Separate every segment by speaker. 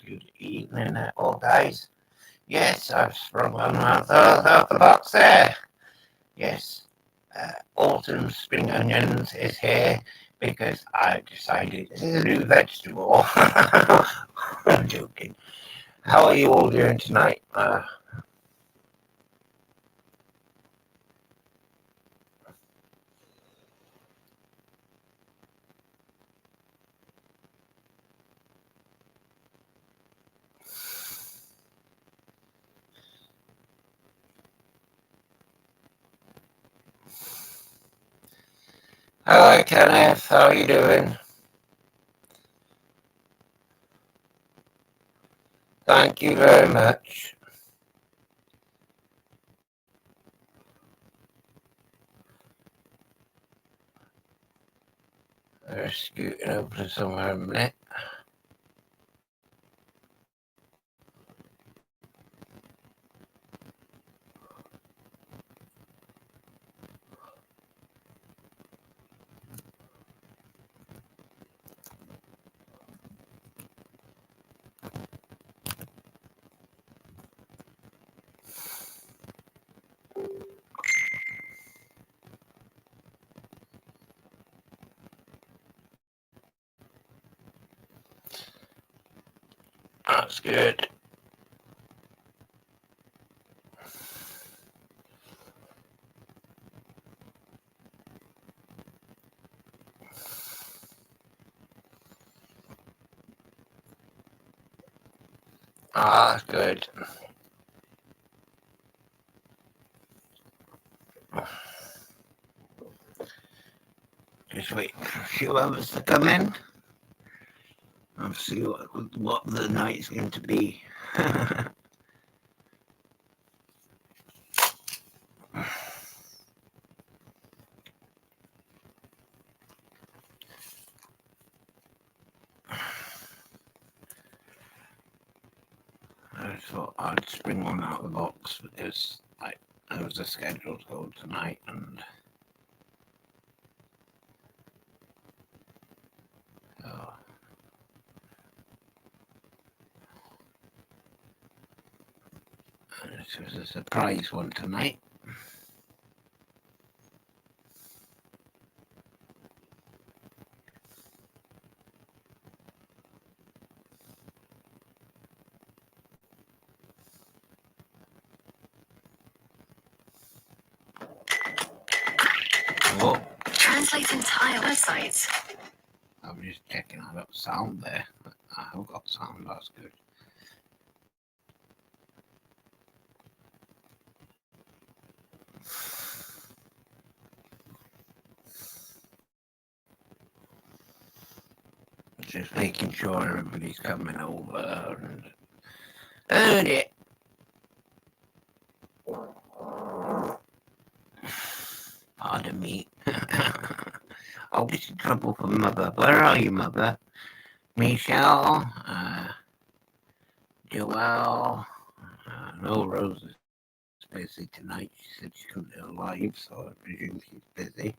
Speaker 1: good evening, all guys. Yes, I've sprung one out the box there. Yes, autumn spring onions is here because I've decided this is a new vegetable. I'm joking. How are you all doing tonight? Hello, Kenneth. How are you doing? Thank you very much. They're scooting over to somewhere in a minute. That's good. That's good. Just wait for a few others to come in. I'll see what the night's going to be. I thought I'd spring one out of the box because I was a scheduled goal tonight, and this was a surprise one tonight. Oh,
Speaker 2: Translate entire websites.
Speaker 1: I'm just checking I got sound there. I have got sound, that's good. Just making sure everybody's coming over and earn it. Pardon me. I'll get in trouble for Mother. Where are you, Mother? Michelle? Joelle? No, Rose is busy tonight. She said she couldn't do it live, so I presume she's busy.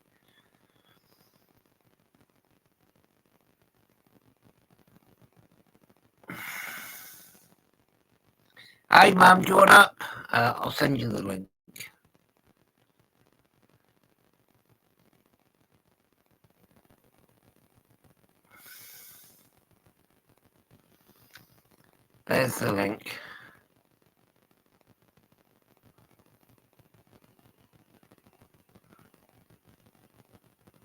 Speaker 1: Hi, Mum, do you want up? I'll send you the link. There's the link.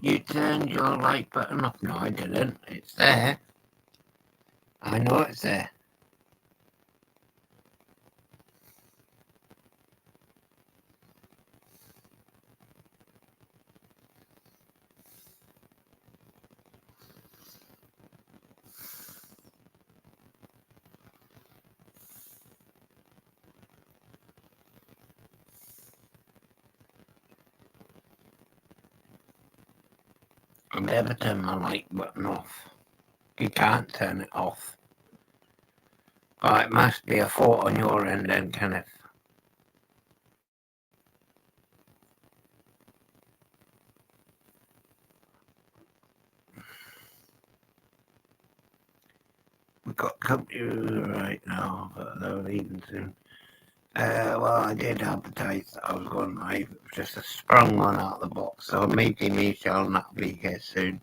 Speaker 1: You turned your like button off. No, I didn't. It's there. I know it's there. I never turn my like button off. You can't turn it off. Oh, it must be a fault on your end then, Kenneth. I've got company right now, but they're leaving soon. Well, I did advertise that I was going live. It was just a sprung one out of the box, so maybe me shall not be here soon.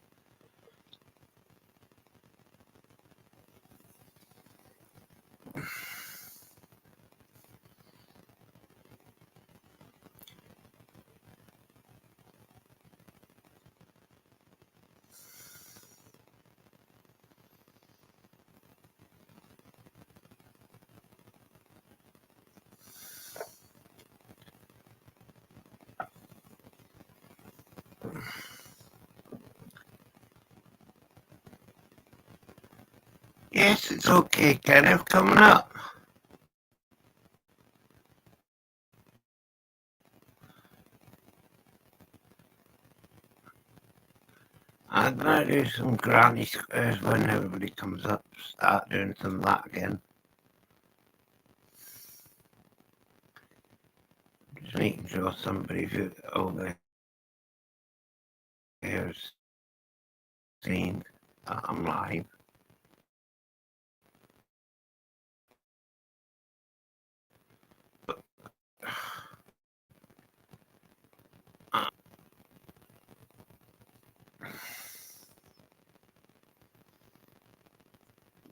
Speaker 1: Yes, it's okay, Kenneth, coming up. I'm gonna do some granny squares when everybody comes up. Start doing some of that again. Just making sure somebody's over here is seeing that I'm live.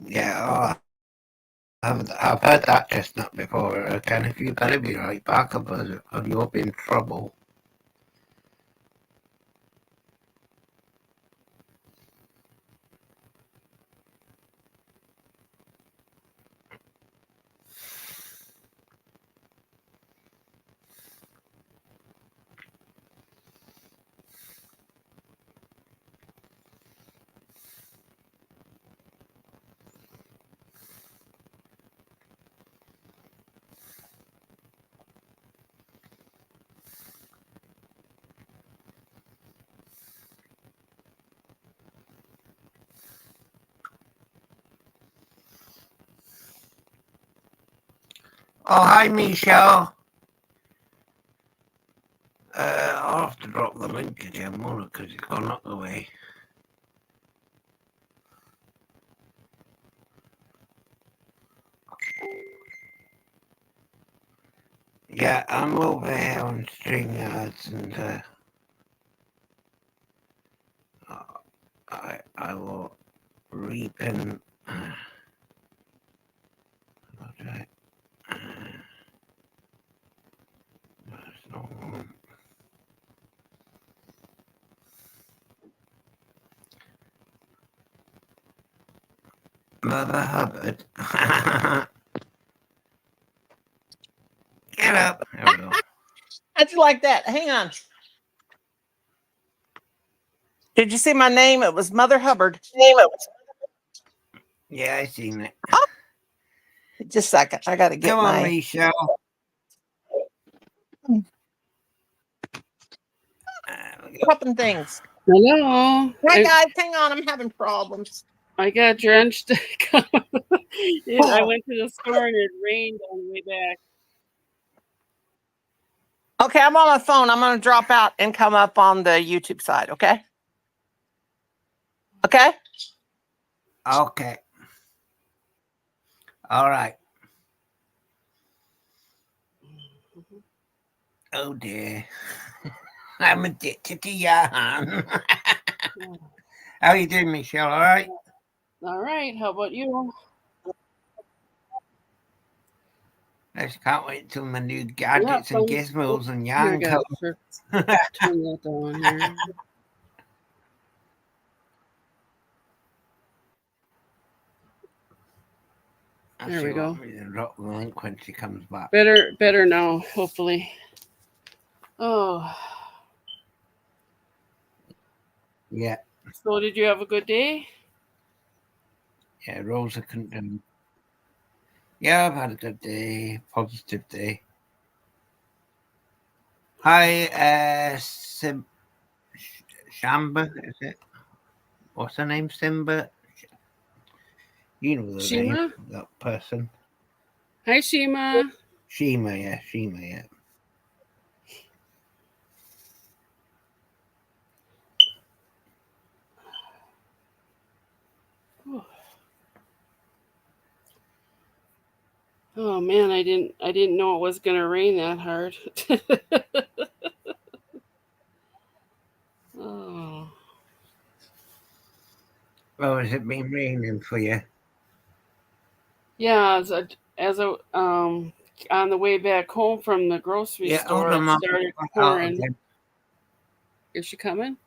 Speaker 1: Yeah, I've heard that chestnut before, Ken. If you better be right back, or you'll be in trouble. Oh, hi, Michelle. I'll have to drop the link again, more because it's gone up the way. Yeah, I'm over here on StreamYards, and I will repin. Okay. There's no one. Mother Hubbard. Get up. There we go.
Speaker 3: How'd you like that? Hang on. Did you see my name? It was Mother Hubbard.
Speaker 1: Yeah, I seen it.
Speaker 3: Just a second. I got to get
Speaker 1: Come on,
Speaker 3: my.
Speaker 1: Michelle.
Speaker 3: Popping things.
Speaker 4: Hello.
Speaker 3: Hi guys, hang on. I'm having problems.
Speaker 4: I got drenched. I went to the store and it rained on the way back.
Speaker 3: Okay, I'm on my phone. I'm going to drop out and come up on the YouTube side. Okay. Okay.
Speaker 1: Okay. All right. Oh dear. I'm addicted to yarn. How you doing, Michelle? All right?
Speaker 4: All right. How about you?
Speaker 1: I just can't wait until my new gadgets and gizmos and
Speaker 4: Here,
Speaker 1: yarn come.
Speaker 4: turn that on here. There we go.
Speaker 1: Drop the link when she comes back.
Speaker 4: Better now, hopefully. Oh.
Speaker 1: Yeah.
Speaker 4: So did you have a good day?
Speaker 1: Yeah, Rosa couldn't do. Yeah, I've had a good day. Positive day. Hi, Shamba, is it? What's her name? Simba? You know the
Speaker 4: Shima?
Speaker 1: name, that person.
Speaker 4: Hi, Shima.
Speaker 1: Shima, yeah.
Speaker 4: Oh man, I didn't know it was gonna rain that hard. Oh.
Speaker 1: Oh, has it been raining for you?
Speaker 4: Yeah, as on the way back home from the grocery
Speaker 1: Yeah, hold
Speaker 4: store,
Speaker 1: on,
Speaker 4: it
Speaker 1: Mum.
Speaker 4: started
Speaker 1: Out
Speaker 4: pouring.
Speaker 1: again.
Speaker 4: Is she coming?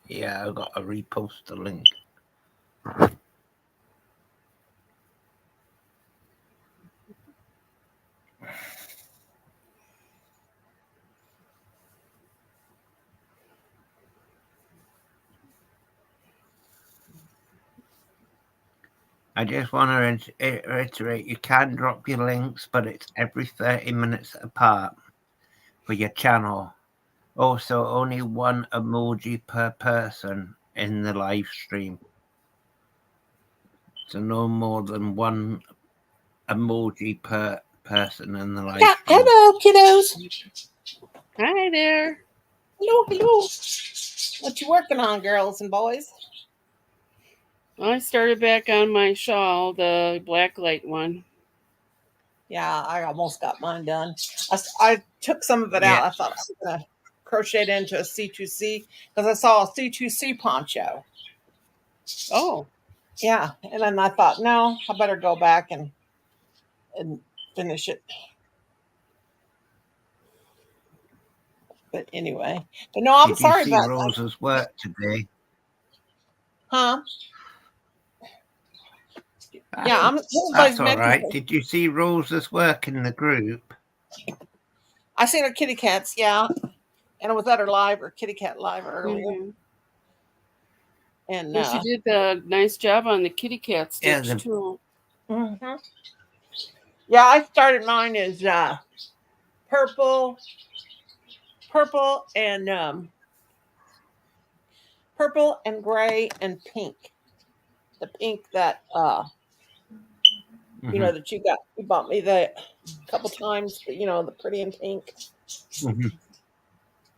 Speaker 1: Yeah, I've got to repost the link. I just want to reiterate, you can drop your links, but it's every 30 minutes apart for your channel. Also, only one emoji per person in the live stream. So no more than one emoji per person in the live
Speaker 3: Yeah,
Speaker 1: stream.
Speaker 3: hello, kiddos.
Speaker 4: Hi there.
Speaker 3: Hello, hello. What you working on, girls and boys?
Speaker 4: I started back on my shawl, the blacklight one.
Speaker 3: Yeah, I almost got mine done. I took some of it out.
Speaker 1: Yeah.
Speaker 3: I thought I was gonna crochet it into a C2C because I saw a C2C poncho.
Speaker 4: Oh,
Speaker 3: Yeah, and then I thought, no, I better go back and finish it. But anyway, but no, I'm
Speaker 1: Did
Speaker 3: sorry
Speaker 1: you see
Speaker 3: about that.
Speaker 1: Rosa's work today?
Speaker 3: Huh? Yeah, I'm.
Speaker 1: That's
Speaker 3: Everybody's
Speaker 1: all right.
Speaker 3: mentioned.
Speaker 1: Did you see Rosa's work in the group?
Speaker 3: I seen her kitty cats. Yeah, and it was at her live or kitty cat live earlier.
Speaker 4: mm-hmm.
Speaker 3: And
Speaker 4: And she did a nice job on the kitty cat stitch
Speaker 1: Yeah,
Speaker 4: too.
Speaker 3: mhm. Yeah, I started mine as purple, and purple and gray and pink. The pink that you know that you bought me the couple times. You know, the pretty and pink.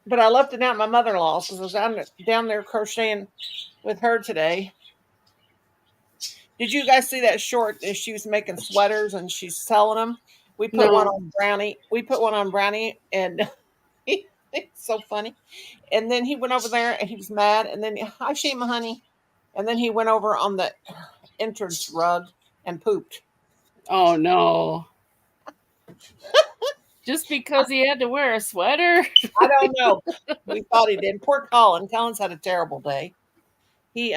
Speaker 3: But I left it out at my mother-in-law's because I was down there crocheting with her today. Did you guys see that short? She was making sweaters and she's selling them. We put one
Speaker 4: No.
Speaker 3: on Brownie. We put one on Brownie, and it's so funny. And then he went over there and he was mad. And then, hi, Shima, honey. And then he went over on the entrance rug and pooped.
Speaker 4: Oh no. Just because he had to wear a sweater?
Speaker 3: I don't know. We thought he did. Poor Colin. Colin's had a terrible day. He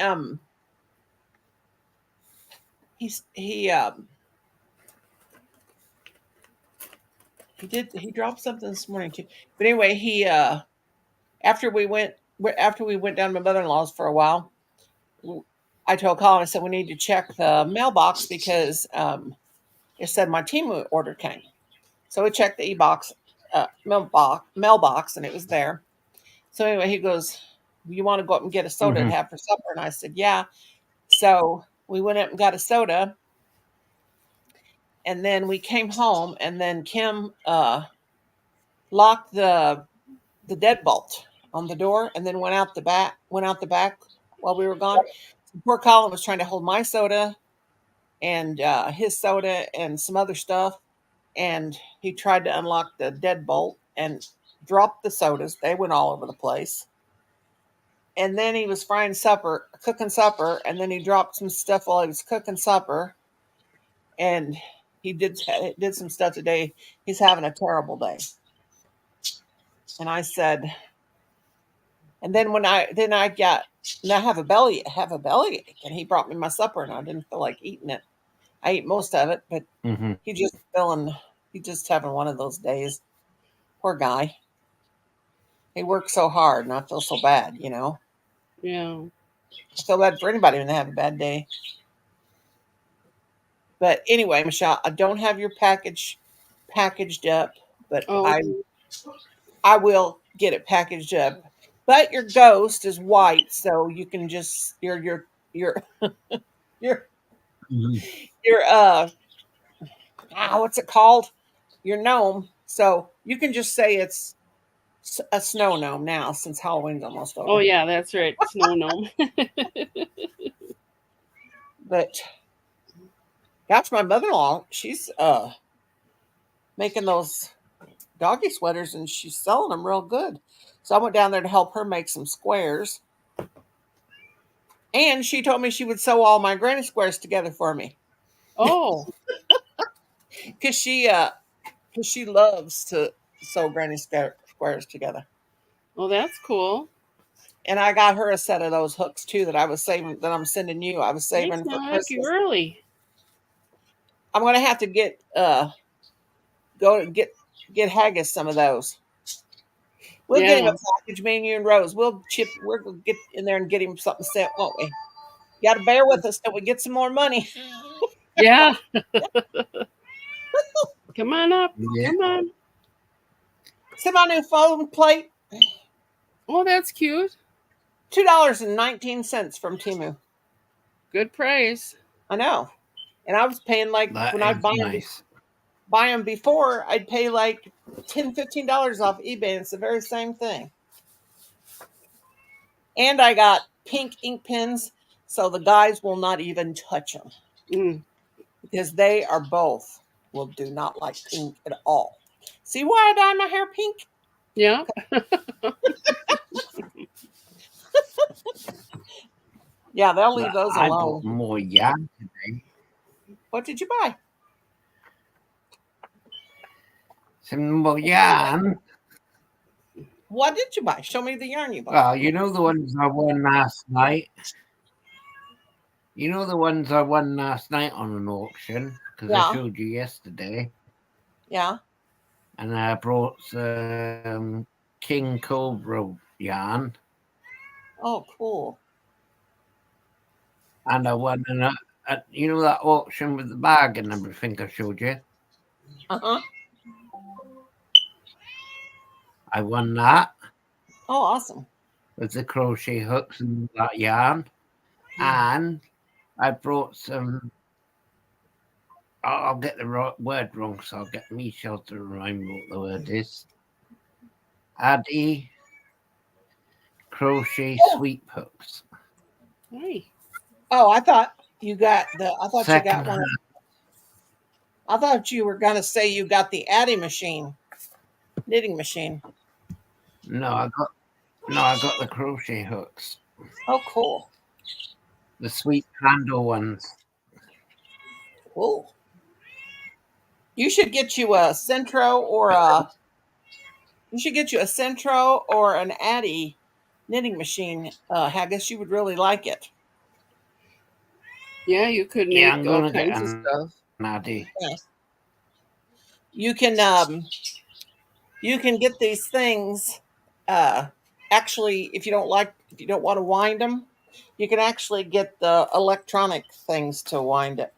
Speaker 3: he dropped something this morning too. But anyway, he after we went down to my mother-in-law's for a while, I told Colin, I said we need to check the mailbox because it said my Temu order came. So we checked the e-box mailbox and it was there. So anyway, he goes, "You want to go up and get a soda to have for supper?" And I said, "Yeah." So we went up and got a soda, and then we came home, and then Kim locked the deadbolt on the door, and then went out the back. While we were gone. Poor Colin was trying to hold my soda and his soda and some other stuff, and he tried to unlock the deadbolt and dropped the sodas. They went all over the place. And then he was cooking supper, and then he dropped some stuff while he was cooking supper. And he did some stuff today. He's having a terrible day. And I said, and then I have a bellyache, and he brought me my supper, and I didn't feel like eating it. I ate most of it, but he just having one of those days. Poor guy. He works so hard, and I feel so bad, you know.
Speaker 4: Yeah.
Speaker 3: I feel bad for anybody when they have a bad day. But anyway, Michelle, I don't have your package packaged up, but
Speaker 4: Oh,
Speaker 3: I will get it packaged up. But your ghost is white, so you can just your your your what's it called? Your gnome. So you can just say it's a snow gnome now, since Halloween's almost over.
Speaker 4: oh yeah, that's right. Snow gnome.
Speaker 3: But gosh, my mother-in-law, she's making those doggy sweaters and she's selling them real good. So I went down there to help her make some squares. And she told me she would sew all my granny squares together for me.
Speaker 4: Oh,
Speaker 3: Because she loves to sew granny squares together.
Speaker 4: well, that's cool.
Speaker 3: And I got her a set of those hooks too that I was saving, that I'm sending you. I was
Speaker 4: They
Speaker 3: saving for
Speaker 4: sound like
Speaker 3: Christmas.
Speaker 4: you early.
Speaker 3: I'm gonna have to get go get Haggis some of those. We'll get him
Speaker 4: Yeah.
Speaker 3: a package, me and you and Rose. We'll get in there and get him something sent, won't we? You gotta bear with us till we get some more money.
Speaker 4: Yeah. Come on up.
Speaker 1: Yeah.
Speaker 4: Come on.
Speaker 3: See my new phone plate?
Speaker 4: Oh, that's cute.
Speaker 3: $2.19 from Temu.
Speaker 4: Good price.
Speaker 3: I know. And I was paying like
Speaker 1: That
Speaker 3: when I
Speaker 1: is
Speaker 3: buy
Speaker 1: nice.
Speaker 3: them before, I'd pay like $10, $15 off eBay. And it's the very same thing. And I got pink ink pens, so the guys will not even touch them
Speaker 4: Mm.
Speaker 3: because they are both do not like pink at all. See why I dye my hair pink?
Speaker 4: Yeah.
Speaker 3: Yeah, they'll leave those
Speaker 1: I
Speaker 3: alone.
Speaker 1: bought more yarn today.
Speaker 3: What did you buy?
Speaker 1: Some more yarn.
Speaker 3: What did you buy? Show me the yarn you bought.
Speaker 1: Well, you know the ones I won last night? You know the ones I won last night on an auction? Because
Speaker 3: Yeah.
Speaker 1: I showed you yesterday.
Speaker 3: Yeah.
Speaker 1: And I brought some King Cobra yarn.
Speaker 3: Oh, cool.
Speaker 1: And I won you know that auction with the bag and everything I showed you?
Speaker 3: Uh-huh.
Speaker 1: I won that
Speaker 3: Oh, awesome.
Speaker 1: with the crochet hooks and that yarn. And I brought some. I'll get the word wrong, so I'll get Michelle to remind me what the word is. Addy crochet sweep hooks.
Speaker 4: Hey.
Speaker 3: Oh, I thought you got I thought you
Speaker 1: Second
Speaker 3: got one. I thought you were gonna say you got the Addy machine, knitting machine.
Speaker 1: No, I got the crochet hooks.
Speaker 3: Oh, cool.
Speaker 1: The sweep handle ones.
Speaker 3: Cool. You should get you a Centro or a. You should get you a Centro or an Addy knitting machine, Haggis. You would really like it.
Speaker 4: Yeah, you could
Speaker 1: Yeah,
Speaker 4: make
Speaker 1: I'm
Speaker 4: all
Speaker 1: gonna get
Speaker 4: kinds of
Speaker 1: an
Speaker 4: stuff.
Speaker 1: Addy.
Speaker 3: Yes. You can get these things. Actually, if you don't want to wind them, you can actually get the electronic things to wind it.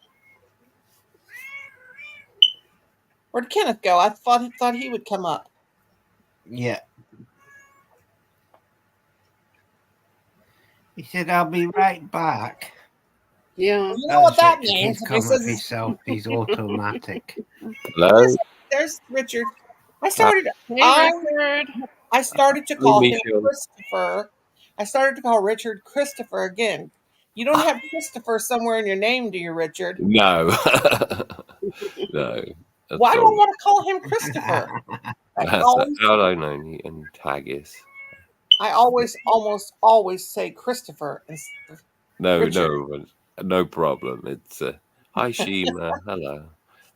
Speaker 3: Where'd Kenneth go? I thought he would come up.
Speaker 1: Yeah. He said, "I'll be right back."
Speaker 4: Yeah.
Speaker 3: You know what that
Speaker 1: That's it.
Speaker 3: means?
Speaker 1: He's
Speaker 3: If he
Speaker 1: come up
Speaker 3: says
Speaker 1: himself. He's automatic.
Speaker 5: Hello?
Speaker 3: there's Richard. I started
Speaker 4: Hey,
Speaker 3: I
Speaker 4: Richard.
Speaker 3: I started to call him
Speaker 5: Michelle.
Speaker 3: Christopher. I started to call Richard Christopher again. You don't have Christopher somewhere in your name, do you, Richard?
Speaker 5: No. No. That's
Speaker 3: Why do I
Speaker 5: all.
Speaker 3: want to call him Christopher?
Speaker 5: Hello, Noni and Haggis.
Speaker 3: I almost always say Christopher.
Speaker 5: No,
Speaker 3: Richard.
Speaker 5: no problem. It's hi, Shima. Hello.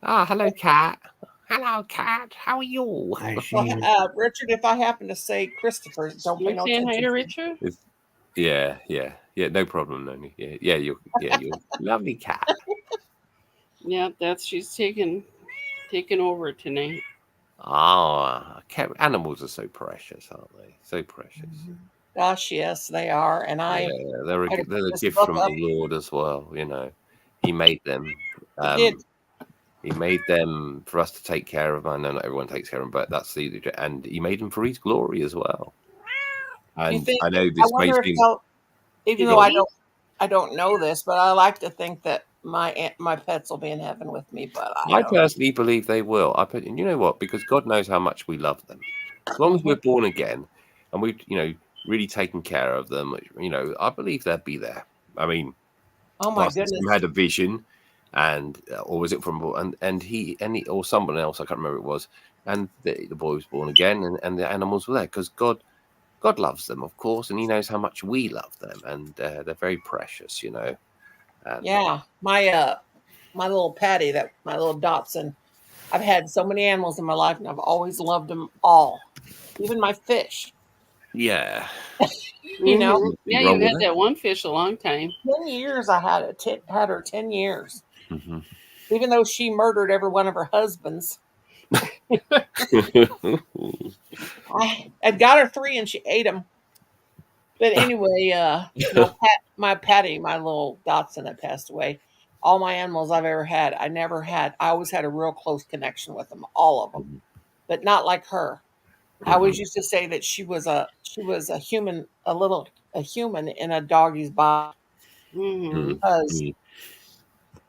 Speaker 5: Ah, hello, Cat. Hello, Cat. How are you?
Speaker 1: Hi, Sheena.
Speaker 3: Richard, if I happen to say Christopher, don't pay
Speaker 4: You
Speaker 3: no
Speaker 4: saying hi to
Speaker 3: attention.
Speaker 4: Richard?
Speaker 5: Yeah. No problem, Noni. Yeah. You're lovely cat.
Speaker 4: Yeah, she's taking over tonight.
Speaker 5: Oh, animals are so precious, aren't they? So precious.
Speaker 3: Gosh, yes, they are. And
Speaker 5: Yeah, they're a
Speaker 3: put this
Speaker 5: gift
Speaker 3: book
Speaker 5: from
Speaker 3: up.
Speaker 5: the Lord as well. You know, He made them.
Speaker 3: did.
Speaker 5: He made them for us to take care of. I know not everyone takes care of them, but that's and He made them for His glory as well. And I know this may
Speaker 3: wonder if
Speaker 5: seem.
Speaker 3: even
Speaker 5: You
Speaker 3: though
Speaker 5: go
Speaker 3: I don't know this, but I like to think that my pets will be in heaven with me. But
Speaker 5: I personally believe they will. And you know what? Because God knows how much we love them. As long as we're born again, and we've really taken care of them, I believe they'll be there. I mean,
Speaker 3: Oh my
Speaker 5: Pastor Tim
Speaker 3: goodness.
Speaker 5: had a vision, and or was it from and he or someone else, I can't remember who it was, and the boy was born again, and the animals were there because God loves them, of course, and He knows how much we love them, and they're very precious, you know. And,
Speaker 3: Yeah, my little Patty, that my little Dotson. I've had so many animals in my life, and I've always loved them all, even my fish.
Speaker 5: yeah,
Speaker 3: You know,
Speaker 4: Mhm. Yeah,
Speaker 5: wrong
Speaker 4: you
Speaker 5: with
Speaker 4: had that one fish a long time.
Speaker 3: 10 years I had it. Had her 10 years,
Speaker 5: hmm
Speaker 3: even though she murdered every one of her husbands. I got her 3, and she ate them. But anyway, my Patty, my little Dotson that passed away. All my animals I've ever had, I always had a real close connection with them, all of them, but not like her. I always used to say that she was a human, a human in a doggy's body,
Speaker 4: Hmm.
Speaker 3: because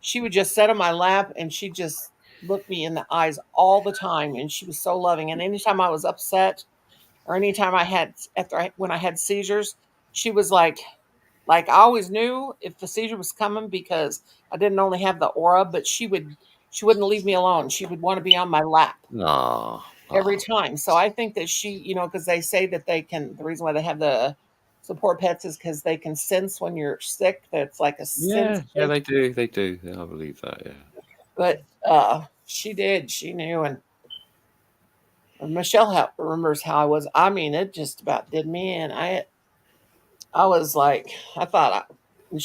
Speaker 3: she would just sit on my lap and she just looked me in the eyes all the time, and she was so loving. And anytime I was upset, or anytime when I had seizures, she was like I always knew if the seizure was coming, because I didn't only have the aura, but she wouldn't leave me alone. She would want to be on my lap every time. So I think that because they say that the reason why they have the support pets is because they can sense when you're sick. That's like a sense.
Speaker 5: yeah, they do. Yeah, I believe that. Yeah.
Speaker 3: But she did. She knew, and Michelle remembers how I was. I mean, it just about did me in. I was like, I thought when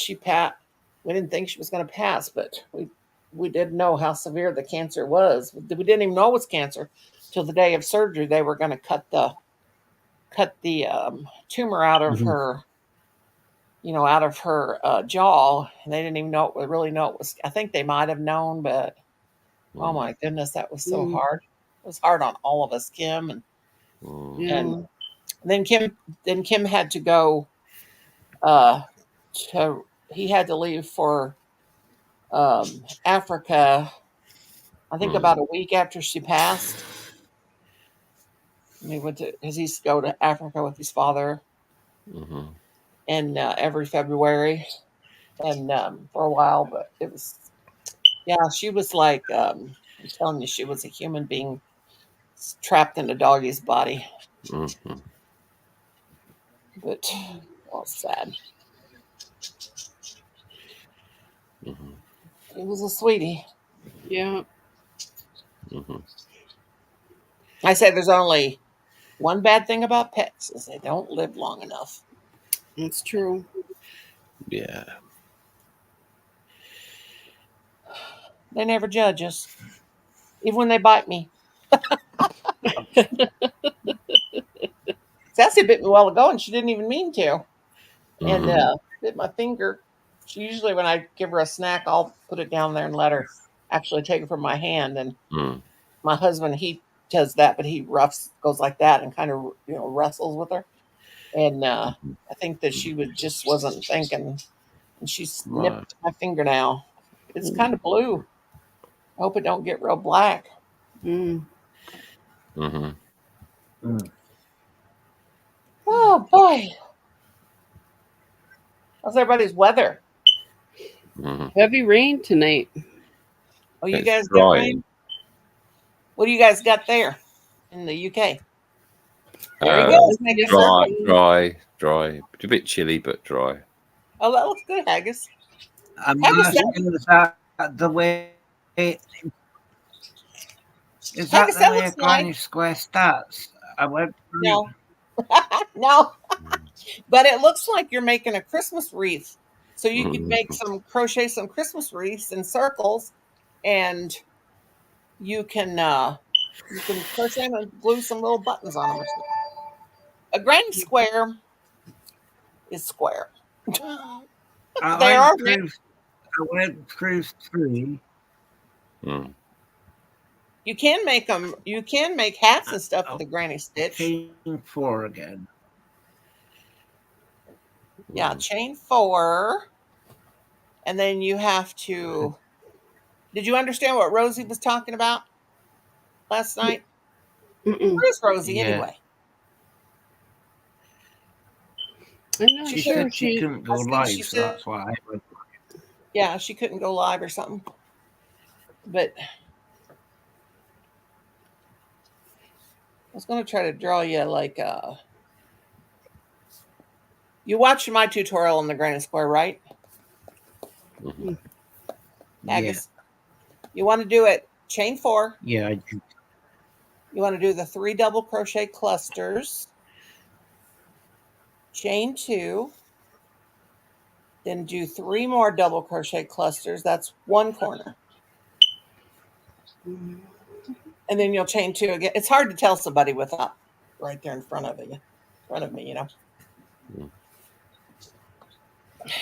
Speaker 3: we didn't think she was going to pass, but we didn't know how severe the cancer was. We didn't even know it was cancer till the day of surgery. They were going to cut the tumor out of her, out of her jaw. And they didn't even really know it was. I think they might have known, but oh my goodness, that was so hard. It was hard on all of us, Kim,
Speaker 4: Yeah.
Speaker 3: and then Kim had to go. Uh, he had to leave for Africa. I think about a week after she passed. And he went to because he used to go to Africa with his father, and every February, and for a while. But it was, yeah, she was like, I'm telling you, she was a human being trapped in a doggy's body. But well, sad. He was a sweetie.
Speaker 4: Yeah.
Speaker 3: I say there's only one bad thing about pets is they don't live long enough.
Speaker 4: It's true.
Speaker 5: Yeah.
Speaker 3: They never judge us, even when they bite me. Sassy bit me a while ago, and she didn't even mean to. And bit my finger. She usually, when I give her a snack, I'll put it down there and let her actually take it from my hand. And my husband, he does that, but he goes like that and kind of wrestles with her. And I think that just wasn't thinking, and she snipped my fingernail. It's kind of blue. I hope it don't get real black.
Speaker 4: Mm.
Speaker 3: Oh boy, how's everybody's weather?
Speaker 4: Heavy rain tonight.
Speaker 3: Oh, you
Speaker 5: It's
Speaker 3: guys get
Speaker 5: drying.
Speaker 3: rain? What do you guys got there in the UK? There you go. Let's make a circle.
Speaker 5: Dry. It's a bit chilly, but dry.
Speaker 3: Oh, that looks good, Haggis.
Speaker 1: I'm
Speaker 3: Haggis,
Speaker 1: asking, is that the way? Is that
Speaker 3: Haggis,
Speaker 1: the
Speaker 3: that
Speaker 1: way
Speaker 3: looks
Speaker 1: Granny
Speaker 3: nice.
Speaker 1: Square starts? I went through.
Speaker 3: No, no, but it looks like you're making a Christmas wreath. So you could crochet some Christmas wreaths in circles, and you can crochet them and glue some little buttons on them. Or something. A granny square is square.
Speaker 1: I went through 3.
Speaker 3: You can make them. You can make hats and stuff with the granny stitch.
Speaker 1: Chain 4 again.
Speaker 3: Yeah, chain 4, and then you have to. Did you understand what Rosie was talking about last night? Where's Rosie anyway?
Speaker 4: I'm not
Speaker 1: She
Speaker 4: sure.
Speaker 1: said she couldn't go
Speaker 3: I think
Speaker 1: live,
Speaker 3: she
Speaker 1: so
Speaker 3: said-
Speaker 1: that's why I went.
Speaker 3: Yeah, she couldn't go live or something. But I was going to try to draw you like you watched my tutorial on the granite square, right?
Speaker 5: Mhm.
Speaker 1: Yeah,
Speaker 3: Agus, you want to do it chain 4.
Speaker 1: yeah, I do.
Speaker 3: You want to do the 3 double crochet clusters, chain 2, then do 3 more double crochet clusters. That's 1 corner. And then you'll chain 2 again. It's hard to tell somebody without right there in front of you, in front of me, you know.
Speaker 5: Mm.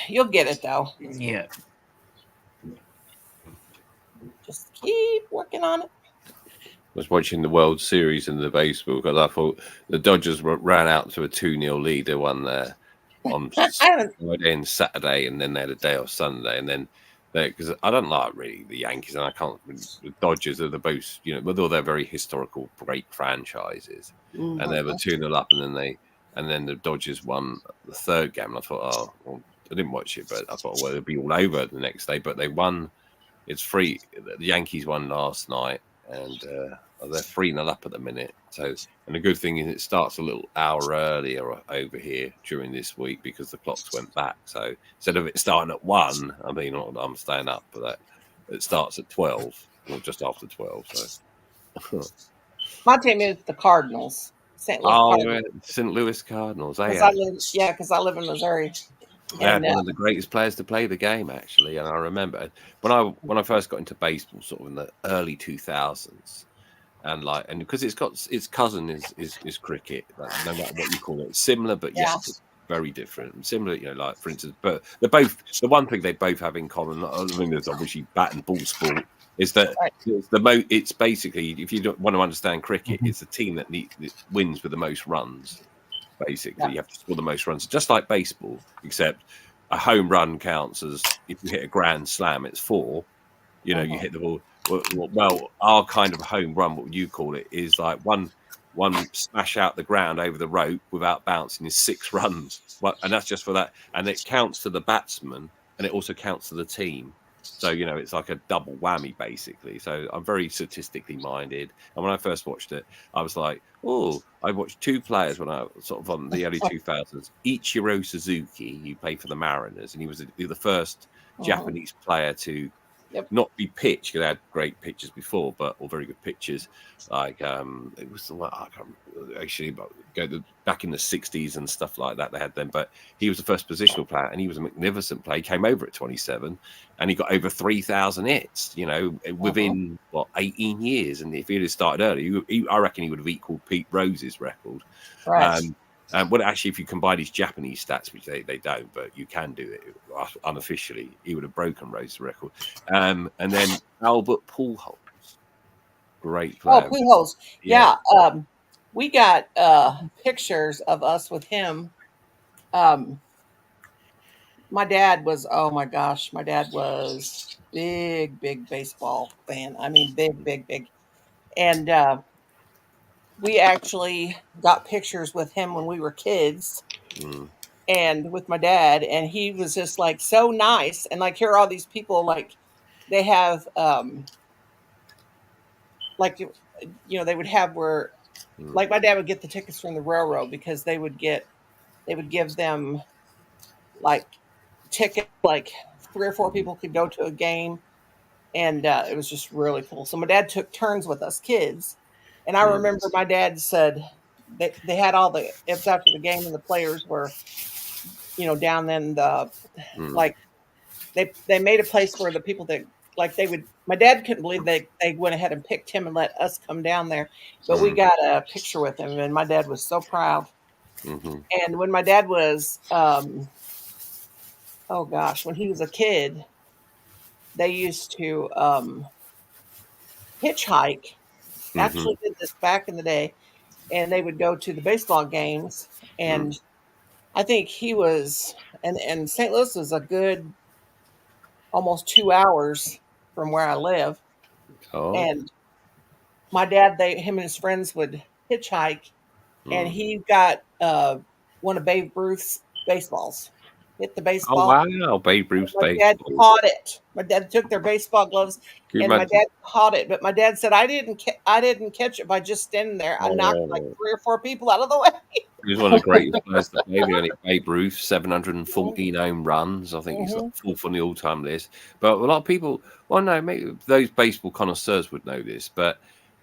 Speaker 3: You'll get it though.
Speaker 1: Yeah,
Speaker 3: Just keep working on it.
Speaker 5: Was watching the World Series in the baseball because I thought the Dodgers ran out to a 2-0 lead. They won there on
Speaker 3: I haven't.
Speaker 5: Friday and Saturday, and then they had a day off Sunday, and then because I don't like really the Yankees, and I can't. The Dodgers are the most, although they're very historical, great franchises, and they were 2-0 up, and then the Dodgers won the third game. And I thought, oh, well, I didn't watch it, but I thought, well, it'll be all over the next day. But they won. It's free. The Yankees won last night, and they're 3-0 up at the minute. So, and the good thing is it starts a little hour earlier over here during this week because the clocks went back. So instead of it starting at 1, I mean, I'm staying up for that. It starts at 12 or just after 12. So,
Speaker 3: My team is the Cardinals, St. Louis Cardinals.
Speaker 5: St. Louis Cardinals. They
Speaker 3: Because I live in Missouri.
Speaker 5: They had one of the greatest players to play the game, actually, and I remember when I first got into baseball, sort of in the early 2000s, and because its cousin is cricket, like, no matter what you call it, it's similar, but yes, very different. Similar, like for instance, but they're both the one thing they both have in common. I mean, there's obviously bat and ball sport. Is that it's basically, if you don't want to understand cricket, it's a team that wins with the most runs. Basically, you have to score the most runs, just like baseball, except a home run counts as if you hit a grand slam, it's 4. You hit the ball. Well, our kind of home run, what would you call it, is like one smash out the ground over the rope without bouncing is 6 runs. And that's just for that. And it counts to the batsman, and it also counts to the team. So, it's like a double whammy, basically. So I'm very statistically minded. And when I first watched it, I was like, oh, I watched 2 players when I was sort of on the early 2000s. Ichiro Suzuki, he played for the Mariners, and he was the first Japanese player to not be pitched, because they had great pitchers before, or very good pitchers. Like it was I can't actually go back in the 60s and stuff like that. They had them, but he was the first positional player, and he was a magnificent player. He came over at 27, and he got over 3,000 hits. Within 18 years. And if he had started early, I reckon he would have equaled Pete Rose's record.
Speaker 3: Right.
Speaker 5: Well, actually, if you combine his Japanese stats, which they don't, but you can do it unofficially, he would have broken Rose's record. And then Albert Pujols, great player.
Speaker 3: Oh, Pujols, yeah. We got pictures of us with him. My dad was, oh my gosh, my dad was big baseball fan. I mean, big. And we actually got pictures with him when we were kids. And with my dad, and he was just like so nice, and like here are all these people, like they have like they would have where like my dad would get the tickets from the railroad because they would give them like tickets, like 3 or 4 people could go to a game, and it was just really cool. So my dad took turns with us kids, and I remember my dad said they had all the, it was after the game and the players were down in the like they made a place where the people that like my dad couldn't believe they went ahead and picked him and let us come down there, but we got a picture with him, and my dad was so proud. And when my dad was oh gosh, when he was a kid, they used to hitchhike. Actually did this back in the day, and they would go to the baseball games, and I think he was, and St. Louis was a good almost 2 hours from where I live. And my dad, him and his friends would hitchhike, and he got one of Babe Ruth's baseballs. hit the
Speaker 5: Oh
Speaker 3: baseball.
Speaker 5: wow, Babe Ruth's
Speaker 3: My dad
Speaker 5: baseball.
Speaker 3: caught it. My dad took their baseball gloves,
Speaker 5: Can you
Speaker 3: and my
Speaker 5: imagine?
Speaker 3: dad caught it. But my dad said I didn't catch it by just standing there. I knocked like
Speaker 5: Oh,
Speaker 3: 3 or 4 people out of the way.
Speaker 5: he was one of the greatest players to play. Only Babe Ruth, 714 home runs. I think he's like fourth on the all-time list. But a lot of people, well, no, maybe those baseball connoisseurs would know this, but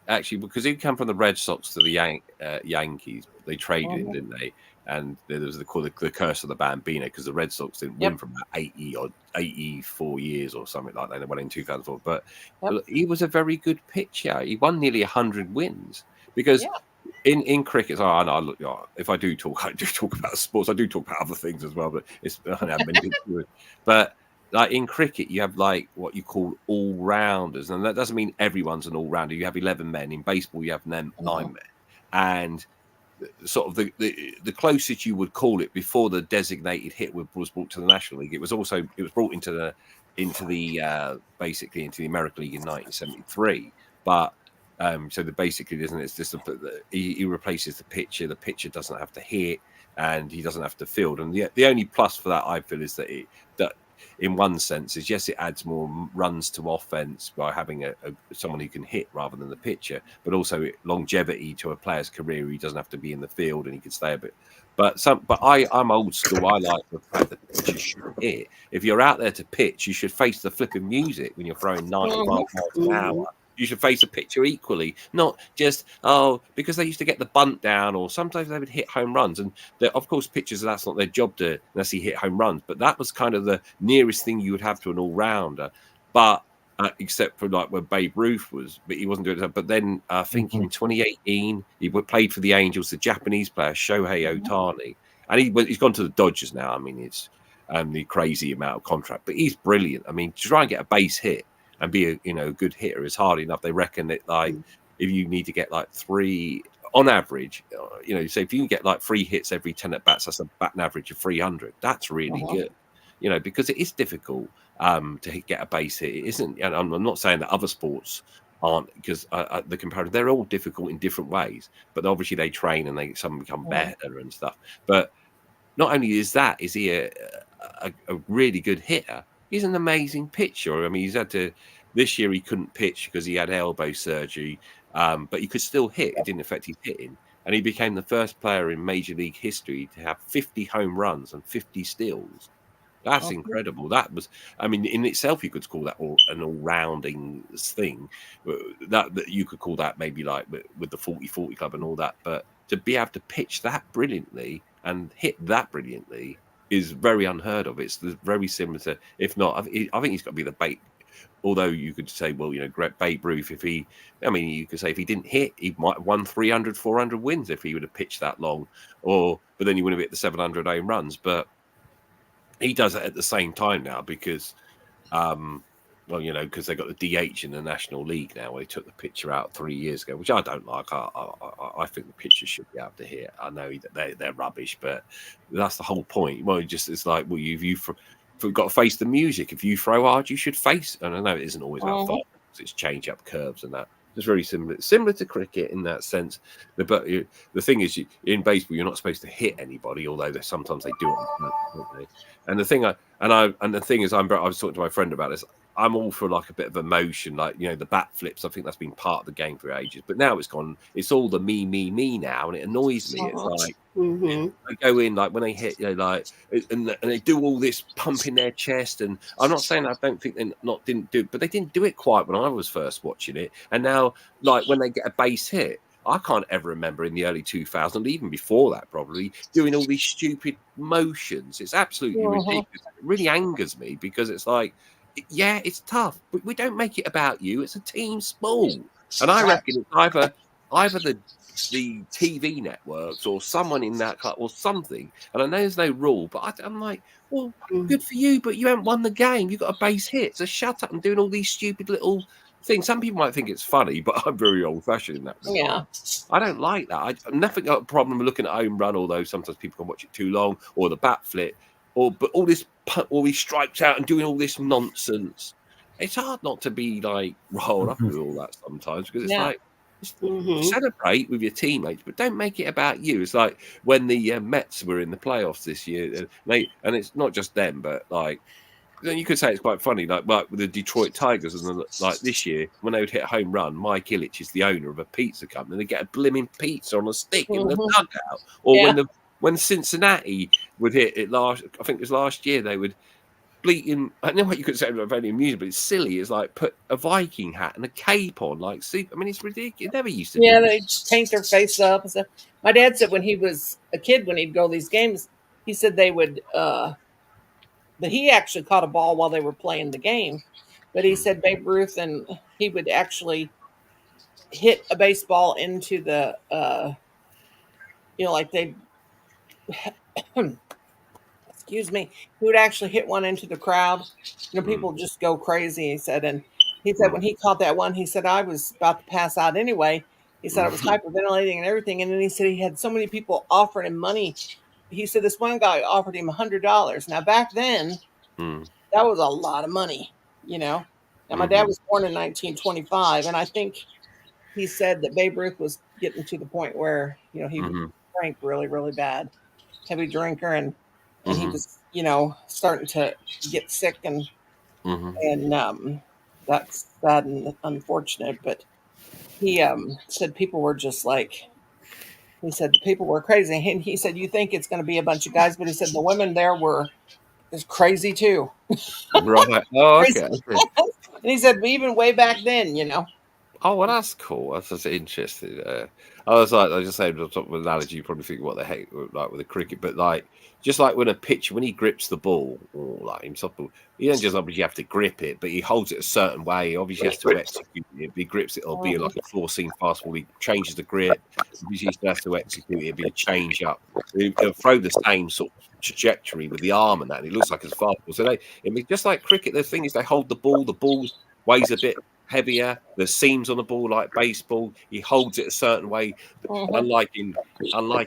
Speaker 5: actually, because he came from the Red Sox to the Yankees, they traded him, didn't they? And there was the curse of the Bambino because the Red Sox didn't win for about 84 years or something like that. They won in 2004. But he was a very good pitcher. He won nearly 100 wins because in cricket, I know, look, if I do talk about sports. I do talk about other things as well, but it's I don't have many things to do with. But like in cricket, you have like what you call all rounders, and that doesn't mean everyone's an all rounder. You have 11 men. In baseball, you have 9 men, and sort of the closest you would call it before the designated hit was brought to the National League. It was brought into the basically into the American League in 1973, but. So basically, isn't it? It's just he replaces the pitcher. The pitcher doesn't have to hit, and he doesn't have to field. And the only plus for that I feel is that that in one sense is yes, it adds more runs to offense by having someone who can hit rather than the pitcher, but also longevity to a player's career. He doesn't have to be in the field and he can stay a bit. But I'm old school. I like the fact that pitchers should hit. If you're out there to pitch, you should face the flipping music when you're throwing 95 miles an hour. You should face a pitcher equally, not just, because they used to get the bunt down, or sometimes they would hit home runs. And of course, pitchers, that's not their job to necessarily hit home runs, but that was kind of the nearest thing you would have to an all-rounder. But except for like where Babe Ruth was, but he wasn't doing that. But then I think in 2018, he played for the Angels, the Japanese player, Shohei Ohtani. And he's gone to the Dodgers now. I mean, it's the crazy amount of contract, but he's brilliant. I mean, to try and get a base hit and be a good hitter is hard enough. They reckon that like if you need to get like 3 on average, so if you can get like 3 hits every 10 at bats, that's a batting average of 300. That's really good, because it is difficult to get a base hit. It isn't, and I'm not saying that other sports aren't, because the comparative, they're all difficult in different ways. But obviously they train and some become better and stuff. But not only is he a really good hitter, he's an amazing pitcher. I mean, this year he couldn't pitch because he had elbow surgery, but he could still hit. It didn't affect his hitting. And he became the first player in Major League history to have 50 home runs and 50 steals. That's incredible. That was, I mean, in itself, you could call that an all-rounding thing. That you could call that maybe like with the 40-40 club and all that. But to be able to pitch that brilliantly and hit that brilliantly is very unheard of. It's very similar to, if not, I think he's got to be the bait. Although you could say, well, Babe Ruth, you could say if he didn't hit, he might have won 300, 400 wins if he would have pitched that long. But then he wouldn't have hit the 700 home runs. But he does it at the same time now because, because they got the DH in the National League now. Where they took the pitcher out 3 years ago, which I don't like. I think the pitchers should be able to hit. I know that they're rubbish, but that's the whole point. Well, it's like, well, you've got to face the music. If you throw hard, you should face. And I know it isn't always about thought. It's change up curves and that. It's very similar to cricket in that sense. But the thing is, in baseball, you're not supposed to hit anybody, although sometimes they do it. Don't they? And the thing I was talking to my friend about this. I'm all for like a bit of emotion, like the bat flips. I think that's been part of the game for ages. But now it's gone. It's all the me now, and it annoys me. It's like they go in like when they hit, and they do all this pump in their chest. And I'm not saying I don't think they didn't do it, but they didn't do it quite when I was first watching it. And now, like when they get a base hit, I can't ever remember in the early 2000s, even before that, probably doing all these stupid motions. It's absolutely ridiculous. It really angers me because it's like, yeah, it's tough, but we don't make it about you. It's a team sport, and I reckon it's either the TV networks or someone in that club or something. And I know there's no rule, but I'm like, well, good for you, but you haven't won the game. You got a base hit, so shut up and doing all these stupid little things. Some people might think it's funny, but I'm very old-fashioned in that regard.
Speaker 3: Yeah,
Speaker 5: I don't like that. I've never got a problem looking at home run, although sometimes people can watch it too long, or the bat flip. But all these strikes out and doing all this nonsense, it's hard not to be like rolled up with all that sometimes because it's like, Just
Speaker 4: Mhm.
Speaker 5: celebrate with your teammates, but don't make it about you. It's like when the Mets were in the playoffs this year, and it's not just them, but like then you could say it's quite funny, like with the Detroit Tigers, and like this year when they would hit a home run, Mike Ilitch is the owner of a pizza company, and they get a blimmin' pizza on a stick in the
Speaker 3: Mhm.
Speaker 5: dugout. Or
Speaker 3: Yeah.
Speaker 5: when Cincinnati would hit it I think it was last year, they would bleating. I know what you could say about any music, but it's silly. It's like put a Viking hat and a cape on, like see. I mean, it's ridiculous. It never used to
Speaker 3: Yeah,
Speaker 5: do.
Speaker 3: they paint their face up and stuff. My dad said when he was a kid, when he'd go to these games, he said they would but he actually caught a ball while they were playing the game. But he said Babe Ruth and he would actually hit a baseball into the like they excuse me, he would actually hit one into the crowd. People just go crazy, he said. And he said when he caught that one, he said, I was about to pass out anyway. He said I was hyperventilating and everything. And then he said he had so many people offering him money. He said this one guy offered him $100. Now back then,
Speaker 5: Mm,
Speaker 3: that was a lot of money, you know. Now my dad
Speaker 5: mhm,
Speaker 3: was born in 1925, and I think he said that Babe Ruth was getting to the point where he
Speaker 5: mhm,
Speaker 3: drank really, really bad, heavy drinker, and he
Speaker 5: mhm,
Speaker 3: was starting to get sick,
Speaker 5: mhm.
Speaker 3: and that's sad and unfortunate. But he said people were just like he said people were crazy, and he said you think it's going to be a bunch of guys, but he said the women there were is crazy too.
Speaker 5: Right. Oh,
Speaker 3: Crazy.
Speaker 5: okay. Okay.
Speaker 3: And he said even way back then.
Speaker 5: Oh, well, that's cool. That's just interesting. I was just saying, on top of an analogy, you probably think, what the heck, like with the cricket, but like, just like when a pitcher, when he grips the ball, or like himself, he don't just obviously have to grip it, but he holds it a certain way. He obviously has to execute it. If he grips it, it'll be
Speaker 3: Mhm.
Speaker 5: like a four-seam fastball. He changes the grip. Obviously, he has to execute it. It'll be a change up. He'll throw the same sort of trajectory with the arm and that. And it looks like it's fastball. So just like cricket, the thing is, they hold the ball. The ball weighs a bit heavier. There's seams on the ball like baseball. He holds it a certain way.
Speaker 3: Mhm.
Speaker 5: Unlike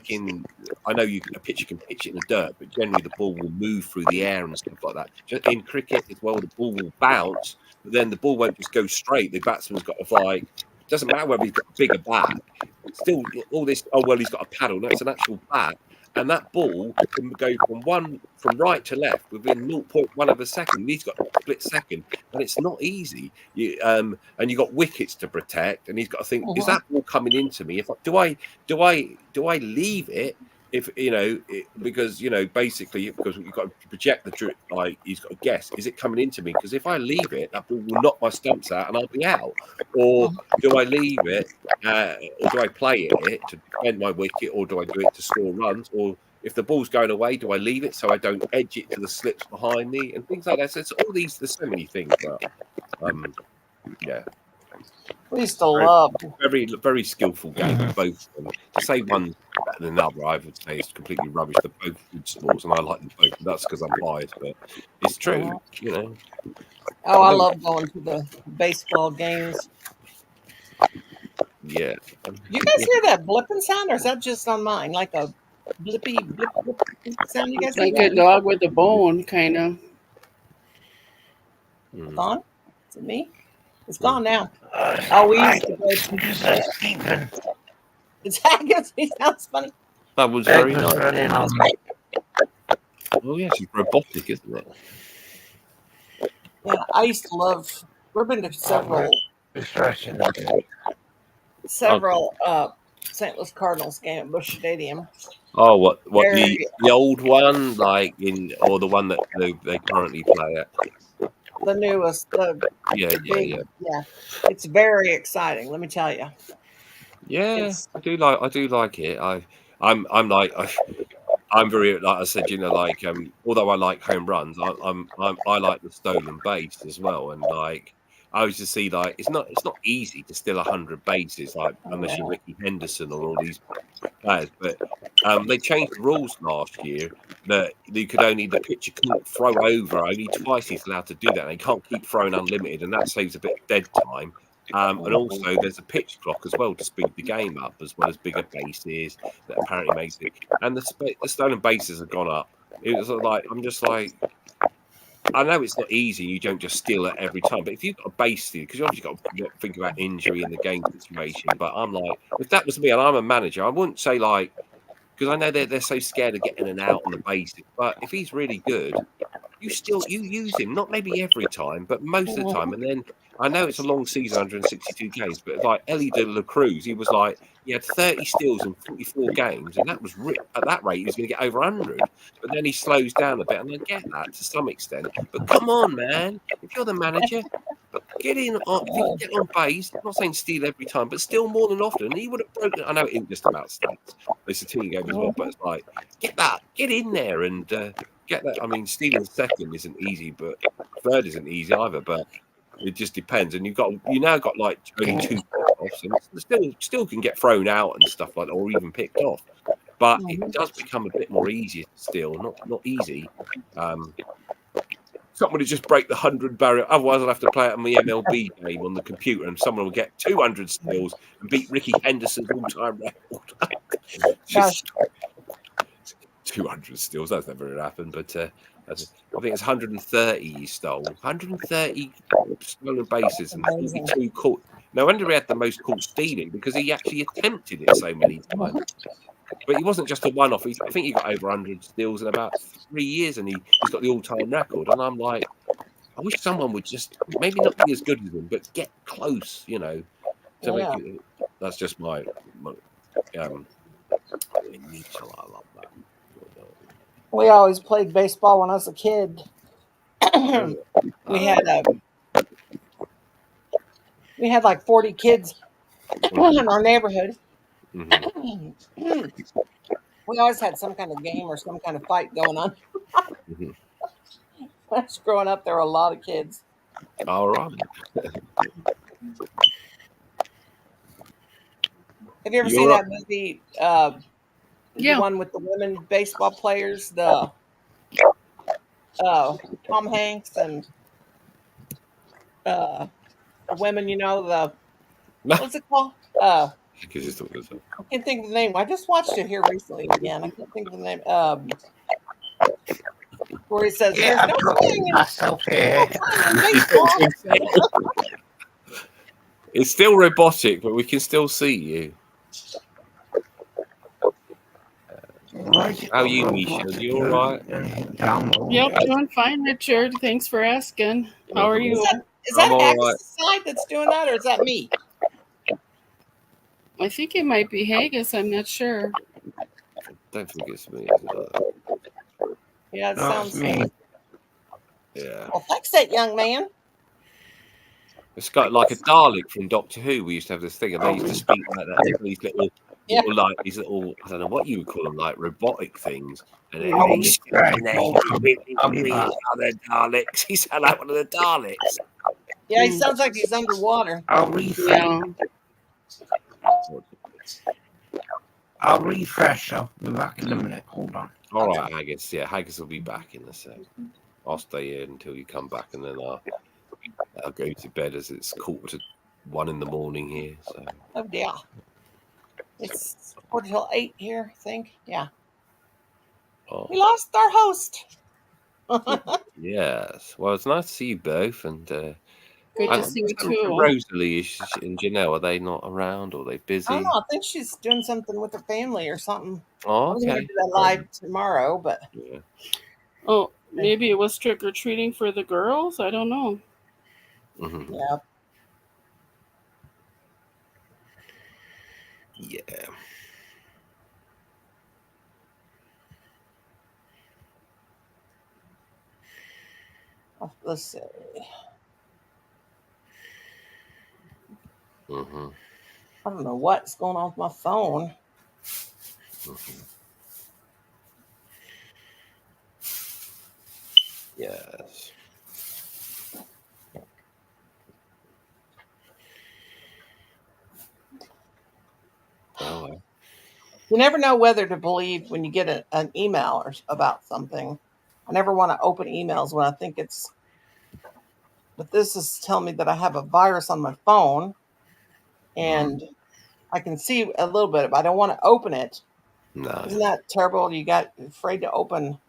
Speaker 5: in, I know a pitcher can pitch it in the dirt, but generally the ball will move through the air and stuff like that. Just in cricket as well, the ball will bounce, but then the ball won't just go straight. The batsman's got to like. Doesn't matter whether he's got a bigger bat. Still, all this. Oh well, he's got a paddle. No, it's an actual bat, and that ball can go from right to left within 0.1 of a second. He's got a split second, and it's not easy. And you got wickets to protect, and he's got to think: is
Speaker 3: Mhm.
Speaker 5: that ball coming into me? If do I leave it? If because basically because you've got to project like he's got to guess: is it coming into me? Because if I leave it, that ball will knock my stumps out, and I'll be out. Or do I leave it? Or do I play it to defend my wicket, or do I do it to score runs? Or if the ball's going away, do I leave it so I don't edge it to the slips behind me and things like that? So it's all these. There's so many things. But yeah,
Speaker 3: We used to
Speaker 5: very,
Speaker 3: love.
Speaker 5: very, very skillful game. Both of them. To say one's better than another, I would say is completely rubbish. They're both good sports, and I like them both. That's because I'm biased, but it's true.
Speaker 3: Oh, I
Speaker 5: No,
Speaker 3: love going to the baseball games.
Speaker 5: yeah.
Speaker 3: You guys hear that blipping sound, or is that just on mine? Like a blippy blip, blip, blip sound? You guys hear
Speaker 4: Like a
Speaker 3: that?
Speaker 4: dog with a bone, kind of.
Speaker 3: Gone? Is it me? It's
Speaker 5: Mm.
Speaker 3: gone now.
Speaker 1: Oh,
Speaker 3: Oh, we
Speaker 1: I
Speaker 3: used to go to.
Speaker 1: just say Stephen.
Speaker 3: It's I guess it sounds funny.
Speaker 5: That was
Speaker 1: Beg
Speaker 5: very
Speaker 1: was
Speaker 5: nice.
Speaker 1: running on
Speaker 5: Oh yes, it's robotic, isn't it?
Speaker 3: Yeah, I used to love. We've been to
Speaker 1: destruction.
Speaker 3: several St. Louis Cardinals game at Busch Stadium.
Speaker 5: Oh, what
Speaker 3: Very
Speaker 5: the old one, like or the one that they currently play at?
Speaker 3: the newest,
Speaker 5: Yeah,
Speaker 3: the
Speaker 5: yeah,
Speaker 3: big,
Speaker 5: yeah.
Speaker 3: yeah. It's very exciting. Let me tell you.
Speaker 5: Yeah,
Speaker 3: It's
Speaker 5: I do like it. I'm very, like I said, like although I like home runs, I like the stolen base as well. And like I used to see, like it's not easy to steal 100 bases, like unless you're Ricky Henderson or all these players. But they changed the rules last year that the pitcher couldn't throw over only twice. He's allowed to do that. They can't keep throwing unlimited, and that saves a bit of dead time. And also, there's a pitch clock as well to speed the game up, as well as bigger bases that apparently makes it. And the stolen bases have gone up. It was like I'm just like, I know it's not easy. You don't just steal it every time. But if you've got a base steal, because you obviously got to think about injury in the game situation. But I'm like, if that was me and I'm a manager, I wouldn't say like, because I know they're so scared of getting an out on the basic. But if he's really good, you use him, not maybe every time, but most of the time. And then I know it's a long season, 162 games, but like Ellie de la Cruz, he was like, he had 30 steals in 44 games, and that was at that rate, he was going to get over 100. But then he slows down a bit, and I get that to some extent. But come on, man, if you're the manager, but get in on, if you can get on base. I'm not saying steal every time, but still more than often. He would have broken. I know it isn't just about stats; it's a team game as well. But it's like get in there and get that. I mean, stealing second isn't easy, but third isn't easy either. But it just depends. And you now got like only 2 offs, and still can get thrown out and stuff like that, or even picked off. But it does become a bit more easier still, not easy. Someone would just break the 100 barrier. Otherwise, I'll have to play it on the MLB game on the computer, and someone will get 200 steals and beat Ricky Henderson's all-time record. Just 200 steals. That's never going to happen. But I think it's 130 he stole. 130 stolen bases and 42 caught. No wonder he had the most caught stealing, because he actually attempted it so many times. But he wasn't just a one-off. I think he got over 100 steals in about 3 years, and he's got the all-time record. And I'm like, I wish someone would just maybe not be as good as him, but get close, you know. To make it, that's just my I love that.
Speaker 3: We always played baseball when I was a kid. We had like 40 kids in our neighborhood.
Speaker 5: Mm-hmm.
Speaker 3: We always had some kind of game or some kind of fight going on.
Speaker 5: Mm-hmm.
Speaker 3: When I was growing up, there were a lot of kids.
Speaker 5: All right.
Speaker 3: Have you ever seen that movie? The one with the women baseball players, the Tom Hanks and the women, you know, what's it called? I can't think of the name. I just watched it here recently again. I can't think of the name. Where he says,
Speaker 1: Yeah,
Speaker 3: "There's
Speaker 1: I'm
Speaker 3: no playing in
Speaker 1: myself here.
Speaker 3: baseball."
Speaker 5: It's still robotic, but we can still see you. How are you, Misha? Are you all right?
Speaker 4: Yep, doing fine, Richard. Thanks for asking. How are you?
Speaker 3: Is that Haggis' side that's doing that, or is that me?
Speaker 4: I think it might be Haggis. I'm not sure.
Speaker 5: Don't think it's me.
Speaker 3: Yeah, it sounds
Speaker 1: me.
Speaker 5: Yeah.
Speaker 3: Well, fix it, young man.
Speaker 5: It's got like a Dalek from Doctor Who. We used to have this thing, and they used to speak like that. These little, I don't know what you would call them, like robotic things. And then other Daleks. He sounded like one of the Daleks.
Speaker 3: Yeah, he sounds like he's underwater.
Speaker 1: I'll refresh. I'll be back in a minute. Hold on.
Speaker 5: All right, Haggis. Yeah, Haggis will be back in a sec. I'll stay here until you come back, and then I'll go to bed as it's 1:45 in the morning here. So.
Speaker 3: Oh dear. It's 4:45 here, I think. Yeah.
Speaker 5: Oh.
Speaker 3: We lost our host.
Speaker 5: Yes. Well, it's nice to see you both, and
Speaker 4: good to see you too.
Speaker 5: Rosalie and Janelle, are they not around, or are they busy?
Speaker 3: I don't know. I think she's doing something with her family or something.
Speaker 5: Oh, okay.
Speaker 3: I'm going to do that live tomorrow, but.
Speaker 5: Yeah.
Speaker 4: Oh, maybe it was trick or treating for the girls. I don't know.
Speaker 5: Mm-hmm.
Speaker 3: Yeah.
Speaker 5: Yeah.
Speaker 3: Let's see.
Speaker 5: Mm-hmm.
Speaker 3: I don't know what's going on with my phone.
Speaker 5: Mm-hmm. Yes. Oh.
Speaker 3: You never know whether to believe when you get an email or about something. I never want to open emails when I think it's. But this is telling me that I have a virus on my phone, and I can see a little bit, but I don't want to open it.
Speaker 5: No.
Speaker 3: Isn't that terrible? You got afraid to open,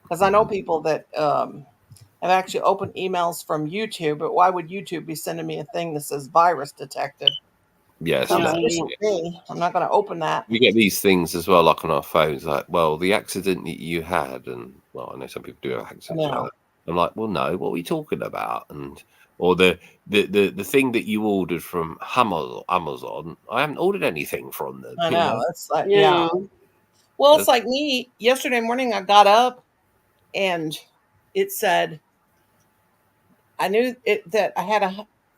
Speaker 3: because I know people that, and I've actually opened emails from YouTube, but why would YouTube be sending me a thing that says virus detected?
Speaker 5: Yes,
Speaker 3: Sounds
Speaker 4: Yeah, I
Speaker 3: fishy
Speaker 4: know.
Speaker 3: to me. I'm not going to open that.
Speaker 5: we get these things as well, like on our phones, like, well, the accident that you had, and well, I know some people do have accidents like
Speaker 3: No.
Speaker 5: that. I'm like, well, no, what are we talking about? And or the thing that you ordered from Amazon, I haven't ordered anything from them.
Speaker 3: I
Speaker 5: You
Speaker 3: know.
Speaker 5: know,
Speaker 3: It's like,
Speaker 4: Yeah.
Speaker 3: Well, it's like me. Yesterday morning, I got up and it said, I knew it that I had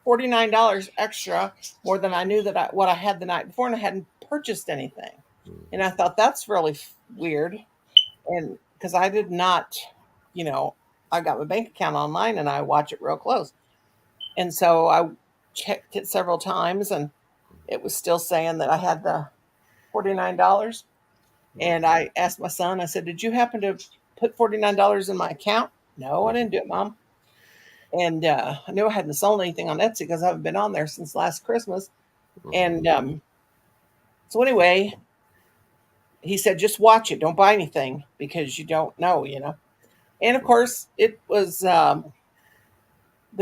Speaker 3: $49 extra more than I knew that what I had the night before, and I hadn't purchased anything. And I thought that's really weird, and because I did not, I got my bank account online and I watch it real close, and so I checked it several times, and it was still saying that I had the $49. And I asked my son, I said, "Did you happen to put $49 in my account?" "No, I didn't do it, Mom." And I knew I hadn't sold anything on Etsy because I haven't been on there since last Christmas. And so anyway, he said, "Just watch it. Don't buy anything because you don't know. And of course, it was. Then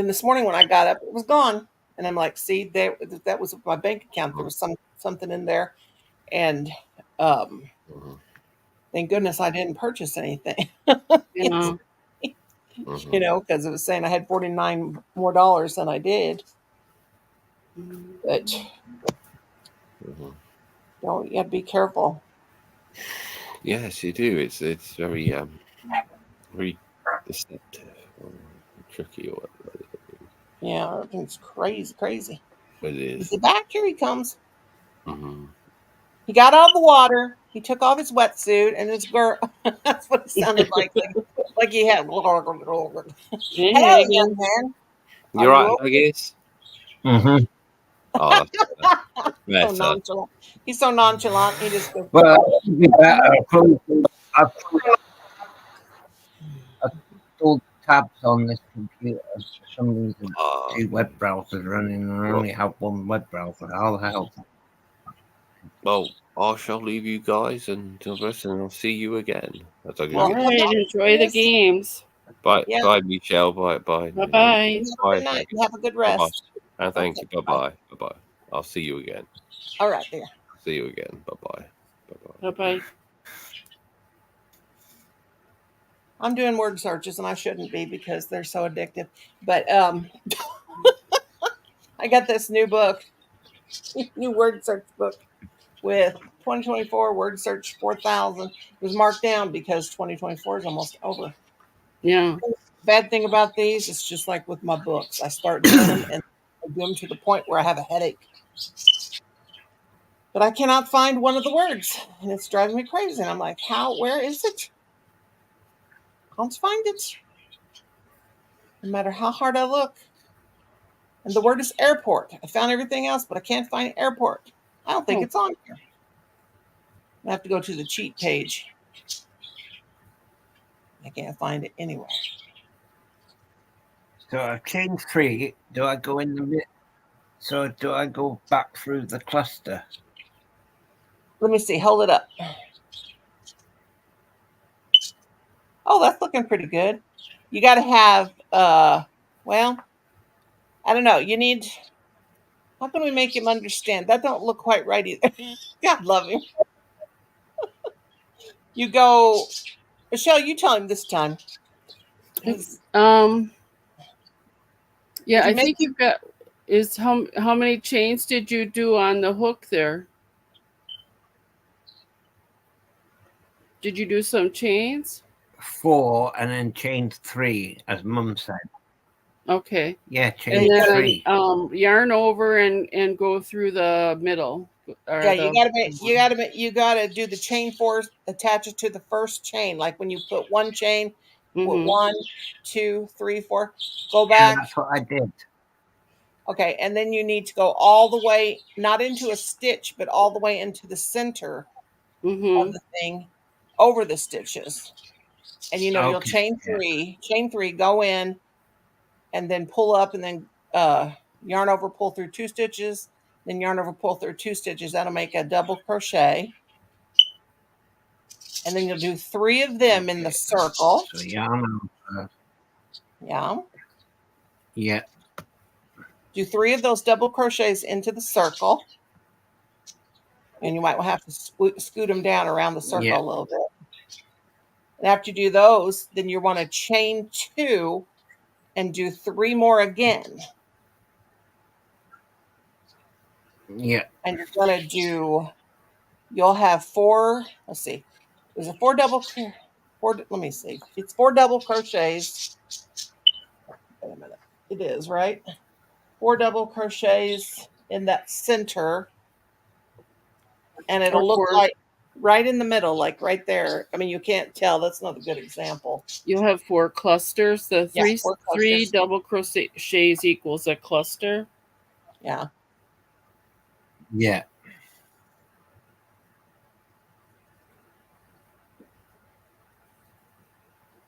Speaker 3: this morning when I got up, it was gone. And I'm like, "See, that was my bank account. There was something in there." And um, thank goodness I didn't purchase anything.
Speaker 4: Yeah.
Speaker 3: Because it was saying I had $49 more than I did. But you have to be careful.
Speaker 5: yes, you do. It's very very deceptive, or tricky, or whatever
Speaker 3: Yeah, everything's crazy.
Speaker 5: it
Speaker 3: Is
Speaker 5: is.
Speaker 3: he back? Here he comes.
Speaker 5: Mhm.
Speaker 3: He got out of the water. He took off his wetsuit and his girl. That's what it sounded like he had. Hello,
Speaker 4: Hey,
Speaker 3: young
Speaker 4: Hagen.
Speaker 3: man.
Speaker 5: You're
Speaker 3: Are
Speaker 5: right,
Speaker 3: you
Speaker 5: I guess.
Speaker 1: Mm-hmm.
Speaker 5: Oh, that's
Speaker 3: so
Speaker 5: better.
Speaker 3: nonchalant? He's so nonchalant. He just goes.
Speaker 1: Well, it would be better. I've installed tabs on this computer for some reason.
Speaker 5: Ah,
Speaker 1: 2 web browsers running, and I only have 1 web browser. How the hell?
Speaker 5: well, I shall leave you guys until this, and I'll see you again. As I
Speaker 3: Well,
Speaker 4: All
Speaker 5: go.
Speaker 3: good
Speaker 4: right.
Speaker 3: night,
Speaker 4: Enjoy the
Speaker 3: Chris.
Speaker 4: games.
Speaker 5: Bye,
Speaker 3: Yeah.
Speaker 5: bye, Michelle. Bye, bye.
Speaker 4: Bye bye.
Speaker 3: Have a good night. Have a good
Speaker 5: Bye, bye.
Speaker 3: rest.
Speaker 5: And thank
Speaker 3: Okay,
Speaker 5: you. Bye, bye, bye, bye. I'll see you again.
Speaker 3: All right, there.
Speaker 5: See you again. Bye, bye, bye, bye.
Speaker 4: Bye bye.
Speaker 3: I'm doing word searches and I shouldn't be because they're so addictive. But I got this new book, new word search book with 2024 word search 4,000. It was marked down because 2024 is almost over.
Speaker 4: Yeah.
Speaker 3: Bad thing about these, it's just like with my books. I start doing them and I do them to the point where I have a headache. But I cannot find one of the words and it's driving me crazy. And I'm like, where is it? I can't find it. No matter how hard I look. And the word is airport. I found everything else, but I can't find airport. I don't think
Speaker 4: Oh.
Speaker 3: it's on here. I have to go to the cheat page. I can't find it anywhere.
Speaker 1: So I've changed 3. Do I go in the mid? So do I go back through the cluster?
Speaker 3: Let me see. Hold it up. Oh, that's looking pretty good. You got to have, well, I don't know. You need, how can we make him understand? That don't look quite right either. God love him. You go, Michelle, you tell him this time.
Speaker 4: Yeah,
Speaker 3: Did you
Speaker 4: I
Speaker 3: make
Speaker 4: think you've got is how many chains did you do on the hook there? Did you do some chains?
Speaker 1: 4 and then change 3, as Mum said.
Speaker 4: Okay.
Speaker 1: Yeah,
Speaker 4: And
Speaker 1: change
Speaker 4: then
Speaker 1: 3.
Speaker 4: yarn over and go through the middle.
Speaker 3: Yeah, you gotta do the chain 4, attach it to the first chain. Like when you put one chain, put
Speaker 4: Mhm.
Speaker 3: 1, 2, 3, 4, go back.
Speaker 1: That's what I did.
Speaker 3: Okay, and then you need to go all the way, not into a stitch, but all the way into the center of
Speaker 4: Mhm.
Speaker 3: the thing, over the stitches. And you'll
Speaker 1: Okay,
Speaker 3: chain
Speaker 1: yeah.
Speaker 3: 3, go in, and then pull up, and then yarn over, pull through 2 stitches, then yarn over, pull through 2 stitches. That'll make a double crochet. And then you'll do 3 of them in the circle.
Speaker 1: So yarn over.
Speaker 3: Yeah.
Speaker 1: Yeah.
Speaker 3: Do 3 of those double crochets into the circle. And you might have to scoot them down around the circle
Speaker 1: Yeah.
Speaker 3: a little bit. And after you do those, then you want to chain 2 and do 3 more again.
Speaker 1: Yeah.
Speaker 3: And you're going to do, you'll have 4, let's see, there's a 4 double, let me see, it's 4 double crochets. Wait a minute, it is, right? 4 double crochets in that center, and it'll look like right in the middle, like right there. I mean, you can't tell, that's not a good example.
Speaker 4: You'll have 4 clusters. The
Speaker 3: Yeah,
Speaker 4: three
Speaker 3: 4
Speaker 4: three
Speaker 3: clusters.
Speaker 4: double crochets equals a cluster.
Speaker 3: Yeah.
Speaker 1: Yeah.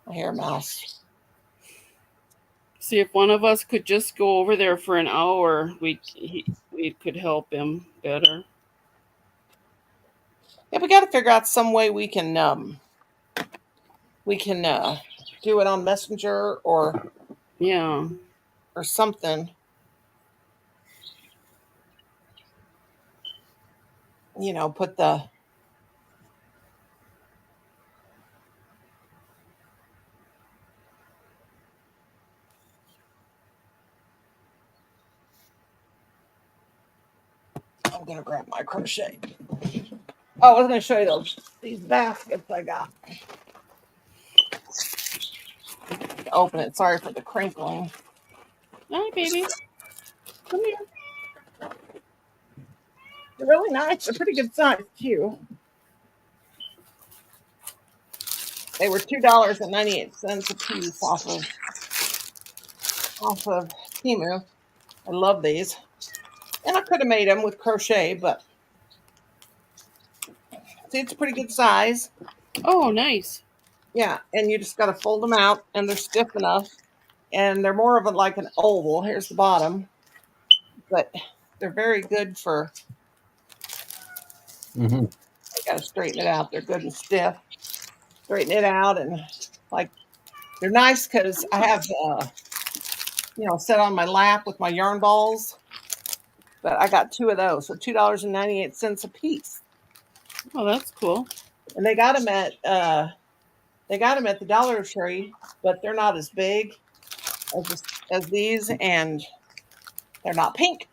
Speaker 3: I hear a mouse.
Speaker 4: See, if one of us could just go over there for an hour, we could help him better.
Speaker 3: Yeah, we got to figure out some way we can do it on Messenger or
Speaker 4: Yeah.
Speaker 3: or something. You know, put the I'm gonna grab my crochet. Oh, I was gonna show you these baskets I got. Open it. Sorry for the crinkling.
Speaker 4: Hi, baby. Come here.
Speaker 3: They're really nice. They're pretty good size too. They were $2.98 a piece off of Temu. I love these. And I could have made them with crochet, but see, it's a pretty good size.
Speaker 4: Oh, nice.
Speaker 3: Yeah, and you just got to fold them out, and they're stiff enough, and they're more of like an oval. Here's the bottom, but they're very good for.
Speaker 1: Mm-hmm.
Speaker 3: I got to straighten it out. They're good and stiff. Straighten it out, and like they're nice because I have, set on my lap with my yarn balls. But I got 2 of those, so $2.98 a piece.
Speaker 4: Oh, that's cool.
Speaker 3: And they got them at the Dollar Tree, but they're not as big as these, and they're not pink.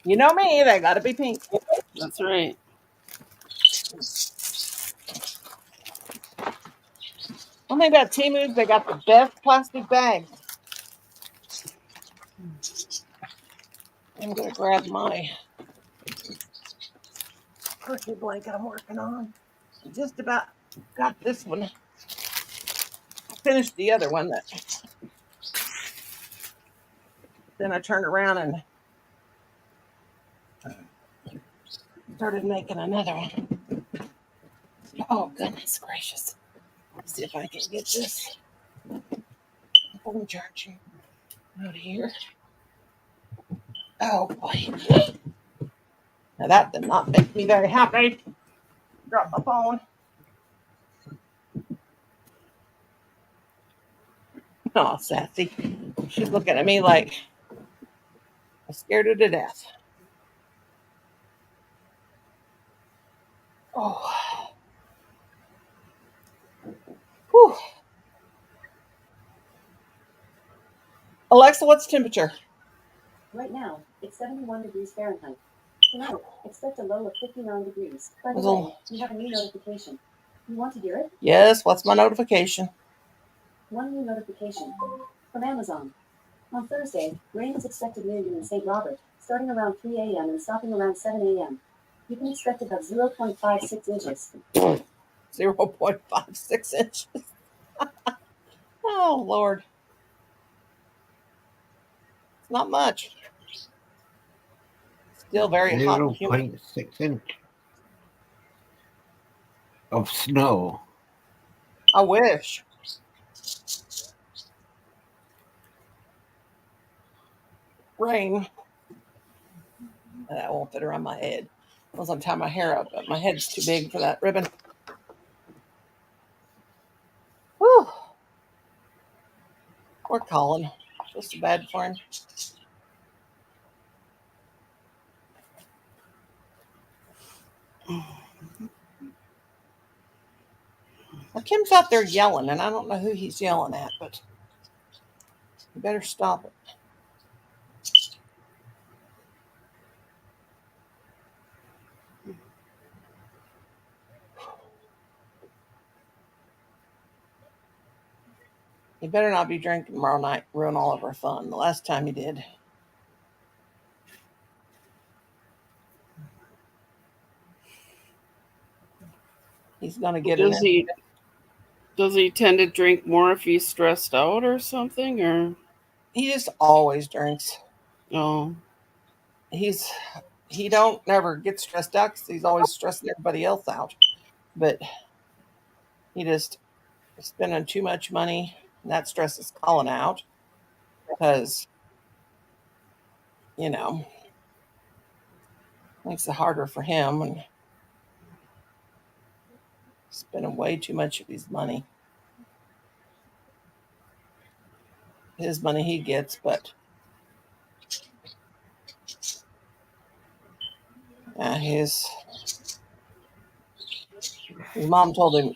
Speaker 3: You know me, they got to be pink.
Speaker 4: That's right.
Speaker 3: One thing about Temu, they got the best plastic bags. I'm going to grab my crochet blanket I'm working on. Just about got this one. I finished the other one. Then I turned around and started making another one. Oh, goodness gracious. Let's see if I can get this phone charging out of here. Oh, boy. Now that did not make me very happy. Drop my phone. Oh, sassy. She's looking at me like I scared her to death. Oh. Whew. Alexa, what's the temperature?
Speaker 6: Right now, it's 71 degrees Fahrenheit. Tonight, expect a low of 59 degrees. By the
Speaker 3: Oh.
Speaker 6: way, you have a new notification. You want to hear it?
Speaker 3: Yes, what's my notification?
Speaker 6: One new notification from Amazon. On Thursday, rain is expected near you in St. Robert, starting around 3 a.m. and stopping around 7 a.m. You can expect about 0.56 inches.
Speaker 3: 0.56 inches. Oh, Lord. It's not much. Still very hot and humid.
Speaker 1: 0.6 inch of snow.
Speaker 3: I wish. Rain. That won't fit around my head. I was going to tie my hair up, but my head's too big for that ribbon. Whew. Poor Colin. Feel so bad for him. Well, Kim's out there yelling, and I don't know who he's yelling at, but you better stop it. He better not be drinking tomorrow night, ruin all of our fun. The last time he did. He's gonna get
Speaker 4: Does
Speaker 3: it.
Speaker 4: he tend to drink more if he's stressed out or something? Or
Speaker 3: He just always drinks.
Speaker 4: oh,
Speaker 3: He don't never get stressed out because he's always stressing everybody else out. But he just spending too much money, and that stresses Colin out because makes it harder for him and spending way too much of his money. His money he gets, but his mom told him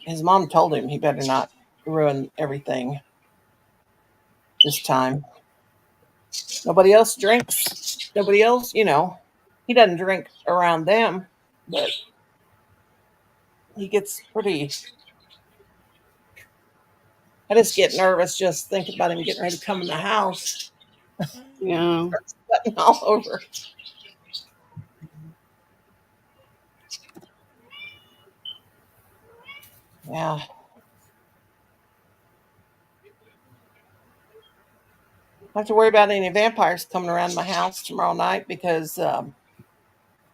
Speaker 3: he better not ruin everything this time. Nobody else drinks. Nobody else, he doesn't drink around them, but he gets pretty. I just get nervous just thinking about him getting ready to come in the house.
Speaker 4: yeah.
Speaker 3: Sweating all over. Yeah. I have to worry about any vampires coming around my house tomorrow night because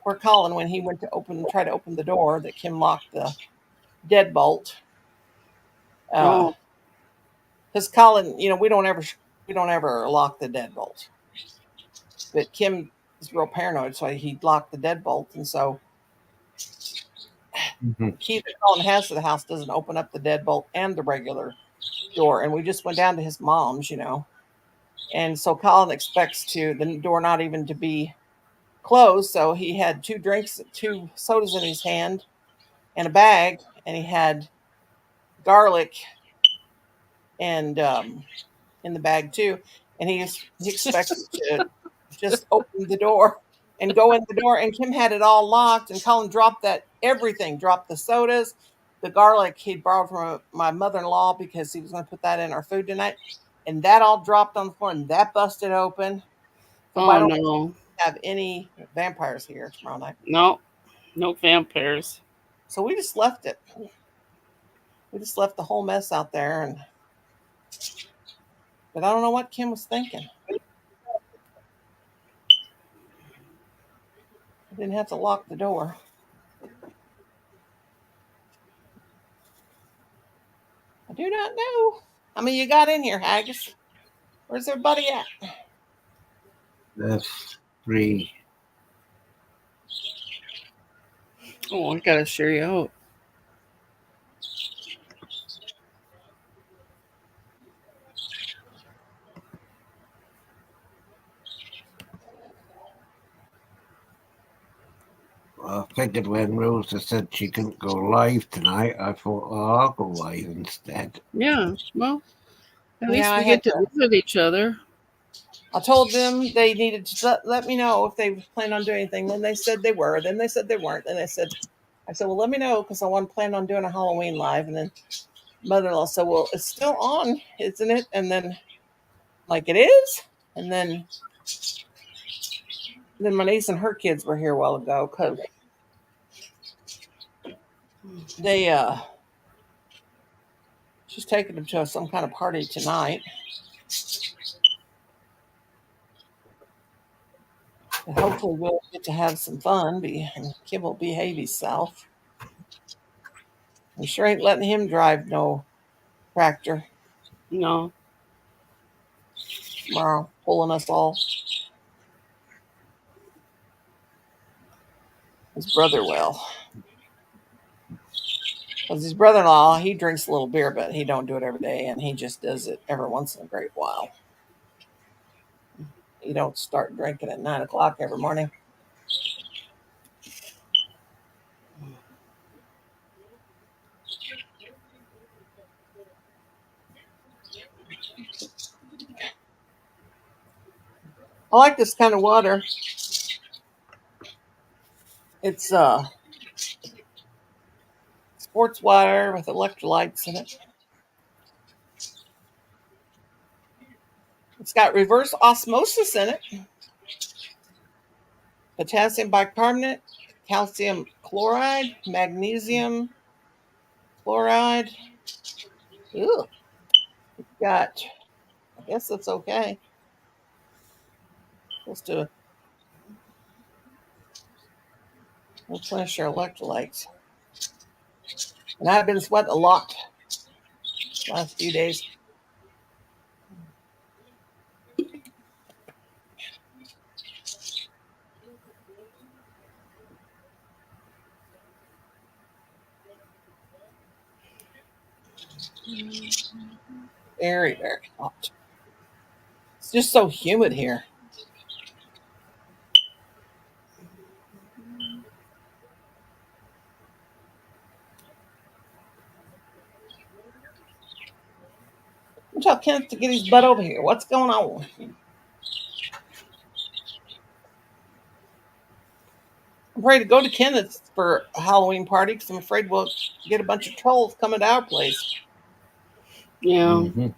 Speaker 3: poor Colin, when he went to try to open the door, that Kim locked the deadbolt.
Speaker 4: Oh,
Speaker 3: Because Colin, we don't ever lock the deadbolt. But Kim is real paranoid, so he locked the deadbolt, and so the key that Colin has to the house doesn't open up the deadbolt and the regular door. And we just went down to his mom's, and so Colin expects the door not even to be closed. So he had 2 sodas in his hand and a bag, and he had garlic and in the bag too. And he expected to just open the door and go in the door. And Kim had it all locked, and Colin dropped everything, dropped the sodas, the garlic he'd borrowed from my mother-in-law because he was going to put that in our food tonight. And that all dropped on the floor, and that busted open. So why don't we
Speaker 4: no.
Speaker 3: have any vampires here tomorrow night?
Speaker 4: No vampires.
Speaker 3: So we just left it. We just left the whole mess out there, but I don't know what Kim was thinking. I didn't have to lock the door. I do not know. How many you got in here, Haggis? Where's everybody at?
Speaker 1: That's 3.
Speaker 4: Oh, I gotta share you out.
Speaker 1: I figured when Rosa said she couldn't go live tonight, I thought, oh, I'll go live instead.
Speaker 4: Yeah, well, at least
Speaker 3: Yeah, I
Speaker 4: we
Speaker 3: had
Speaker 4: get to visit each other.
Speaker 3: I told them they needed to let me know if they plan on doing anything. Then they said they were. Then they said they weren't. Then I said, well, let me know because I want to plan on doing a Halloween live. And then mother-in-law said, well, it's still on, isn't it? And then like it is. And then my niece and her kids were here a while ago because she's taking them to some kind of party tonight. And hopefully we'll get to have some fun. And Kim will behave himself. We sure ain't letting him drive no tractor
Speaker 4: No.
Speaker 3: tomorrow, pulling us all. His brother will. Because his brother-in-law, he drinks a little beer, but he don't do it every day, and he just does it every once in a great while. He don't start drinking at 9 o'clock every morning. I like this kind of water. It's sports water with electrolytes in it. It's got reverse osmosis in it. Potassium bicarbonate, calcium chloride, magnesium chloride. Ooh, it's got, I guess that's okay. Supposed to replenish your electrolytes. And I've been sweating a lot last few days. Very, very hot. It's just so humid here. I'm telling Kenneth to get his butt over here. What's going on? I'm afraid to go to Kenneth's for a Halloween party because I'm afraid we'll get a bunch of trolls coming to our place.
Speaker 4: Yeah.
Speaker 1: Mhm.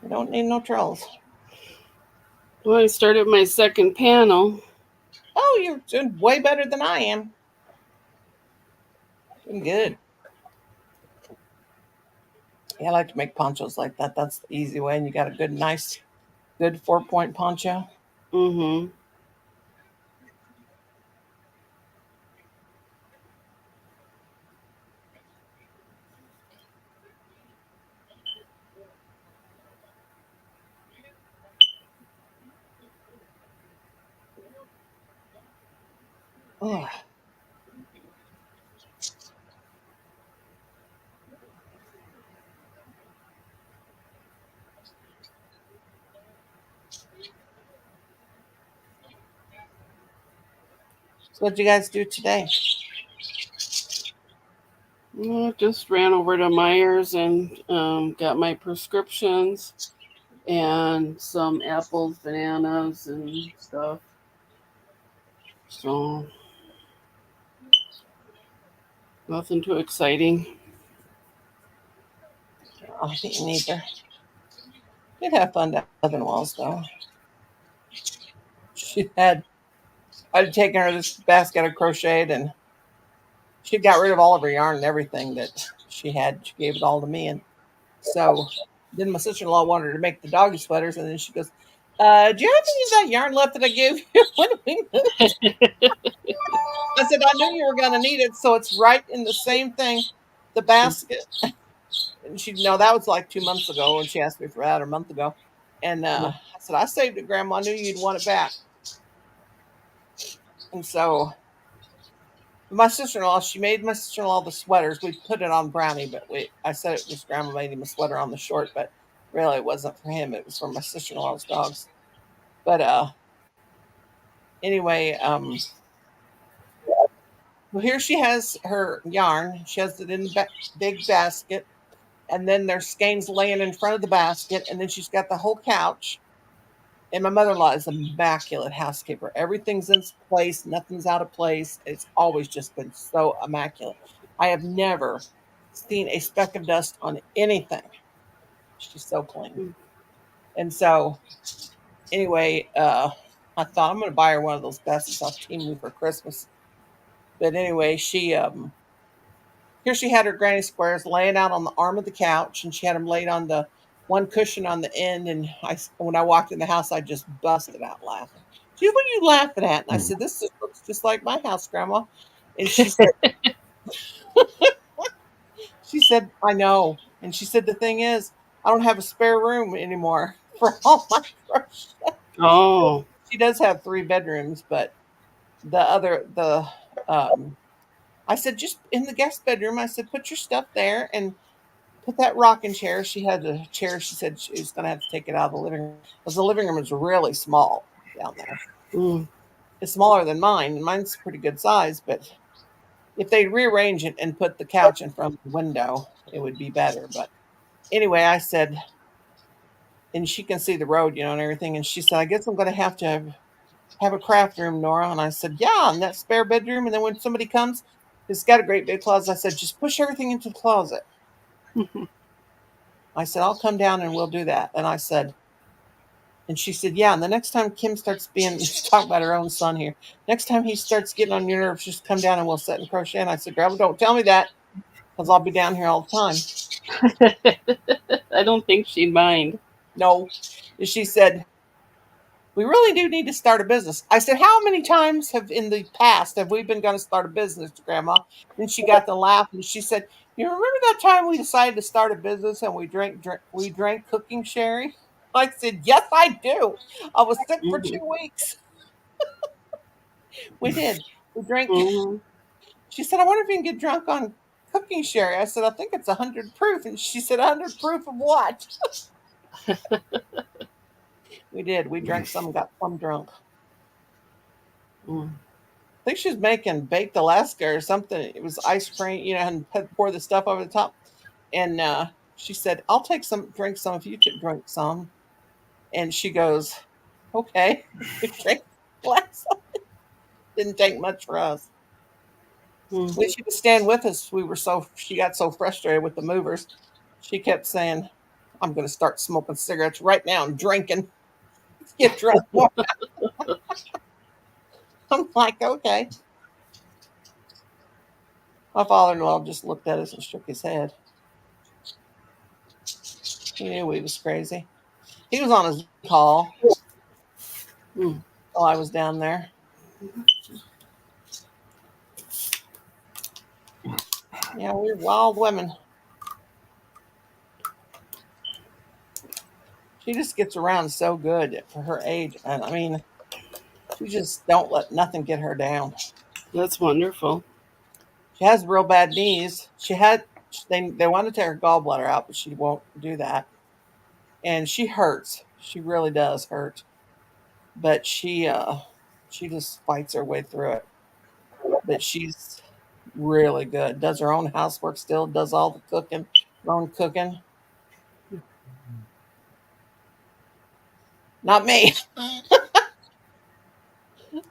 Speaker 3: We don't need no trolls.
Speaker 4: Well, I started my second panel.
Speaker 3: Oh, you're doing way better than I am. Doing good. Yeah, I like to make ponchos like that. That's the easy way. And you got a good, nice, good 4-point poncho.
Speaker 4: Mm-hmm.
Speaker 3: Oh. So what'd you guys do today?
Speaker 4: Well, just ran over to Myers and got my prescriptions and some apples, bananas, and stuff. So nothing too exciting.
Speaker 3: I didn't either. Did have fun down at Leavenwell's though. I'd taken her this basket of crocheted and she got rid of all of her yarn and everything that she had. She gave it all to me. And so then my sister-in-law wanted her to make the doggy sweaters. And then she goes, do you have any of that yarn left that I gave you when we moved? I said, I knew you were going to need it. So it's right in the same thing, the basket. And she, no, that was like 2 months ago when she asked me for that, or a month ago. And I said, I saved it, Grandma. I knew you'd want it back. And so my sister-in-law, she made my sister-in-law the sweaters. We put it on Brownie, but I said it was Grandma made him a sweater on the short, but really it wasn't for him. It was for my sister-in-law's dogs. But anyway, well, here she has her yarn. She has it in the big basket. And then there's skeins laying in front of the basket. And then she's got the whole couch. And my mother-in-law is an immaculate housekeeper. Everything's in place. Nothing's out of place. It's always just been so immaculate. I have never seen a speck of dust on anything. She's so clean. And so, anyway, I thought I'm going to buy her one of those baskets off Temu for Christmas. But anyway, here she had her granny squares laying out on the arm of the couch, and she had them laid on the one cushion on the end. And when I walked in the house, I just busted out laughing. She said, "What are you laughing at?" And I said, "This looks just like my house, Grandma." And she said, said, I know. And she said, the thing is, I don't have a spare room anymore for all my crochet.
Speaker 4: Oh.
Speaker 3: She does have 3 bedrooms, but the I said, just in the guest bedroom, I said, put your stuff there and put that rocking chair. She had a chair. She said she was going to have to take it out of the living room because the living room is really small down there.
Speaker 4: Mm.
Speaker 3: It's smaller than mine. And mine's pretty good size, but if they rearrange it and put the couch in front of the window, it would be better. But anyway, I said, and she can see the road, and everything. And she said, I guess I'm going to have a craft room, Nora. And I said, yeah, in that spare bedroom. And then when somebody comes, it's got a great big closet. I said, just push everything into the closet. I said, I'll come down and we'll do that. And I said, and she said, yeah. And the next time Kim starts she's talking about her own son here. Next time he starts getting on your nerves, just come down and we'll sit and crochet. And I said, Grandma, don't tell me that because I'll be down here all the time.
Speaker 4: I don't think she'd mind.
Speaker 3: No. And she said, we really do need to start a business. I said, how many times in the past have we been going to start a business, Grandma? And she got to laugh and she said, you remember that time we decided to start a business and we drank cooking sherry? I said, yes, I do. I was sick for 2 weeks. We did. We drank.
Speaker 4: Mm-hmm.
Speaker 3: She said, I wonder if you can get drunk on cooking sherry. I said, I think it's 100 proof. And she said, 100 proof of what? We did. We drank some and got plumb drunk. I think she was making baked Alaska or something. It was ice cream, and pour the stuff over the top. And she said, I'll drink some if you drink some. And she goes, okay. We drank a glass of it. Didn't take much for us. When she would stand with us, she got so frustrated with the movers. She kept saying, I'm going to start smoking cigarettes right now and drinking. Get drunk. I'm like, okay. My father-in-law just looked at us and shook his head. He knew he was crazy. He was on his call while I was down there. Yeah, we're wild women. She just gets around so good for her age. And I mean, she just don't let nothing get her down.
Speaker 4: That's wonderful.
Speaker 3: She has real bad knees. They want to take her gallbladder out, but she won't do that. And she hurts. She really does hurt. But she just fights her way through it. But she's really good. Does her own housework still, does all the cooking, her own cooking. Not me.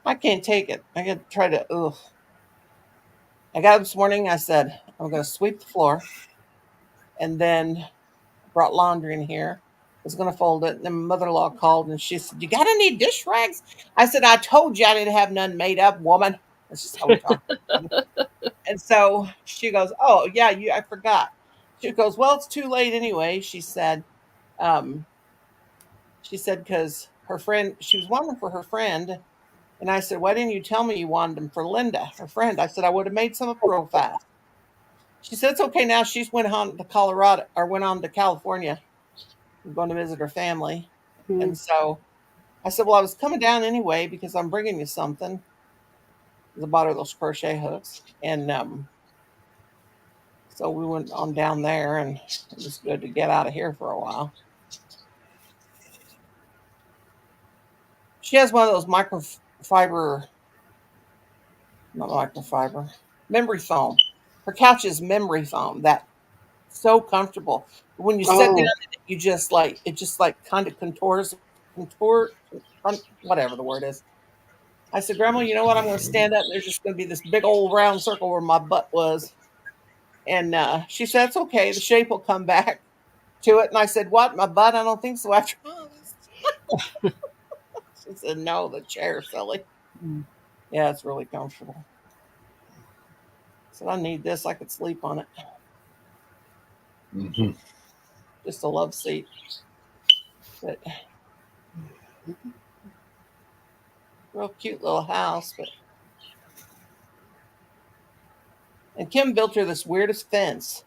Speaker 3: I can't take it. I got to try to, I got up this morning. I said, I'm going to sweep the floor. And then brought laundry in here. Was going to fold it. And then my mother-in-law called and she said, you got any dish rags? I said, I told you I didn't have none made up, woman. That's just how we talk. And so she goes, oh, yeah, I forgot. She goes, well, it's too late anyway. She said, because her friend, she was wanting for her friend. And I said, why didn't you tell me you wanted them for Linda, her friend? I said, I would have made some up real fast. She said, it's okay now. She's went on to California. I'm going to visit her family. And so I said, well, I was coming down anyway because I'm bringing you something. I bought her those crochet hooks. And so we went on down there and it was good to get out of here for a while. She has one of those memory foam. Her couch is memory foam. That's so comfortable. When you sit down, you just kind of contours, whatever the word is. I said, Grandma, you know what? I'm going to stand up and there's just going to be this big old round circle where my butt was. And she said, it's okay. The shape will come back to it. And I said, what? My butt? I don't think so after all this. She said, no, the chair, silly. Yeah, it's really comfortable. I said, I need this. I could sleep on it.
Speaker 1: Mm-hmm.
Speaker 3: Just a love seat. But real cute little house. And Kim built her this weirdest fence.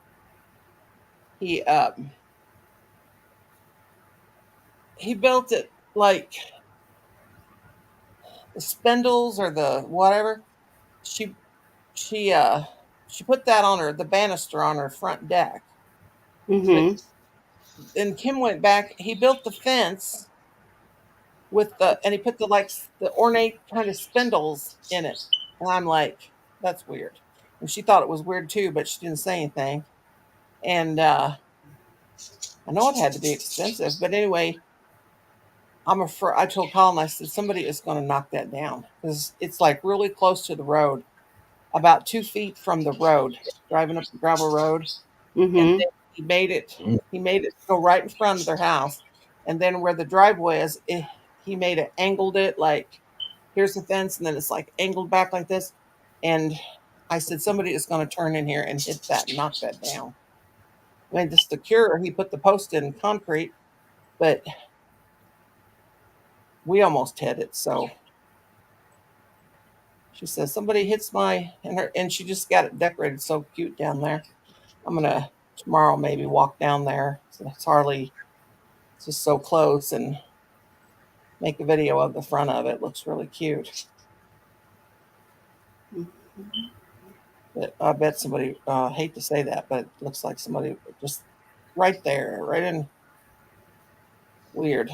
Speaker 3: he built it like the spindles or the whatever. She she put that on the banister on her front deck. But then Kim went back. He built the fence with and he put the ornate kind of spindles in it. And I'm like, that's weird. And she thought it was weird too, but she didn't say anything. And I know it had to be expensive, but anyway, I told Colin, I said, somebody is going to knock that down because it's like really close to the road, about 2 feet from the road, driving up the gravel road. And then he made it go right in front of their house. And then where the driveway is, he made it, angled it like, here's the fence, and then it's like angled back like this. And I said, somebody is going to turn in here and hit that and knock that down. I mean, just the cure, he put the post in concrete, but we almost hit it. So she says, somebody hits and she just got it decorated so cute down there. I'm going to tomorrow maybe walk down there. So it's just so close and make a video of the front of it. Looks really cute. But I bet somebody, hate to say that, but it looks like somebody just right there, right in. Weird.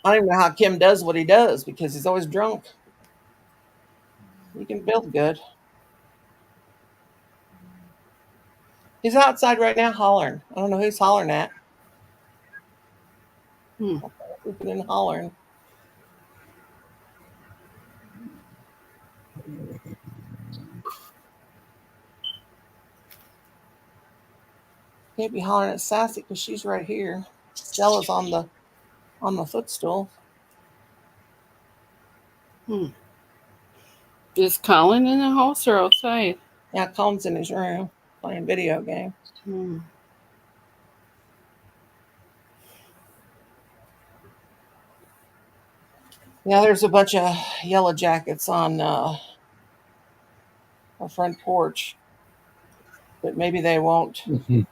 Speaker 3: I don't even know how Kim does what he does because he's always drunk. He can build good. He's outside right now hollering. I don't know who he's hollering at. Whooping and hollering. Can't be hollering at Sassy because she's right here. Stella's on the footstool.
Speaker 4: Is Colin in the house or outside?
Speaker 3: Yeah, Colin's in his room playing video games. Yeah, there's a bunch of yellow jackets on our front porch, but maybe they won't. He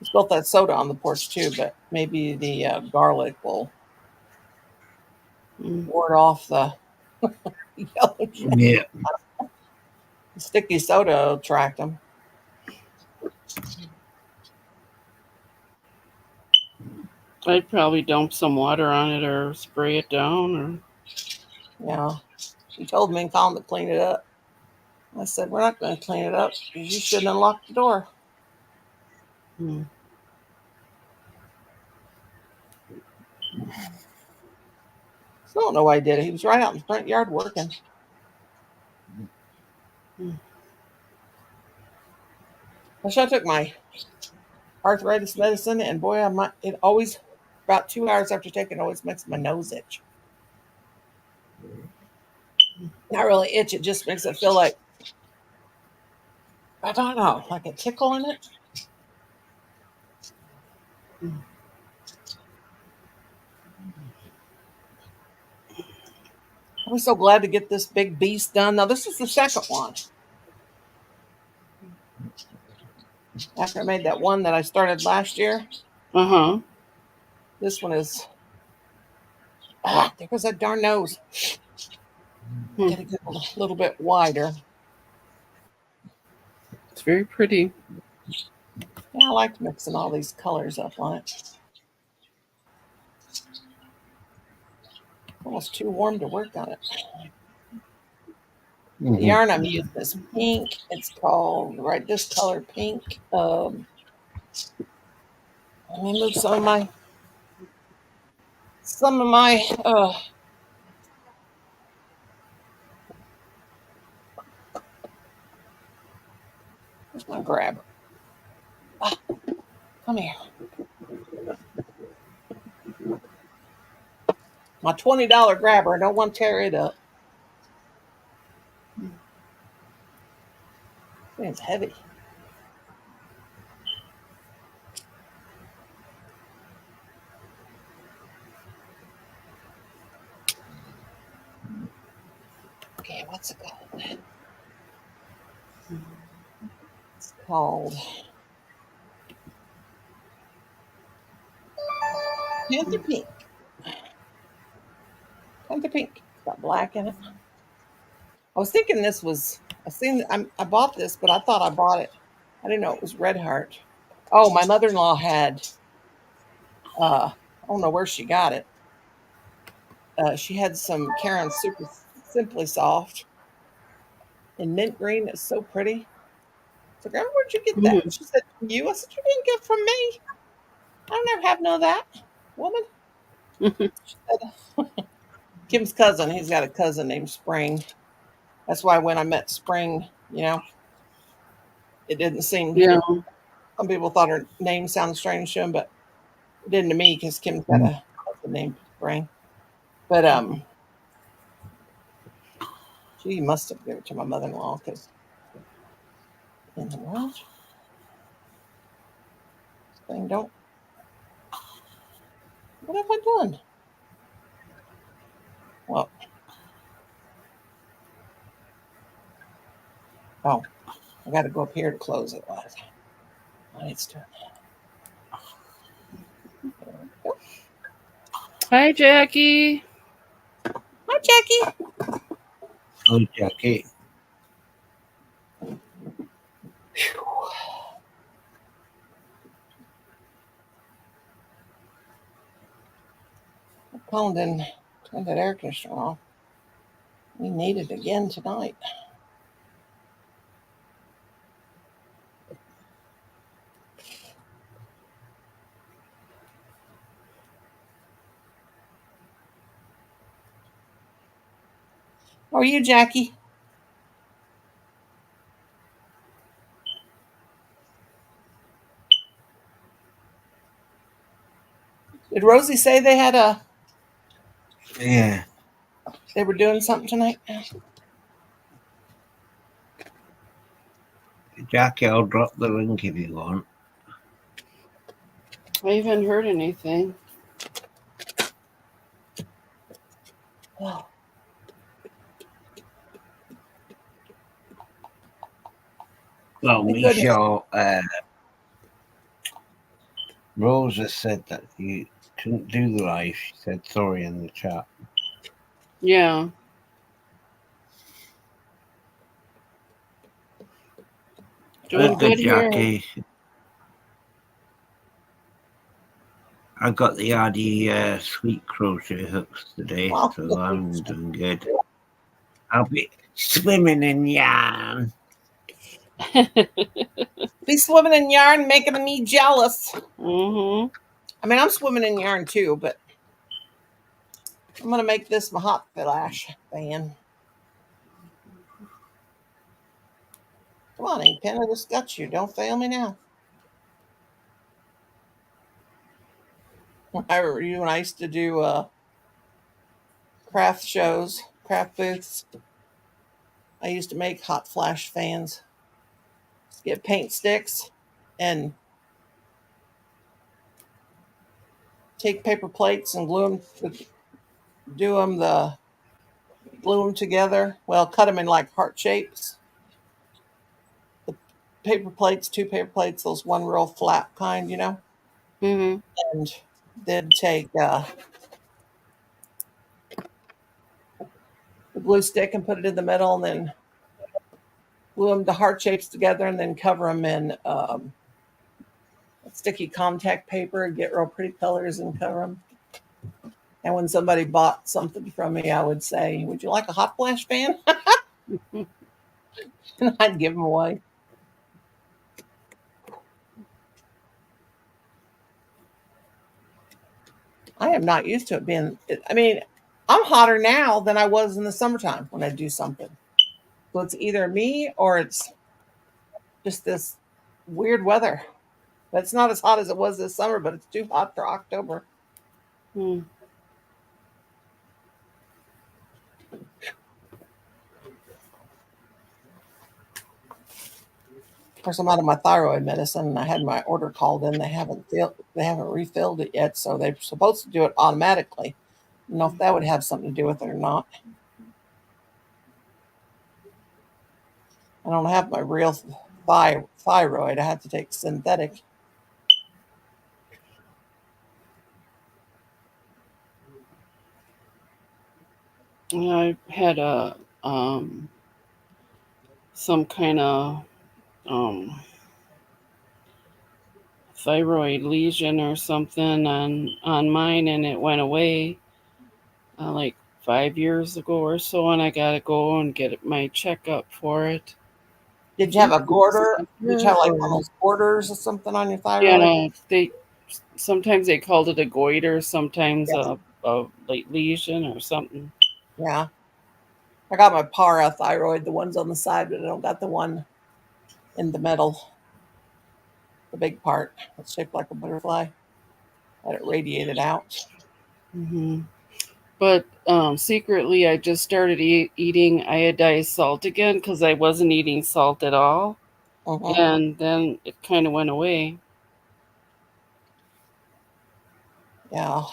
Speaker 3: spilled that soda on the porch too, but maybe the garlic will ward off the yellow jacket.
Speaker 1: Yeah.
Speaker 3: The sticky soda will attract them.
Speaker 4: I'd probably dump some water on it or spray it down.
Speaker 3: Yeah. She told me and Colin to clean it up. I said, we're not going to clean it up because you shouldn't unlock the door. So I don't know why he did it. He was right out in the front yard working. I took my arthritis medicine, and boy, it always, about 2 hours after taking it, always makes my nose itch. Not really itch, it just makes it feel like, I don't know, like a tickle in it. I was so glad to get this big beast done. Now, this is the second one. After I made that one that I started last year. This one is, there goes that darn nose. Gotta get a little bit wider.
Speaker 4: It's very pretty.
Speaker 3: Yeah, I like mixing all these colors up on it. Almost too warm to work on it. The yarn I'm using is pink. It's called, this color pink. Let me move some of my where's my grabber? Come here. My $20 grabber. I don't want to tear it up. It's heavy. Okay, what's it called? called? Panther Pink. Panther Pink. It's got black in it. I was thinking this was. I bought this, but I thought I bought it. I didn't know it was Red Heart. Oh, my mother-in-law had. I don't know where she got it. She had some Karen Super Simply Soft in mint green. It's so pretty. So, Grandma, where'd you get that? She said, from you. I said, you didn't get it from me. I don't ever have none of that, woman. She said, Kim's cousin. He's got a cousin named Spring. That's why when I met Spring, it didn't seem.
Speaker 4: Yeah.
Speaker 3: Some people thought her name sounded strange to him, but it didn't to me because Kim's got a cousin named Spring. But she must have given it to my mother-in-law because in the world, this thing don't. What have I done? Well, oh, I got to go up here to close it. It's doing that.
Speaker 4: Hi, Jackie.
Speaker 3: Hi, Jackie.
Speaker 1: Oh, Jackie. Colin didn't turn that air conditioner off. We need it again tonight. How are you, Jackie? Did Rosie say they had Yeah.
Speaker 3: they were doing something tonight?
Speaker 1: Jackie, I'll drop the link if you want.
Speaker 4: I haven't heard anything.
Speaker 3: Oh.
Speaker 1: Well,
Speaker 3: Thank goodness.
Speaker 1: Michelle, Rosa said that you couldn't do the live. She said sorry in the chat.
Speaker 4: Yeah. Doing good here.
Speaker 1: Jackie. I got the Ardy sweet crochet hooks today,
Speaker 3: Wow.
Speaker 1: so I'm doing good. I'll be swimming in yarn.
Speaker 3: Be swimming in yarn, making me jealous.
Speaker 4: Mm-hmm.
Speaker 3: I mean, I'm swimming in yarn too, but I'm gonna make this my hot flash fan. Come on, Ink Pen, I just got you. Don't fail me now. You and I used to do craft shows, craft booths. I used to make hot flash fans. Just get paint sticks and take paper plates and glue them together. Well, cut them in like heart shapes. The paper plates, 2 paper plates, those one real flat kind,
Speaker 4: Mm-hmm.
Speaker 3: and then take the glue stick and put it in the middle, and then glue them to heart shapes together, and then cover them in sticky contact paper and get real pretty colors and cover them. And when somebody bought something from me, I would say, "Would you like a hot flash fan?" And I'd give them away. I am not used to it being. I mean, I'm hotter now than I was in the summertime when I do something. So it's either me or it's just this weird weather. But it's not as hot as it was this summer, but it's too hot for October.
Speaker 4: Mm.
Speaker 3: Of course, I'm out of my thyroid medicine, and I had my order called in. They haven't refilled it yet, so they're supposed to do it automatically. I don't know if that would have something to do with it or not. I don't have my real thyroid. I had to take synthetic.
Speaker 4: I had some kind of thyroid lesion or something on mine, and it went away like 5 years ago or so, and I gotta go and get my checkup for it.
Speaker 3: Did you have a goiter? Did you have like one of those goiters or something on your thyroid?
Speaker 4: Yeah, they sometimes they called it a goiter, sometimes
Speaker 3: Yes.
Speaker 4: a like lesion or something.
Speaker 3: Yeah. I got my parathyroid, the ones on the side, but I don't got the one in the middle, the big part. It's shaped like a butterfly. Had it radiated out.
Speaker 4: Hmm. But secretly, I just started eating iodized salt again because I wasn't eating salt at all,
Speaker 3: Mhm.
Speaker 4: and then it kind of went away.
Speaker 3: Yeah.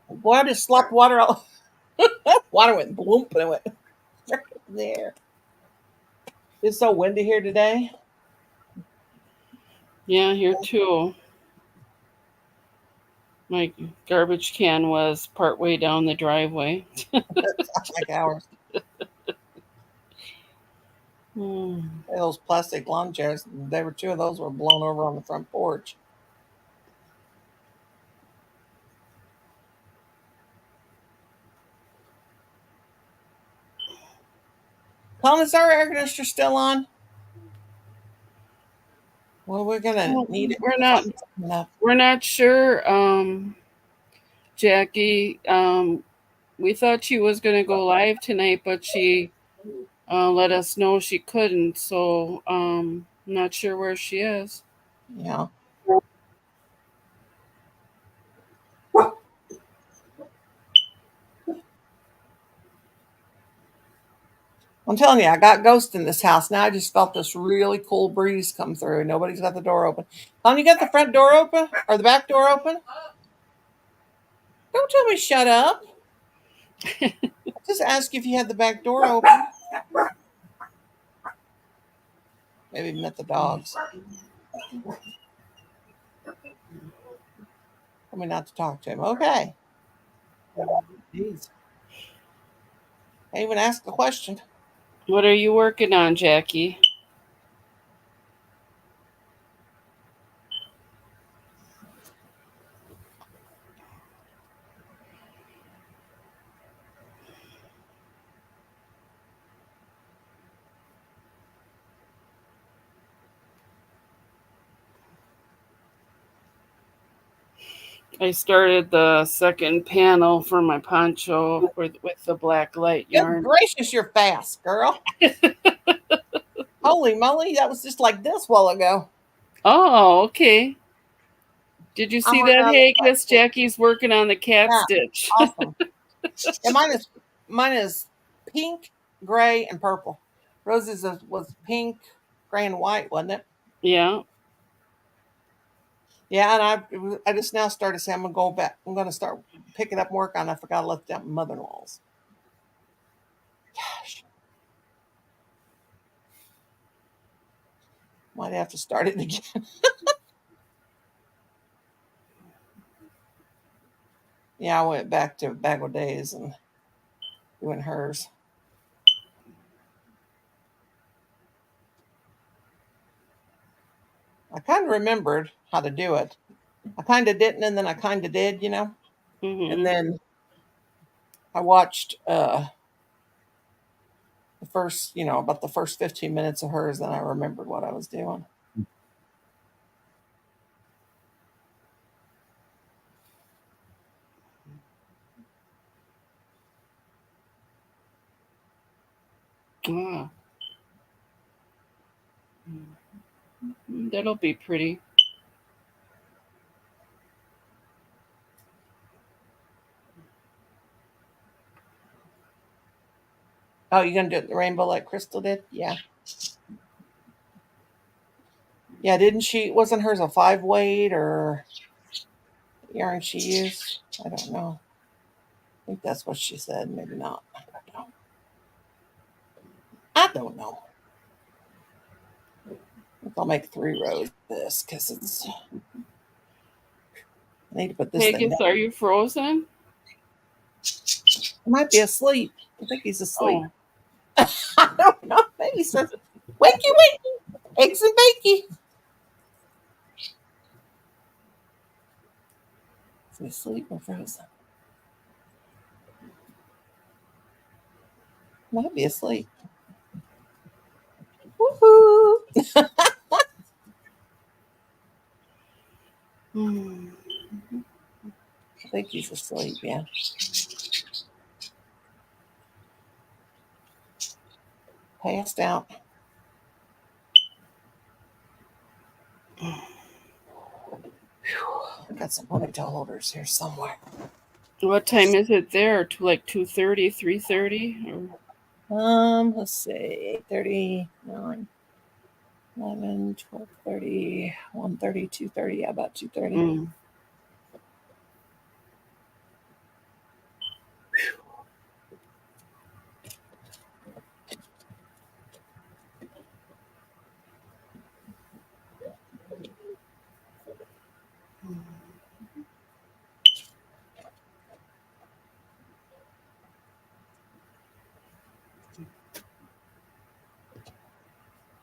Speaker 3: Boy, I just slopped water all. Water went bloop and it went there. It's so windy here today.
Speaker 4: Yeah, here too. My garbage can was partway down the driveway.
Speaker 3: It's like ours.
Speaker 4: Hmm.
Speaker 3: Those plastic lawn chairs, there were two of those were blown over on the front porch. Colin, is our air conditioner still on? Well, we're gonna need it. Enough.
Speaker 4: We're not sure, Jackie. We thought she was going to go live tonight, but she let us know she couldn't. So not sure where she is.
Speaker 3: Yeah. I'm telling you, I got ghosts in this house. Now I just felt this really cool breeze come through. Nobody's got the door open. Colin, you got the front door open or the back door open? Don't tell me shut up. I just asked if you had the back door open. Maybe met the dogs. Told me not to talk to him. Okay. Jeez. I even asked a question.
Speaker 4: What are you working on, Jackie? I started the second panel for my poncho with the black light
Speaker 3: Good
Speaker 4: yarn.
Speaker 3: gracious, you're fast, girl. Holy moly, that was just like this while ago.
Speaker 4: Oh, okay. Did you
Speaker 3: I'm
Speaker 4: see
Speaker 3: working
Speaker 4: that,
Speaker 3: on the cat
Speaker 4: Haggis?
Speaker 3: stitch.
Speaker 4: Jackie's working on the cat
Speaker 3: Yeah,
Speaker 4: stitch.
Speaker 3: awesome. Yeah, mine is pink, gray, and purple. Rose's was pink, gray, and white, wasn't it?
Speaker 4: Yeah.
Speaker 3: Yeah, and I just now started saying I'm gonna go back. I'm gonna start picking up work on. I forgot I left down mother-in-law's. Gosh, might have to start it again. Yeah, I went back to Bagel Days and doing hers. I kind of remembered how to do it. I kind of didn't, and then I kind of did, you know. And
Speaker 4: Hmm.
Speaker 3: then I watched the first, about the first 15 minutes of hers. Then I remembered what I was doing.
Speaker 4: Ah, that'll be pretty.
Speaker 3: Oh, you're gonna do it the rainbow like Crystal did? Yeah. Yeah, didn't she? Wasn't hers a 5 weight or earring she used? I don't know. I think that's what she said. Maybe not. I don't know. I don't know. I'll make 3 rows of this because it's. I need to put this thing
Speaker 4: Vegas,
Speaker 3: down.
Speaker 4: are you frozen?
Speaker 3: He might be asleep. I think he's asleep.
Speaker 4: Oh,
Speaker 3: I don't know. Maybe he says, "Wakey, wakey, eggs and bakey." Is he asleep or frozen? Might be asleep. Woohoo!
Speaker 4: hmm.
Speaker 3: I think he's asleep. Yeah. Passed out. I got some ponytail holders here somewhere.
Speaker 4: What time is it there? To like 2:30, 3:30?
Speaker 3: Let's see, 8:30, 9, 11, 12:30, 1:30, 2:30. Yeah, about 2:30.
Speaker 4: Mm.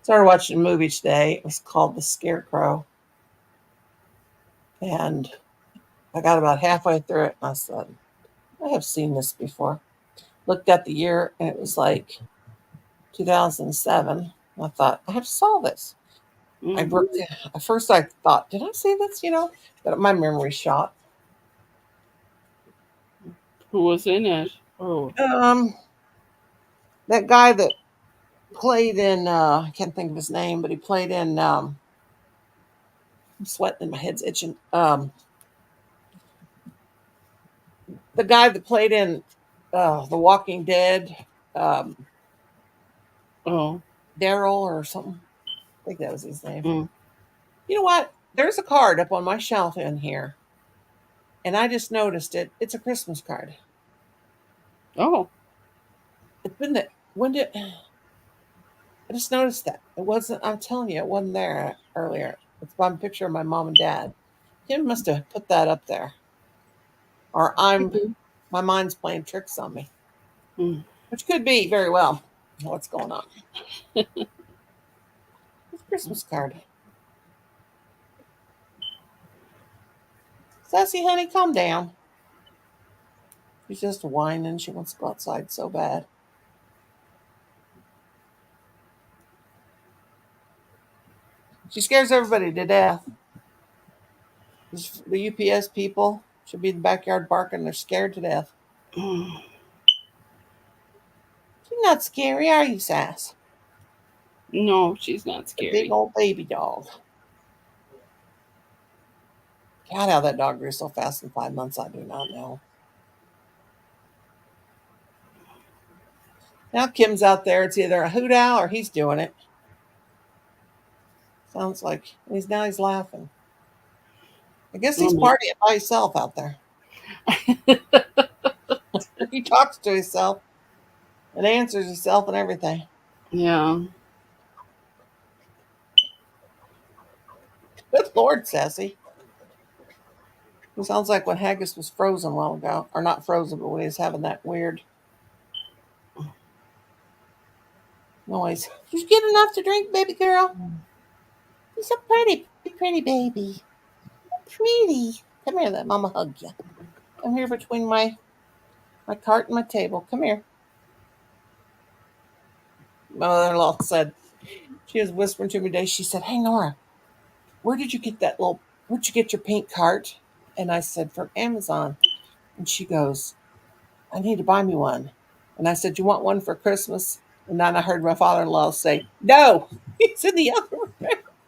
Speaker 3: Started watching a movie today. It was called The Scarecrow. And I got about halfway through it and I said, I have seen this before. Looked at the year and it was like 2007. I thought, I have saw this. I
Speaker 4: Mm.
Speaker 3: worked at first I thought, did I see this? But my memory's shot.
Speaker 4: Who was in it? Oh,
Speaker 3: That guy that played in I can't think of his name, but he played in I'm sweating and my head's itching. The guy that played in The Walking Dead, um,
Speaker 4: oh,
Speaker 3: Daryl or something. I think that was his name.
Speaker 4: mm.
Speaker 3: You know what? There's a card up on my shelf in here, and I just noticed it. It's a Christmas card.
Speaker 4: Oh,
Speaker 3: It's been there. When did I just noticed that? It wasn't. I'm telling you, it wasn't there earlier. It's by a picture of my mom and dad. Kim must have put that up there, or my mind's playing tricks on me,
Speaker 4: Mm.
Speaker 3: which could be very well what's going on. It's a Christmas card. Sassy, honey, calm down. She's just whining. She wants to go outside so bad. She scares everybody to death. The UPS people should be in the backyard barking. They're scared to death.
Speaker 4: Mm.
Speaker 3: She's not scary, are you, Sass?
Speaker 4: No, she's not
Speaker 3: The big
Speaker 4: scary.
Speaker 3: old baby dog. God, how that dog grew so fast in 5 months, I do not know. Now Kim's out there. It's either a hoot owl or he's doing it. Sounds like he's laughing. I guess he's
Speaker 4: Oh, my-
Speaker 3: partying by himself out there. He talks to himself and answers himself and everything.
Speaker 4: Yeah.
Speaker 3: Good Lord, Sassy. It sounds like when Haggis was frozen a while ago. Or not frozen, but when he was having that weird noise. Did you get enough to drink, baby girl? You're so pretty, pretty baby. Pretty. Come here, let mama hug you. Come here between my cart and my table. Come here. My mother-in-law said, she was whispering to me today. She said, hey, Nora, where'd you get your pink cart? And I said, from Amazon. And she goes, I need to buy me one. And I said, you want one for Christmas? And then I heard my father-in-law say, no. He's in the other room.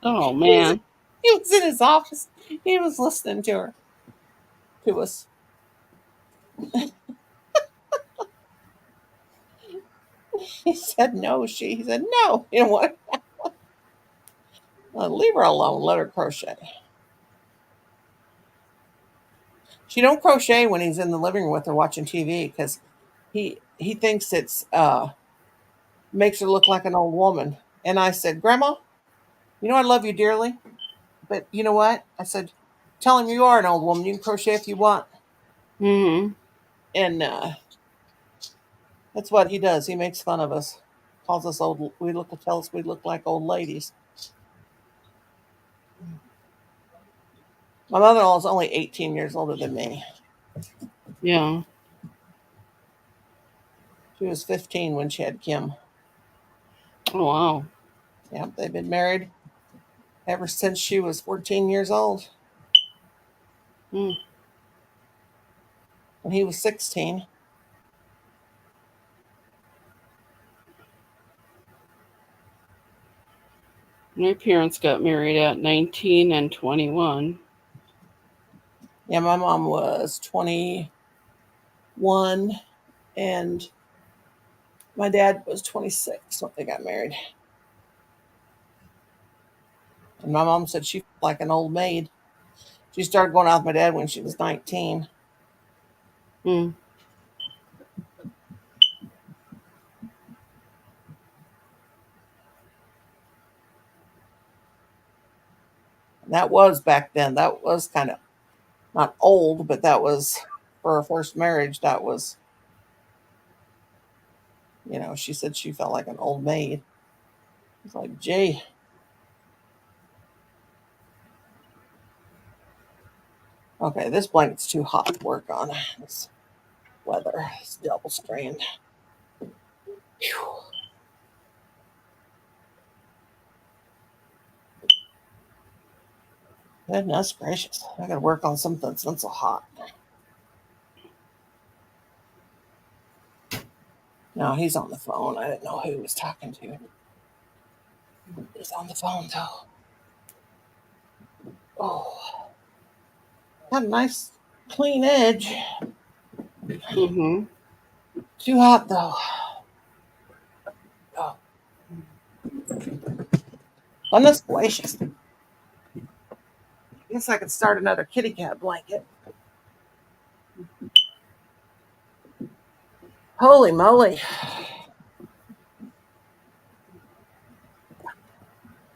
Speaker 4: Oh, man.
Speaker 3: He was in his office. He was listening to us. He said no. He said no. You know what? Leave her alone. Let her crochet. She don't crochet when he's in the living room with her watching TV because he thinks it's makes her look like an old woman. And I said, Grandma, you know I love you dearly, but you know what? I said, tell him you are an old woman. You can crochet if you want.
Speaker 4: Mm-hmm.
Speaker 3: And that's what he does. He makes fun of us, calls us old. Tell us we look like old ladies. My mother-in-law is only 18 years older than me.
Speaker 4: Yeah.
Speaker 3: She was 15 when she had Kim.
Speaker 4: Oh, wow.
Speaker 3: Yeah, they've been married ever since she was 14 years old.
Speaker 4: Mm.
Speaker 3: When he was 16.
Speaker 4: My parents got married at 19 and 21.
Speaker 3: Yeah, my mom was 21 and my dad was 26 when they got married. And my mom said she felt like an old maid. She started going out with my dad when she was 19.
Speaker 4: Mm.
Speaker 3: And that was back then. That was kind of not old, but that was for her first marriage. That was, she said she felt like an old maid. It's like, gee. Okay, this blanket's too hot to work on. This weather is double strained. Whew. Goodness gracious. I gotta work on something that's not so hot. No, he's on the phone. I didn't know who he was talking to. He's on the phone though. Oh, got a nice clean edge.
Speaker 4: Mm-hmm.
Speaker 3: Too hot though. Oh, goodness gracious. Guess I could start another kitty cat blanket. Holy moly.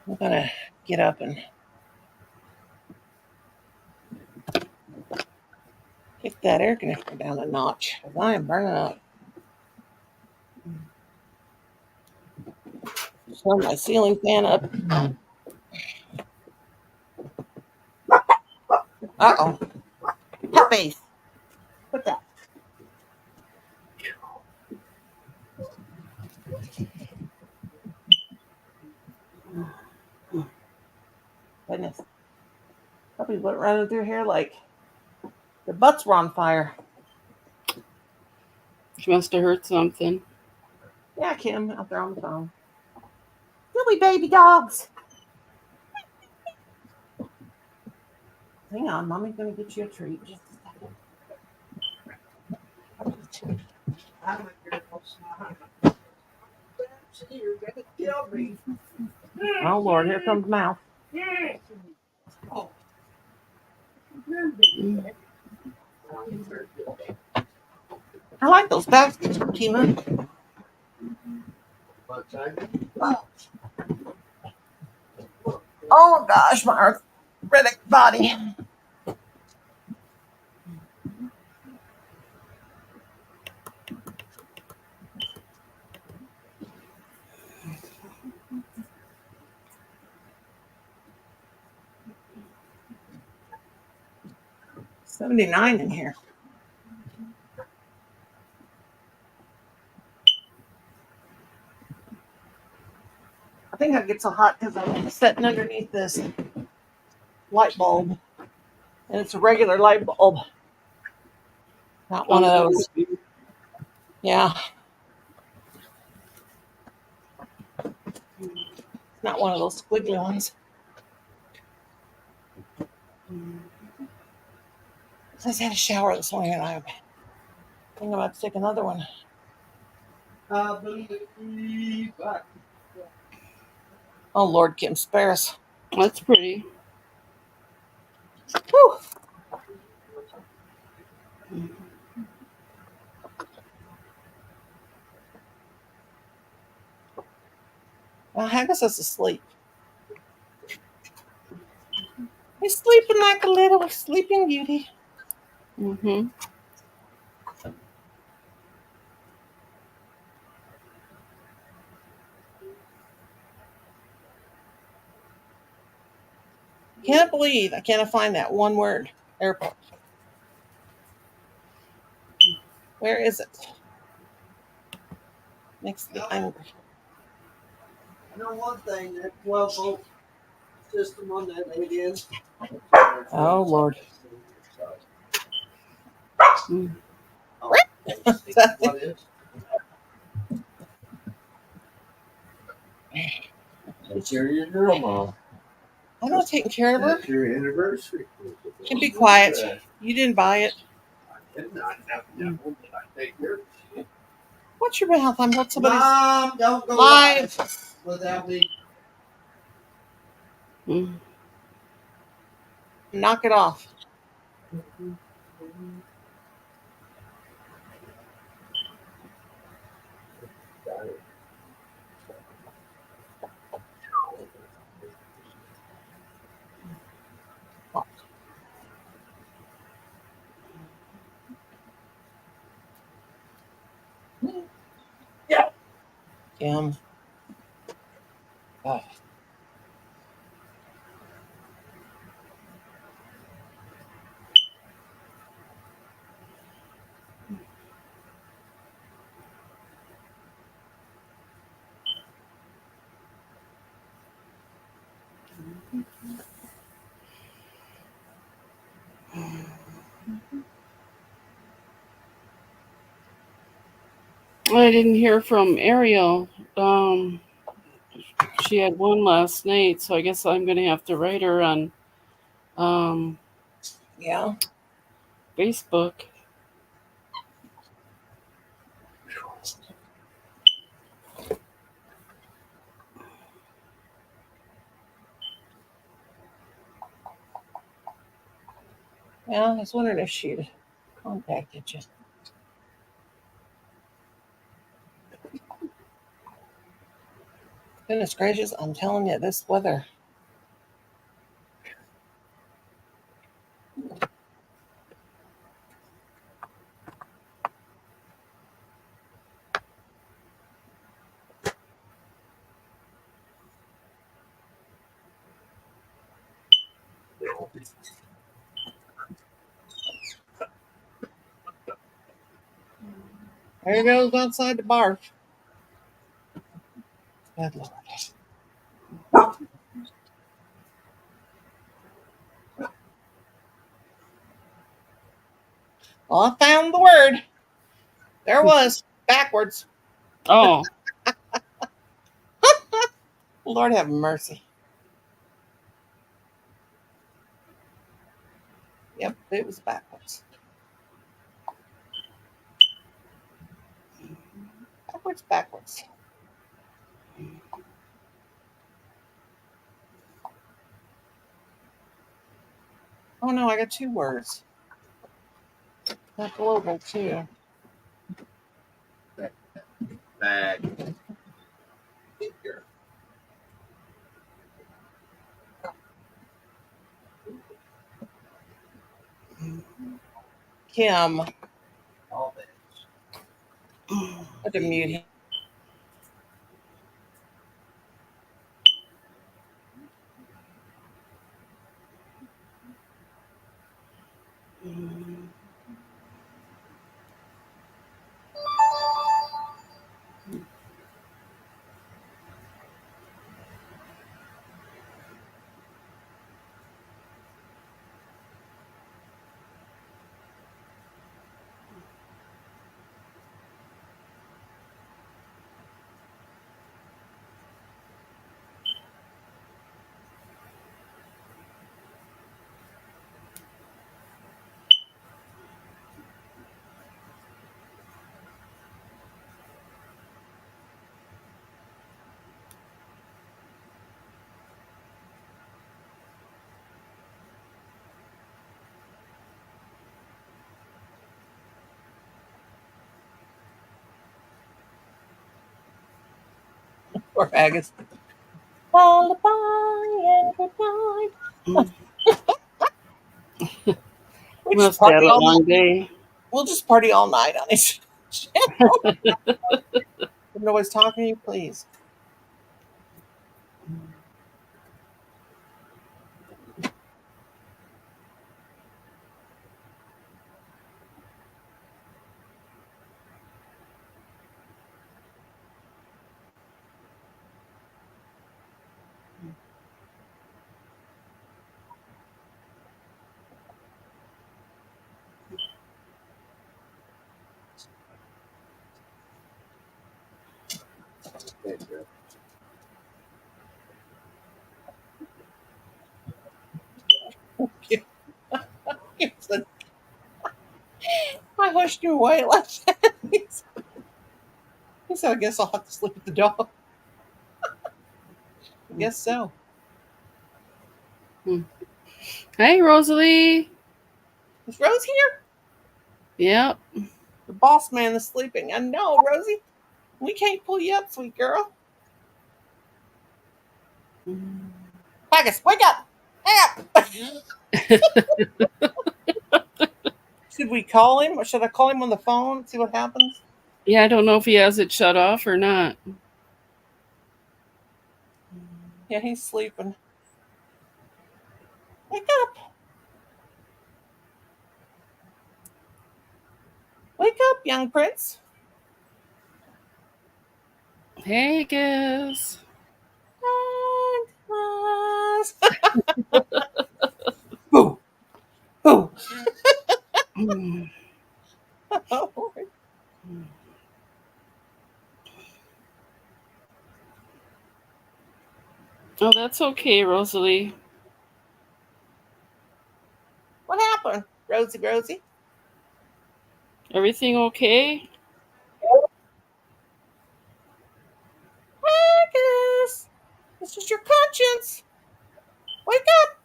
Speaker 3: I'm gonna get up and kick that air conditioner down a notch because I am burning up. Turn my ceiling fan up. Uh-oh. Puppies. Put that. Goodness. Puppies went running through here like their butts were on fire.
Speaker 4: She must have heard something.
Speaker 3: Yeah, Kim, out there on the phone. Silly baby dogs. Hang on, Mommy's gonna get you a treat. Just a second. Oh Lord, here comes Mouth.
Speaker 4: Mm.
Speaker 3: I like those baskets from Tima. Oh gosh, my arthritic body. $79 in here. I think I get so hot because I'm sitting underneath this light bulb. And it's a regular light bulb. Not one of those. Yeah. Not one of those squiggly ones. I just had a shower this morning and I think I'm about to take another one. Oh Lord, Kim, spare us.
Speaker 4: That's pretty.
Speaker 3: Whew. Well, Haggis is asleep. He's sleeping like a little sleeping beauty.
Speaker 4: Mm-hmm.
Speaker 3: Can't believe I can't find that one word. Airport. Where is it? Makes me angry.
Speaker 7: I know one thing, that 12-volt system on that alien.
Speaker 3: Oh Lord.
Speaker 4: Mm.
Speaker 7: What is? Take care of your girl, Mom.
Speaker 3: I'm not taking care of her.
Speaker 7: That's your anniversary.
Speaker 3: Can be quiet. You didn't buy it.
Speaker 7: I did not have that one, but I take care of it.
Speaker 3: Watch your mouth. I'm not somebody's
Speaker 7: Mom, don't go
Speaker 3: live.
Speaker 7: live without me.
Speaker 4: Mm.
Speaker 3: Knock it off. Kim. Oh.
Speaker 4: I didn't hear from Ariel. She had one last night, so I guess I'm gonna have to write her on
Speaker 3: Yeah.
Speaker 4: Facebook.
Speaker 3: Yeah. I was wondering if she'd contacted you. Goodness gracious, I'm telling you, this weather. There he goes outside the bar. Good Lord. Well, I found the word. There it was. Backwards.
Speaker 4: Oh,
Speaker 3: Lord have mercy. Yep, it was backwards. Backwards, backwards. Oh no, I got two words. Not global too.
Speaker 7: Bag.
Speaker 3: Kim.
Speaker 7: All bags.
Speaker 3: What to mute him. Poor Agus. Lullaby and good night. We just
Speaker 4: Must have had
Speaker 3: party
Speaker 4: a
Speaker 3: all
Speaker 4: long
Speaker 3: night.
Speaker 4: day.
Speaker 3: We'll just party all night on his channel. If nobody's talking to you, please. I hushed you away like that. He said, I guess I'll have to sleep with the dog. I guess so.
Speaker 4: Hey, Rosalie.
Speaker 3: Is Rose here?
Speaker 4: Yep.
Speaker 3: The boss man is sleeping. I know, Rosie. We can't pull you up, sweet girl. Agus, wake up! Hang up! Should we call him, or should I call him on the phone? See what happens.
Speaker 4: Yeah, I don't know if he has it shut off or not.
Speaker 3: Yeah, he's sleeping. Wake up! Wake up, young prince.
Speaker 4: Hey, Gus.
Speaker 3: Boo! Boo!
Speaker 4: Oh, that's okay, Rosalie.
Speaker 3: What happened, Rosie?
Speaker 4: Everything okay?
Speaker 3: Agus! This is your conscience. Wake up!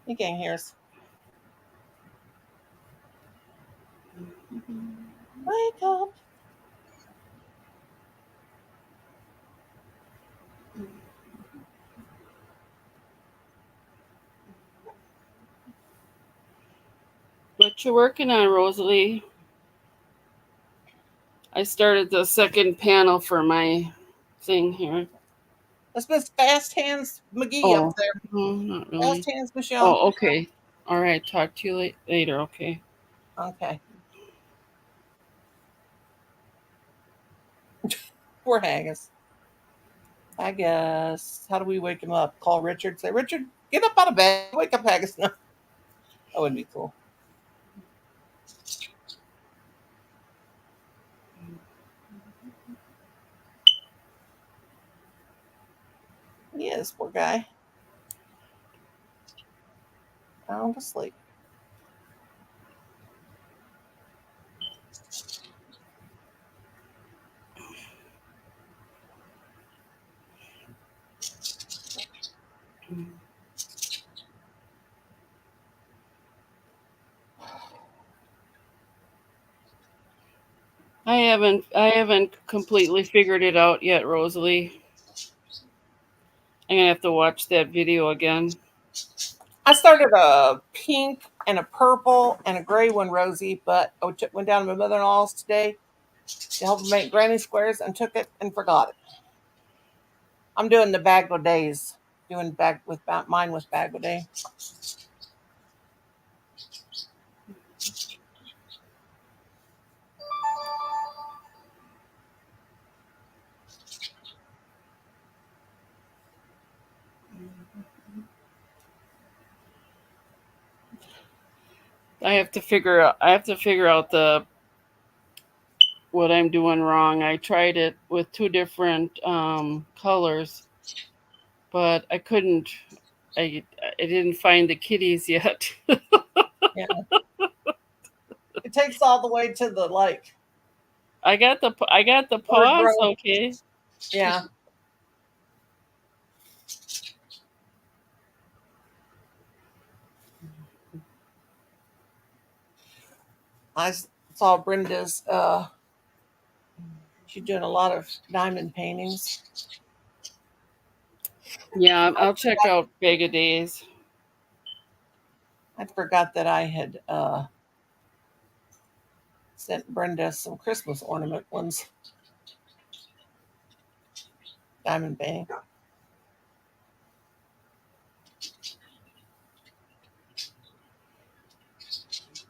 Speaker 3: He can't hear us. Wake up.
Speaker 4: What you working on, Rosalie? I started the second panel for my thing here.
Speaker 3: That's Miss Fast Hands McGee
Speaker 4: Oh.
Speaker 3: up there.
Speaker 4: No, not really.
Speaker 3: Fast Hands Michelle.
Speaker 4: Oh, okay. All right. Talk to you later. Okay.
Speaker 3: Okay. Poor Haggis. I guess. How do we wake him up? Call Richard. Say, Richard, get up out of bed. Wake up Haggis now. That would be cool. He is, poor guy. Sound asleep.
Speaker 4: I haven't completely figured it out yet, Rosalie. I'm gonna have to watch that video again.
Speaker 3: I started a pink and a purple and a gray one, Rosie, but I went down to my mother-in-law's today to help her make granny squares and took it and forgot it. I'm doing the Bagel Days. Doing mine with Bagel Day.
Speaker 4: I have to figure out what I'm doing wrong. I tried it with two different colors, but I couldn't. I didn't find the kitties yet.
Speaker 3: Yeah. It takes all the way to the like.
Speaker 4: I got the paws. Okay.
Speaker 3: Yeah. I saw Brenda's She's doing a lot of diamond paintings.
Speaker 4: Yeah, I'll check out Vega Days.
Speaker 3: I forgot that I had sent Brenda some Christmas ornament ones. Diamond painting.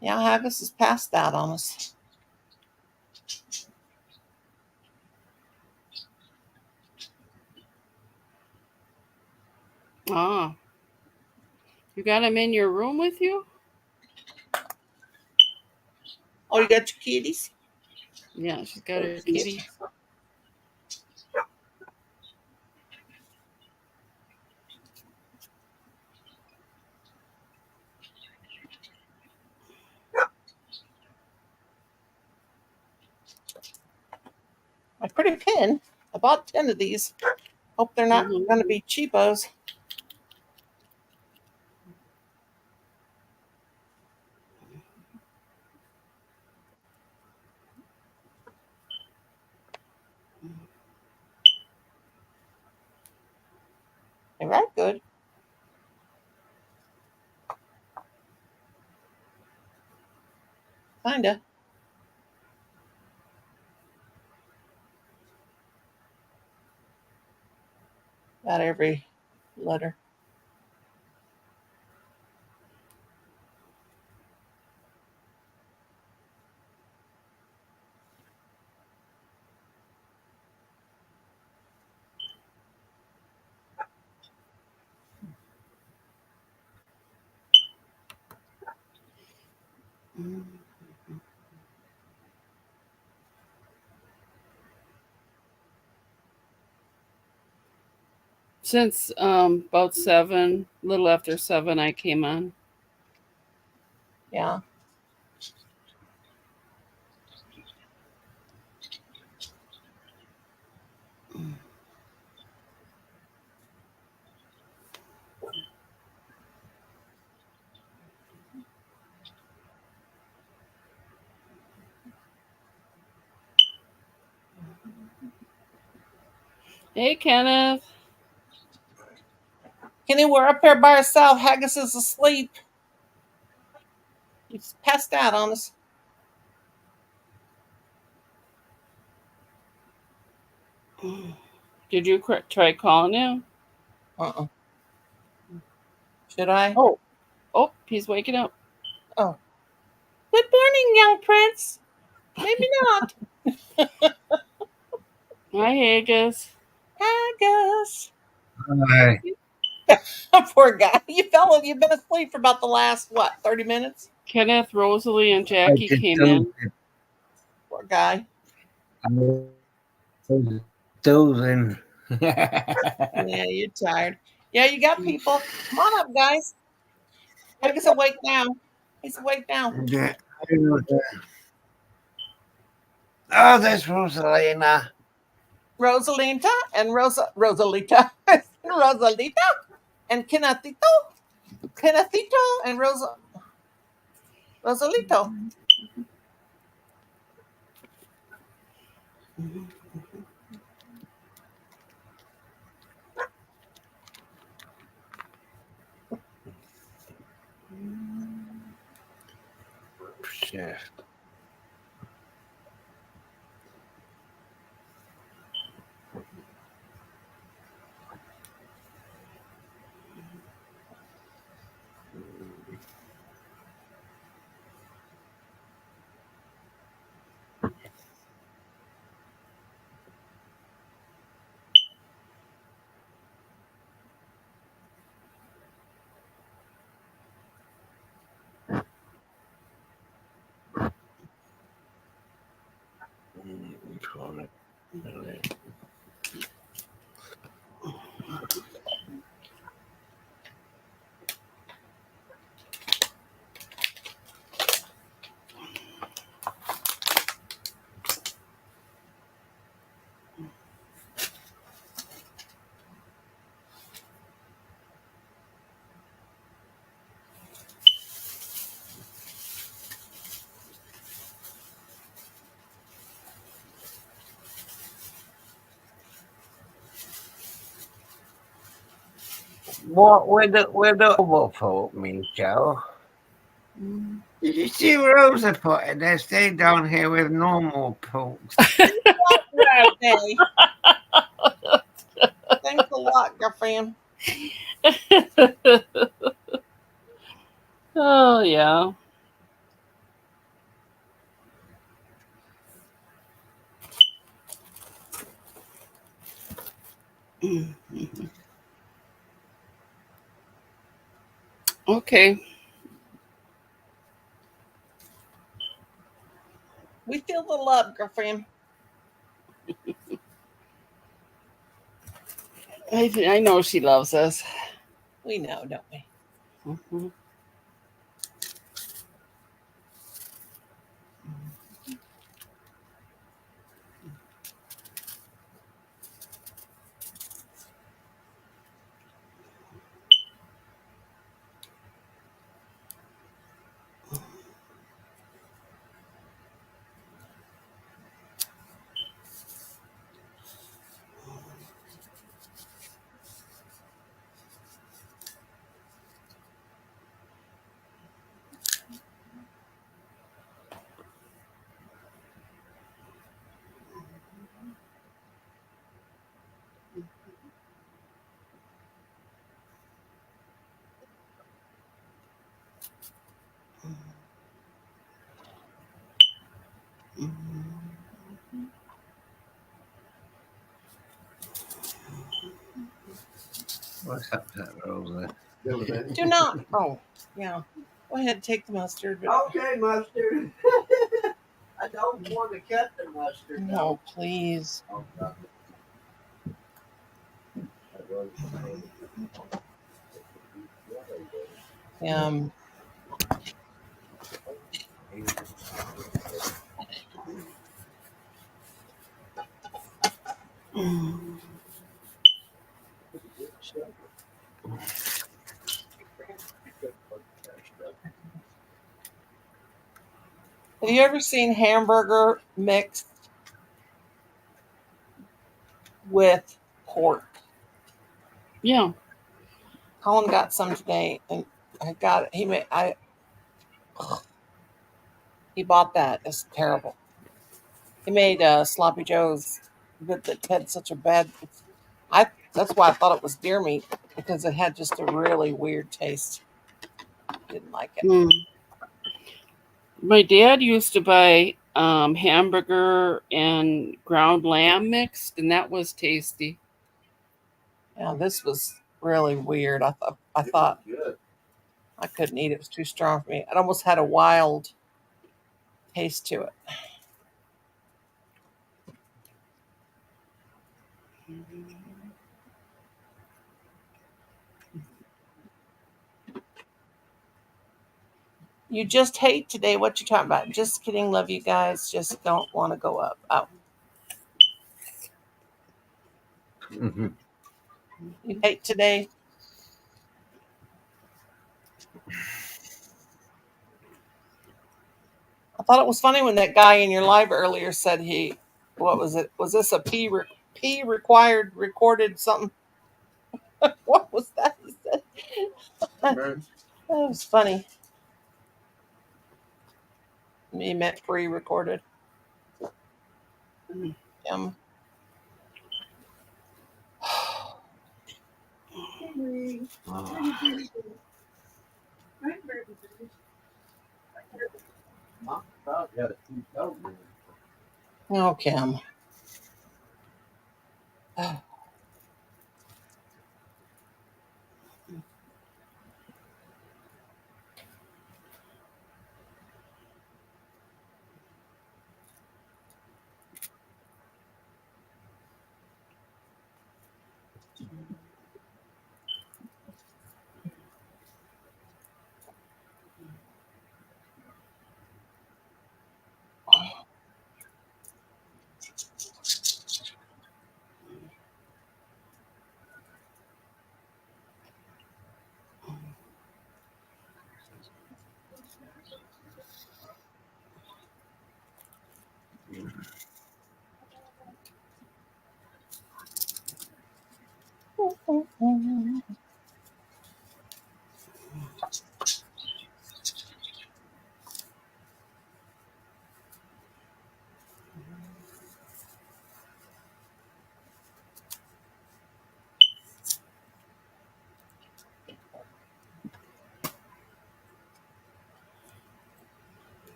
Speaker 3: Yeah, Haggis is past that on us.
Speaker 4: Ah. You got him in your room with you?
Speaker 3: Oh, you got your kitties?
Speaker 4: Yeah, she's got her kitty.
Speaker 3: My pretty pin. I bought 10 of these. Hope they're not
Speaker 4: Mhm.
Speaker 3: going to be cheapos. They're right good. Kinda. Got every letter.
Speaker 4: Since about 7, a little after 7, I came on.
Speaker 3: Yeah.
Speaker 4: Hey, Kenneth.
Speaker 3: Kenny, we're up here by ourselves. Haggis is asleep. He's passed out on us.
Speaker 4: Did you try calling him?
Speaker 3: Uh-uh. Should I?
Speaker 4: Oh, he's waking up.
Speaker 3: Oh. Good morning, young prince. Maybe not.
Speaker 4: Hi, Haggis.
Speaker 3: Haggis.
Speaker 1: Hi.
Speaker 3: Poor guy. You've been asleep for about the last, 30 minutes?
Speaker 4: Kenneth, Rosalie, and
Speaker 1: I
Speaker 4: Jackie
Speaker 1: just
Speaker 4: came in.
Speaker 3: Poor guy.
Speaker 1: I'm dozing.
Speaker 3: Yeah, you're tired. Yeah, you got people. Come on up, guys. Haggis awake now. He's awake now.
Speaker 1: Yeah, I don't know that. Oh, there's Rosalina.
Speaker 3: Rosalinta and Rosalita. Rosalita and Kennethito and Rosalito.
Speaker 1: Chef. What with the oval folk, Michelle?
Speaker 4: Mm.
Speaker 1: Did you see Rosa put it? They stayed down here with normal folks.
Speaker 3: Okay. Thanks a lot, girlfriend.
Speaker 4: Oh yeah. Okay.
Speaker 3: We feel the love, girlfriend.
Speaker 4: I know she loves us.
Speaker 3: We know, don't we?
Speaker 4: Mhm.
Speaker 1: What's up to that, Rosa?
Speaker 3: Do not. Oh, yeah. Go ahead, take the mustard. But
Speaker 7: Okay, mustard. I don't want to cut the mustard.
Speaker 3: no, please. Um, have you ever seen hamburger mixed with pork?
Speaker 4: Yeah.
Speaker 3: Colin got some today, and I got it. He bought that. It's terrible. He made sloppy joes, but that had such a bad. That's why I thought it was deer meat because it had just a really weird taste. Didn't like it.
Speaker 4: Mm. My dad used to buy hamburger and ground lamb mixed, and that was tasty.
Speaker 3: Yeah, this was really weird. I thought I couldn't eat it. It was too strong for me. It almost had a wild taste to it. You just hate today. What you talking about? Just kidding. Love you guys. Just don't want to go up. Oh,
Speaker 1: Mhm.
Speaker 3: you hate today. I thought it was funny when that guy in your live earlier said what was it? Was this a P required recorded something? What was that? He said that was funny. He meant pre-recorded. Um, oh, Kim.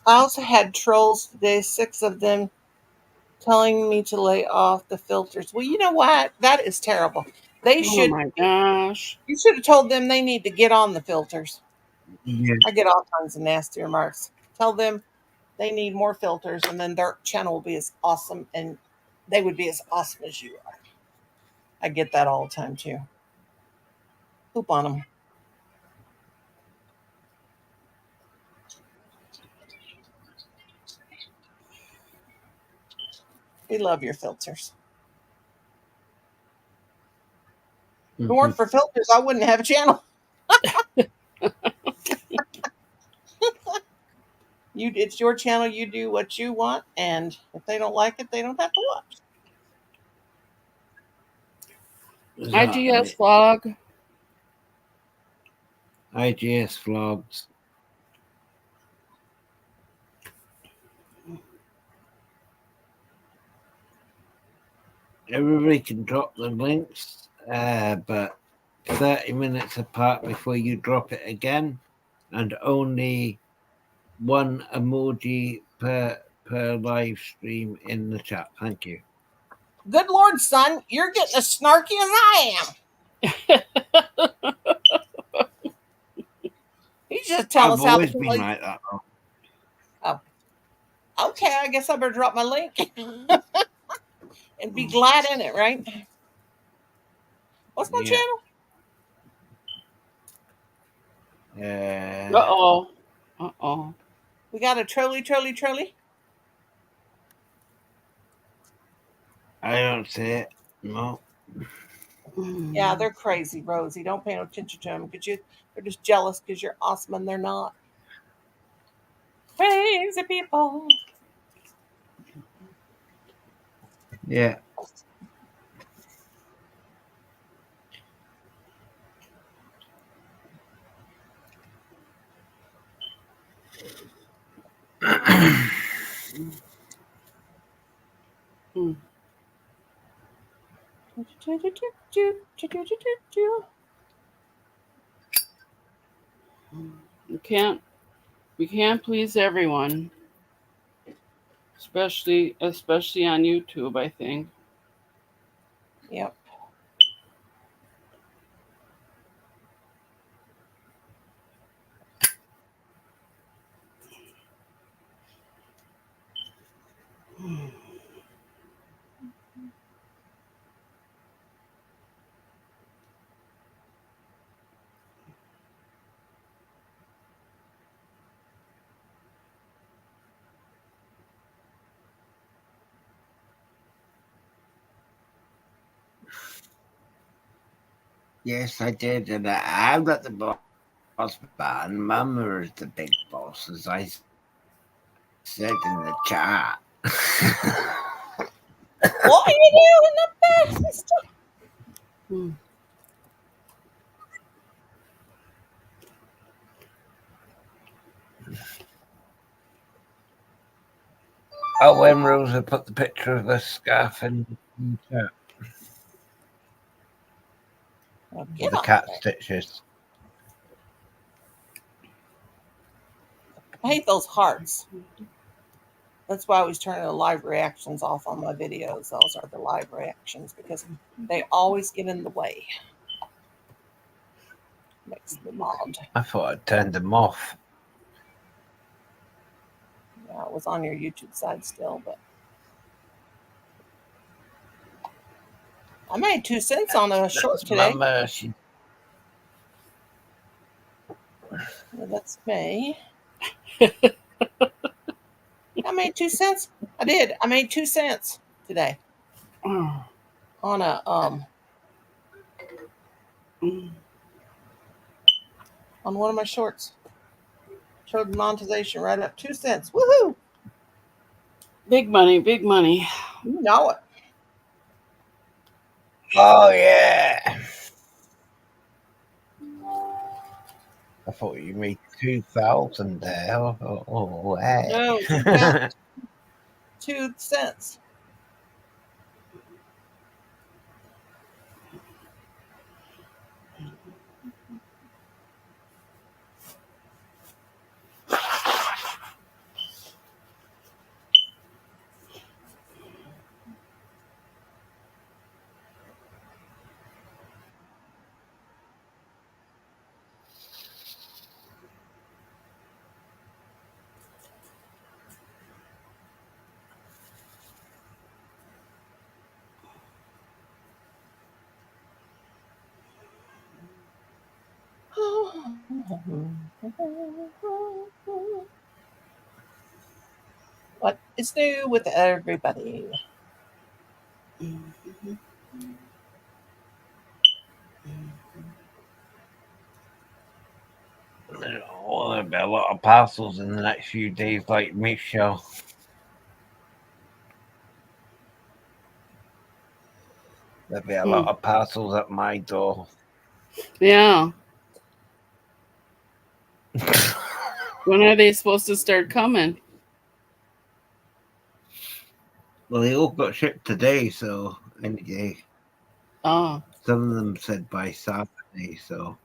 Speaker 3: I also had trolls today, 6 of them, telling me to lay off the filters. Well, you know what? That is terrible. They
Speaker 4: Oh
Speaker 3: should.
Speaker 4: my gosh.
Speaker 3: You should have told them they need to get on the filters.
Speaker 1: Yeah.
Speaker 3: I get all kinds of nasty remarks. Tell them they need more filters, and then their channel will be as awesome, and they would be as awesome as you are. I get that all the time too. Poop on them. We love your filters. If it weren't for filters, I wouldn't have a channel. It's your channel. You do what you want, and if they don't like it, they don't have to watch.
Speaker 4: IGS vlog.
Speaker 1: IGS vlogs. Everybody can drop the links, but 30 minutes apart before you drop it again, and only one emoji per live stream in the chat. Thank you.
Speaker 3: Good Lord, son, you're getting as snarky as I am. You just tell us
Speaker 1: I've
Speaker 3: how
Speaker 1: always
Speaker 3: to
Speaker 1: been
Speaker 3: play.
Speaker 1: like that.
Speaker 3: Oh, okay. I guess I better drop my link and be glad in it, right? What's my
Speaker 1: Yeah.
Speaker 3: channel?
Speaker 4: Uh-oh.
Speaker 3: We got a trolley.
Speaker 1: I don't see it. No.
Speaker 3: Yeah, they're crazy, Rosie. Don't pay no attention to them because they're just jealous because you're awesome and they're not. Crazy people.
Speaker 1: Yeah.
Speaker 4: We can't please everyone. Especially on YouTube, I think.
Speaker 3: Yep.
Speaker 1: Yes, I did, and I'm not the boss man. Mama is the big boss, as I said in the chat.
Speaker 3: What are you doing up there, sister?
Speaker 1: Oh, when Rosa put the picture of the scarf in the chat.
Speaker 3: Get
Speaker 1: The
Speaker 3: on
Speaker 1: cat
Speaker 3: there.
Speaker 1: stitches.
Speaker 3: I hate those hearts. That's why I always turn the live reactions off on my videos. Those are the live reactions because they always get in the way. Makes me mad.
Speaker 1: I thought I turned them off.
Speaker 3: Yeah, it was on your YouTube side still, but I made 2 cents on a short today.
Speaker 1: Mama,
Speaker 3: That's me. I made 2 cents. I did. I made 2 cents today on a on one of my shorts. Showed monetization right up 2 cents. Woohoo!
Speaker 4: Big money, big money.
Speaker 3: You know it.
Speaker 1: Oh yeah. I thought you made 2,000 there. Oh, hey.
Speaker 3: No, 2 cents. What is new with everybody?
Speaker 1: Oh, there'll be a lot of parcels in the next few days, like Michelle. There'll be a lot of parcels at my door.
Speaker 4: Yeah. When are they supposed to start coming?
Speaker 1: Well, they all got shipped today, so any day.
Speaker 4: Oh.
Speaker 1: Some of them said by Saturday, so.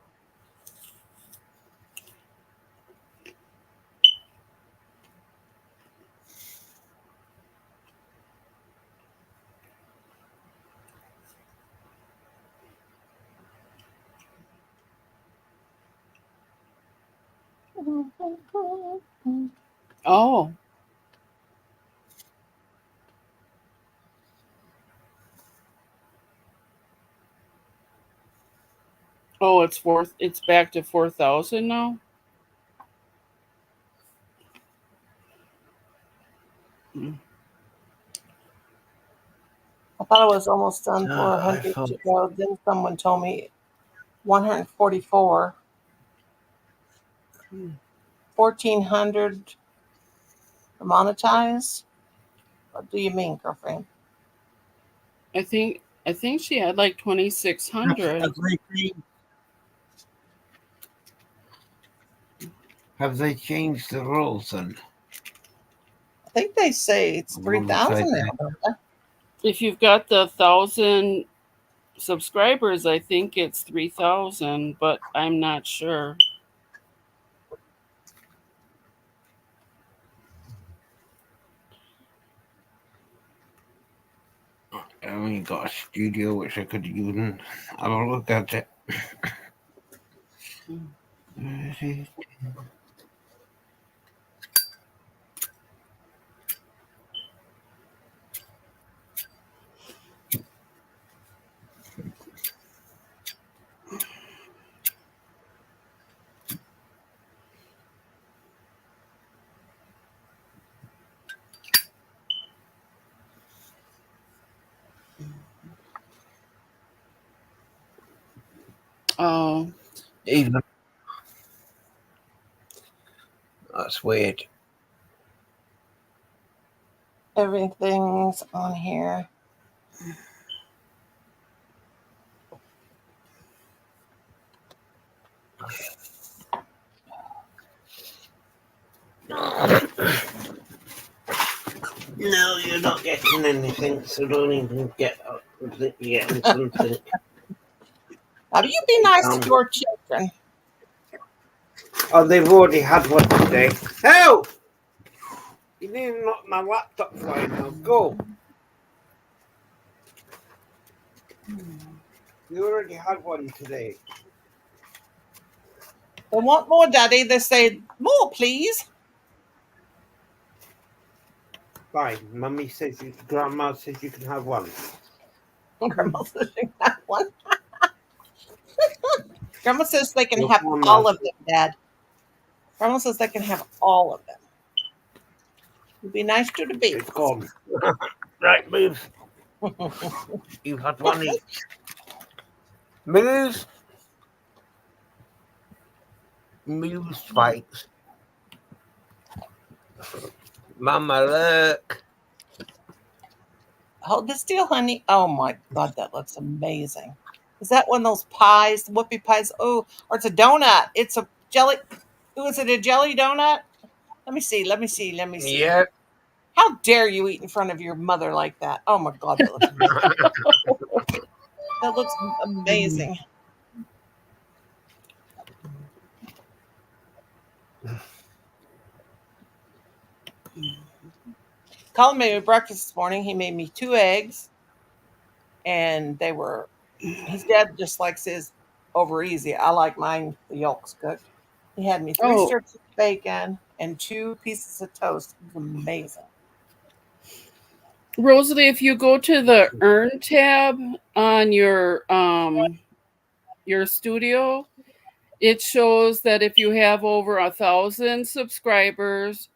Speaker 4: Oh. Oh, it's back to 4,000 now?
Speaker 3: I thought it was almost done
Speaker 1: I
Speaker 3: 400
Speaker 1: thought-
Speaker 3: to go. Then someone told me 144. 1,400 to monetize. What do you mean, girlfriend?
Speaker 4: I think she had like 2,600.
Speaker 1: Have they changed the rules then?
Speaker 3: I think they say it's 3,000 now, don't they?
Speaker 4: If you've got the 1,000 subscribers, I think it's 3,000, but I'm not sure.
Speaker 1: I only got a studio which I could use and have a look at it.
Speaker 4: Oh.
Speaker 1: Even that's weird.
Speaker 3: Everything's on here.
Speaker 1: No, you're not getting anything, so don't even get up and think you're getting something.
Speaker 3: Now, you be nice to your children.
Speaker 1: Oh, they've already had one today. Help! You need to knock my laptop flying now. Go. You already had one today.
Speaker 3: They want more, Daddy. They say, more, please.
Speaker 1: Fine. Mummy says Grandma says you can have one.
Speaker 3: Grandma says they can have one. Grandma says they can
Speaker 1: Your
Speaker 3: have
Speaker 1: grandma.
Speaker 3: all of them, Dad. Grandma says they can have all of them. It'd be nice to the baby.
Speaker 1: It's gone. Right, move. You've had one each. Move. Move, Spikes. Mama, look.
Speaker 3: Hold it still, honey. Oh my God, that looks amazing. Is that one of those pies, whoopie pies? Oh, or it's a donut. It's a jelly. Oh, is it a jelly donut? Let me see. Let me see. Let me see.
Speaker 1: Yeah.
Speaker 3: How dare you eat in front of your mother like that? Oh my God, that looks amazing. That looks amazing. Colin made me breakfast this morning. He made me 2 eggs, and they were. His dad just likes his over easy. I like mine the yolks cooked. He had me 3
Speaker 4: Oh.
Speaker 3: strips of bacon and 2 pieces of toast. It was amazing.
Speaker 4: Rosalie, if you go to the Earn tab on your studio, It shows that if you have over 1,000 subscribers,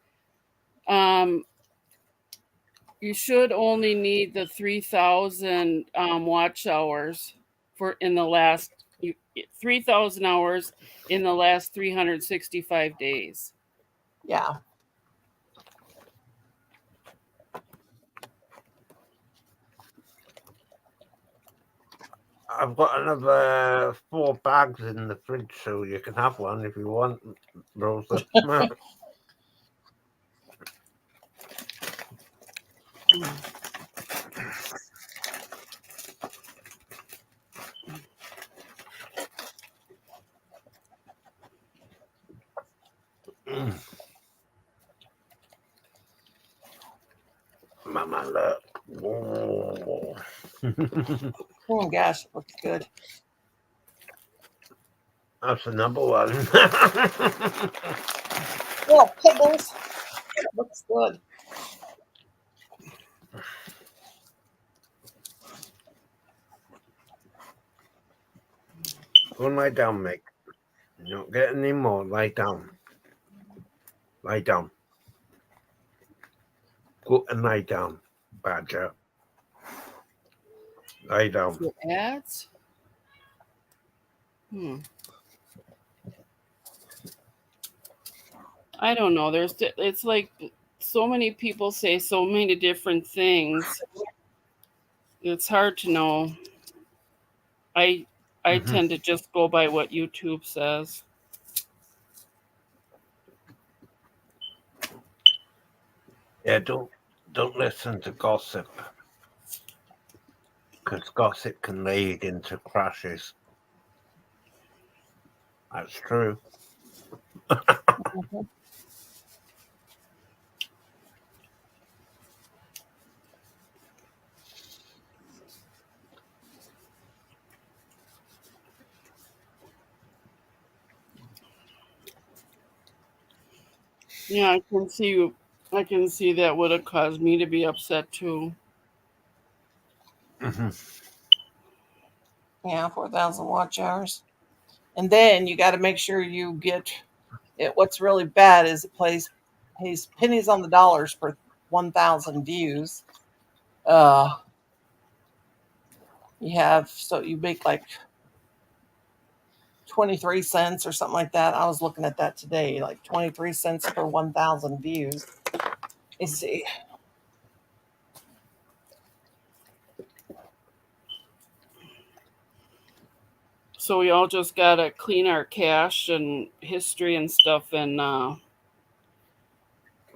Speaker 4: you should only need the 3,000 watch hours for in the last 3,000 hours in the last 365 days.
Speaker 3: Yeah.
Speaker 1: I've got another 4 bags in the fridge, so you can have one if you want, Rosa. Mama, look. Whoa.
Speaker 3: Oh gosh, it looks good.
Speaker 1: That's the number one.
Speaker 3: Oh, pickles. It looks good.
Speaker 1: Go and lie down, Mick. You don't get any more. Lie down. Lie down. Go and lie down, Badger. Lie down.
Speaker 4: For ads? I don't know. It's like so many people say so many different things. It's hard to know. I tend to just go by what YouTube says.
Speaker 1: Yeah, don't listen to gossip, because gossip can lead into crashes. That's true.
Speaker 4: Yeah, I can see that would have caused me to be upset too.
Speaker 3: Yeah, 4,000 watch hours. And then you got to make sure you get it. What's really bad is it pays pennies on the dollars for 1,000 views. You make like 23 cents or something like that. I was looking at that today, like 23 cents per 1,000 views. Let's see.
Speaker 4: So we all just gotta clean our cache and history and stuff, and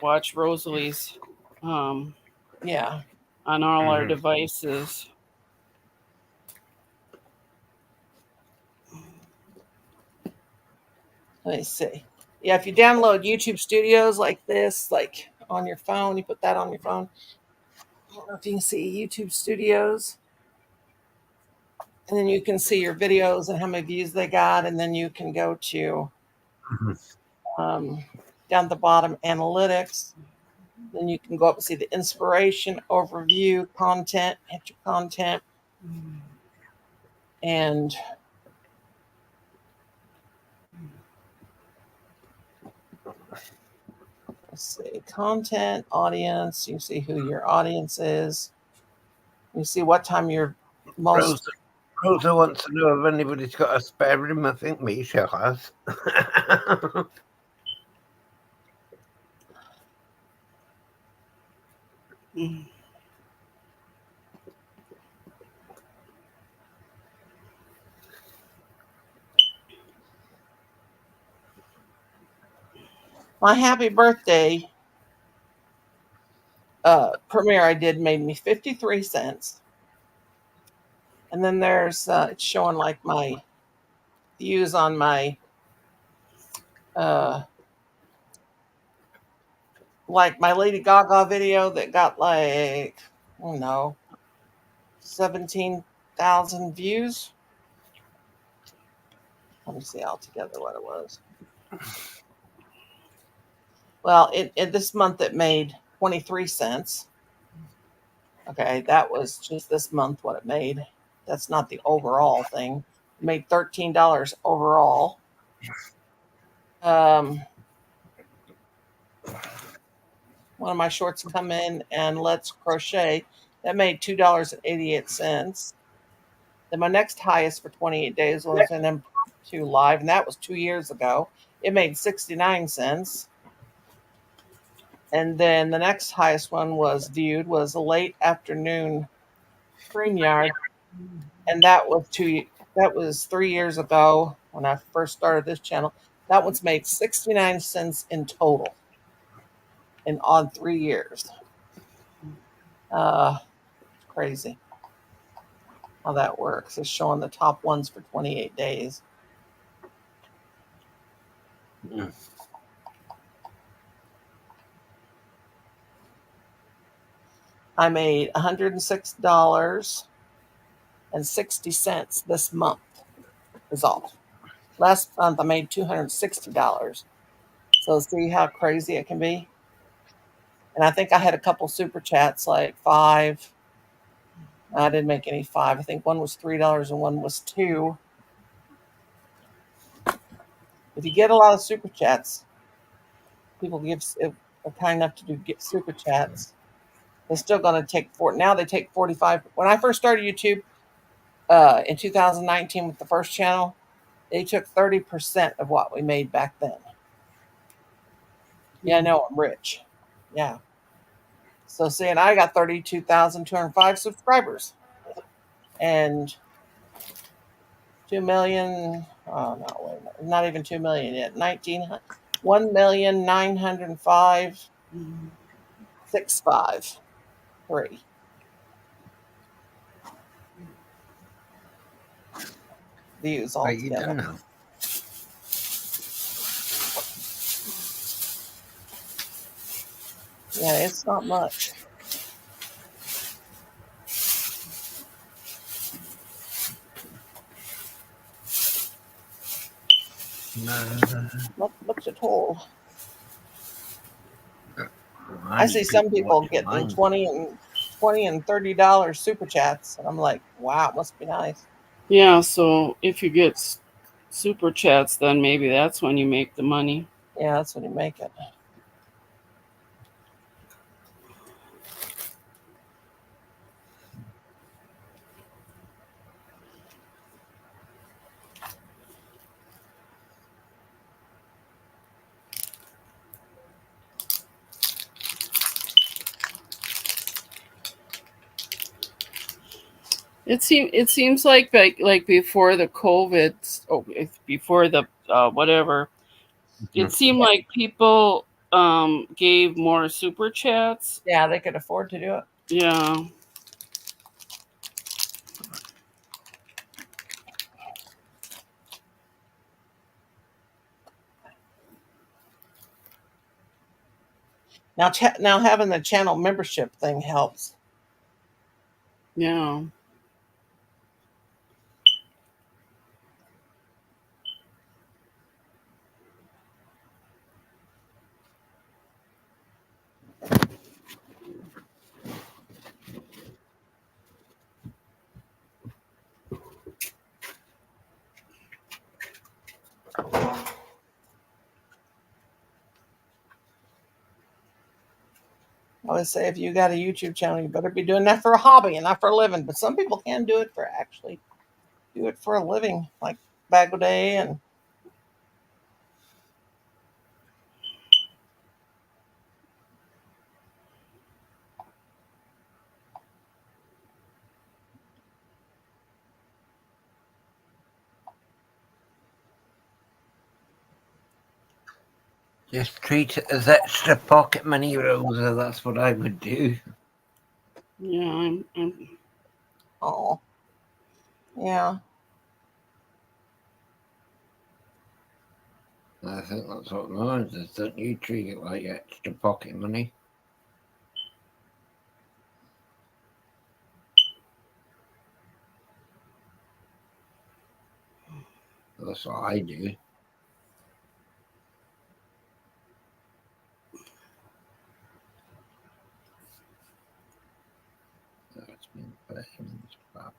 Speaker 4: watch Rosalie's
Speaker 3: Yeah.
Speaker 4: on all our devices.
Speaker 3: Let me see. Yeah, if you download YouTube Studios like this, like on your phone, you put that on your phone. I don't know if you can see YouTube Studios. And then you can see your videos and how many views they got. And then you can go to down at the bottom, analytics. Then you can go up and see the inspiration, overview, content, hit your content. And let's see, content, audience. You see who your audience is. You see what time you're most.
Speaker 1: Rosa wants to know if anybody's got a spare room. I think Misha has.
Speaker 3: My happy birthday premiere I did made me 53 cents. And then there's it's showing like my views on my like my Lady Gaga video that got like, I don't know, 17,000 views. Let me see altogether what it was. Well, in this month it made 23 cents. Okay, that was just this month what it made. That's not the overall thing. It made $13 overall. One of my shorts come in and Let's Crochet. That made $2.88. Then my next highest for 28 days was an Impromptu Live, and that was 2 years ago. It made 69 cents. And then the next highest one was viewed was a late afternoon StreamYard, and that was 3 years ago when I first started this channel. That one's made 69 cents in total in on 3 years. Crazy how that works. It's showing the top ones for 28 days. I made $106.60 this month is all. Last month I made $260. So see how crazy it can be? And I think I had a couple super chats, like 5. I didn't make any 5. I think one was $3 and one was 2. If you get a lot of super chats, people are kind enough to get super chats. They're still going to take now they take 45. When I first started YouTube in 2019 with the first channel, they took 30% of what we made back then. Yeah, I know I'm rich. Yeah. So seeing I got 32,205 subscribers and 2 million. Oh no, wait a minute, not even 2 million yet. 1,905,653 views
Speaker 1: Are you
Speaker 3: altogether.
Speaker 1: done now?
Speaker 3: Yeah, it's not much. What's it all? I see some people getting $20 and $30 super chats, and I'm like, wow, it must be nice.
Speaker 4: Yeah, so if you get super chats, then maybe that's when you make the money.
Speaker 3: Yeah, that's when you make it.
Speaker 4: It seems like before the COVID, before the whatever, it seemed like people gave more super chats.
Speaker 3: Yeah, they could afford to do it.
Speaker 4: Yeah.
Speaker 3: Now having the channel membership thing helps.
Speaker 4: Yeah.
Speaker 3: I always say if you got a YouTube channel, you better be doing that for a hobby and not for a living. But some people can do it for a living, like Bag Day and
Speaker 1: Just treat it as extra pocket money, Rosa. That's what I would do.
Speaker 4: Yeah,
Speaker 3: oh, yeah.
Speaker 1: I think that's what mine is. Don't you treat it like extra pocket money? That's what I do. That's been payments, but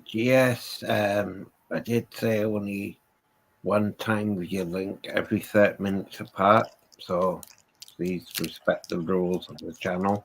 Speaker 1: Yes, I did say only one time with your link every 30 minutes apart, so please respect the rules of the channel.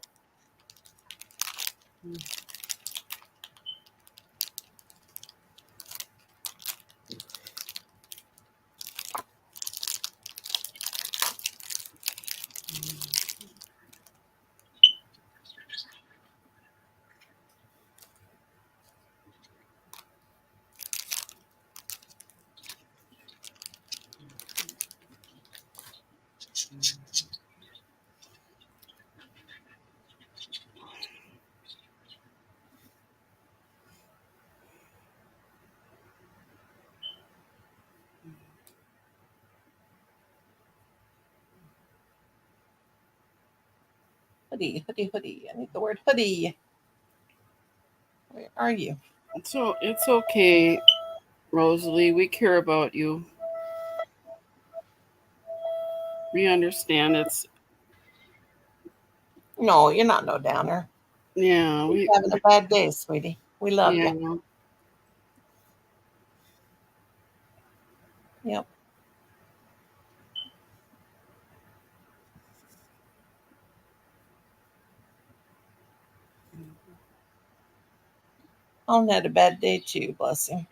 Speaker 3: Hoodie, hoodie, hoodie. I need the word hoodie. Where are you?
Speaker 4: So it's okay, Rosalie. We care about you. We understand it's
Speaker 3: No, you're not no downer.
Speaker 4: yeah,
Speaker 3: You're having a bad day, sweetie. We love
Speaker 4: yeah.
Speaker 3: you. Yep. Alan had a bad day too, bless him.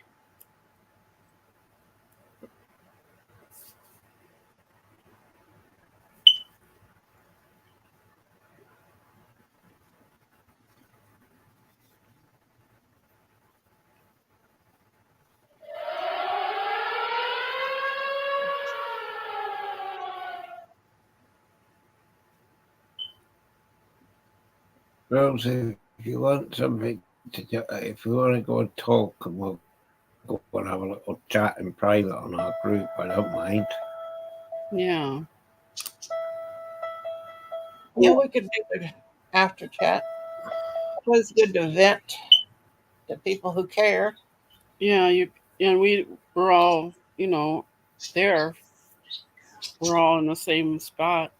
Speaker 1: Rose, if you want something to do, if you want to go and talk, and we'll go and have a little chat in private on our group, I don't mind.
Speaker 4: Yeah.
Speaker 3: Yeah, we could do it after chat. It was good to vent to people who care.
Speaker 4: Yeah, we're all, there. We're all in the same spot.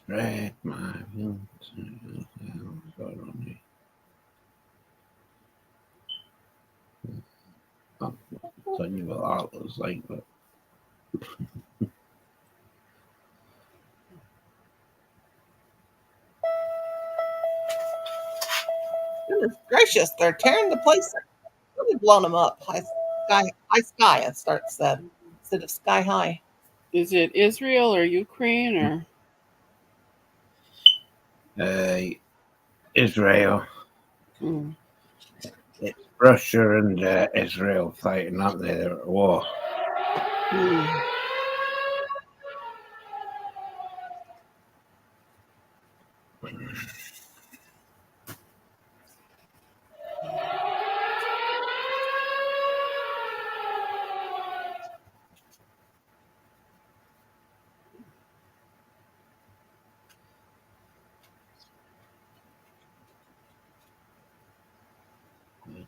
Speaker 1: Spread my wings. I'm telling you what that was like, but
Speaker 3: Goodness gracious, they're tearing the place up. Really blowing them up. High sky, it starts that instead of sky high.
Speaker 4: Is it Israel or Ukraine or?
Speaker 1: Israel.
Speaker 4: Mm.
Speaker 1: It's Russia and Israel fighting, aren't they? They're at war.
Speaker 4: Mm.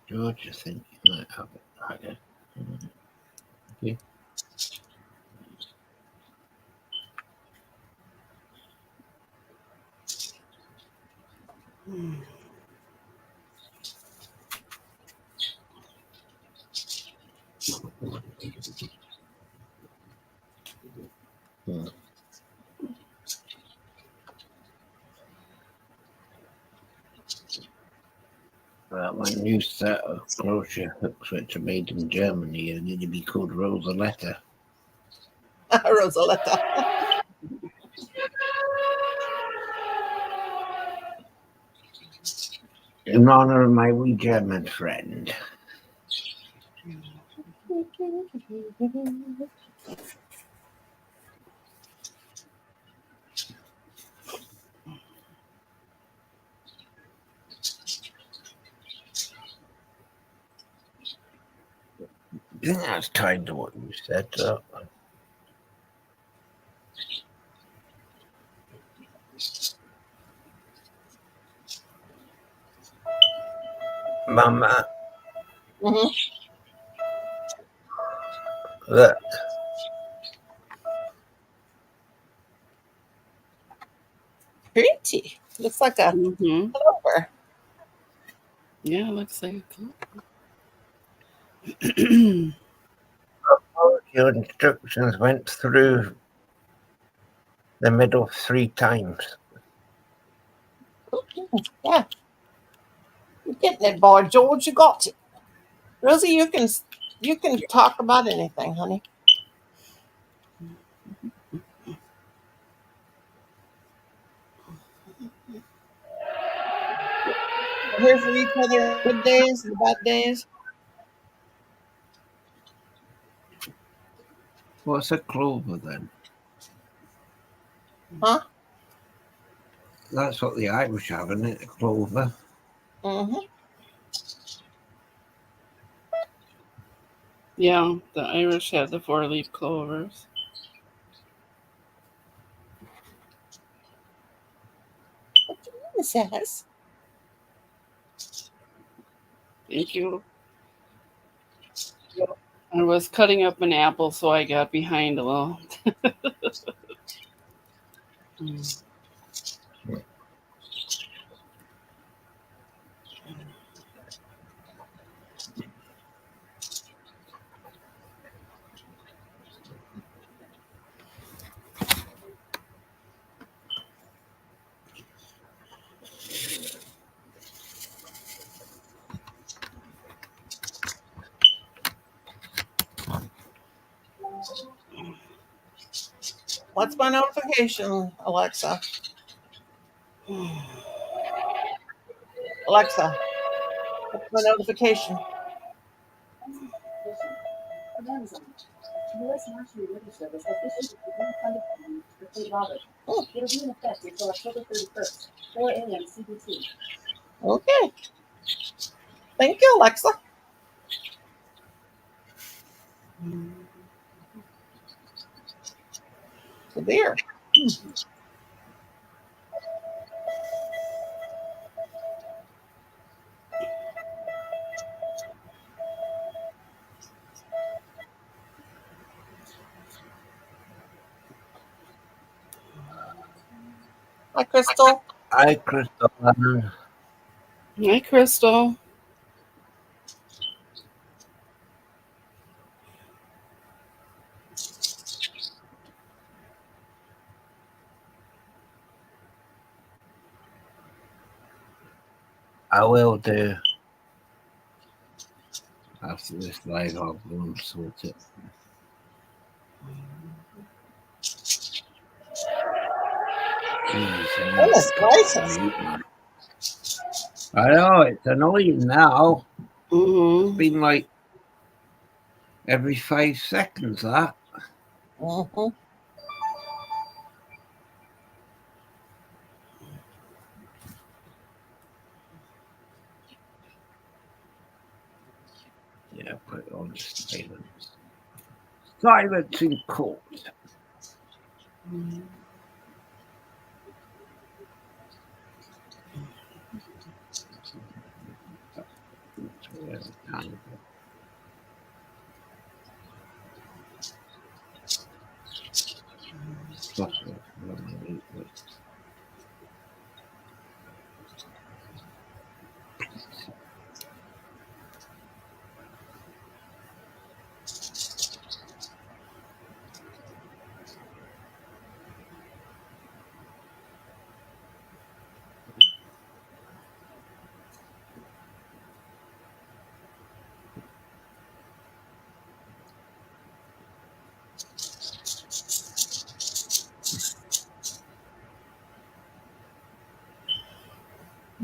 Speaker 1: George, I think you might have it. Okay. Okay.
Speaker 4: Mm.
Speaker 1: My new set of crochet hooks, which are made in Germany, are going to be called Rosaletta.
Speaker 3: Rosaletta.
Speaker 1: In honor of my wee German friend. think that's tied to what you said. Mama,
Speaker 3: Mm-hmm.
Speaker 1: look.
Speaker 3: Pretty. Looks like a
Speaker 4: Mm-hmm.
Speaker 3: clover.
Speaker 4: Yeah, it looks like a clover.
Speaker 1: Your instructions went through the middle 3 times.
Speaker 3: Yeah. You're getting it, boy. George, you got it. Rosie, you can talk about anything, honey. We're here for each other good days and bad days.
Speaker 1: What's a clover then?
Speaker 3: Huh?
Speaker 1: That's what the Irish have, isn't it? A clover.
Speaker 3: Mm-hmm.
Speaker 4: Yeah, the Irish have the 4-leaf clovers.
Speaker 3: What do you mean, says?
Speaker 4: Thank you. I was cutting up an apple, so I got behind a little.
Speaker 3: What's my notification, Alexa? Alexa, what's my notification?
Speaker 6: From Amazon. U.S. National Weather Service has issued a new funded plan for St. Robert. It'll be in effect until October 31st, 4 a.m. CBT.
Speaker 3: Okay. Thank you, Alexa. So there. Hi, Crystal.
Speaker 1: Hi, Crystal.
Speaker 4: Hi, Crystal.
Speaker 1: I will do. After this live, I'll go and sort it.
Speaker 3: Goodness gracious.
Speaker 1: I know, it's annoying now. It's
Speaker 4: Mm-hmm.
Speaker 1: been like every 5 seconds, that.
Speaker 3: Mm-hmm.
Speaker 1: Yeah, put it on silence. Silence in court.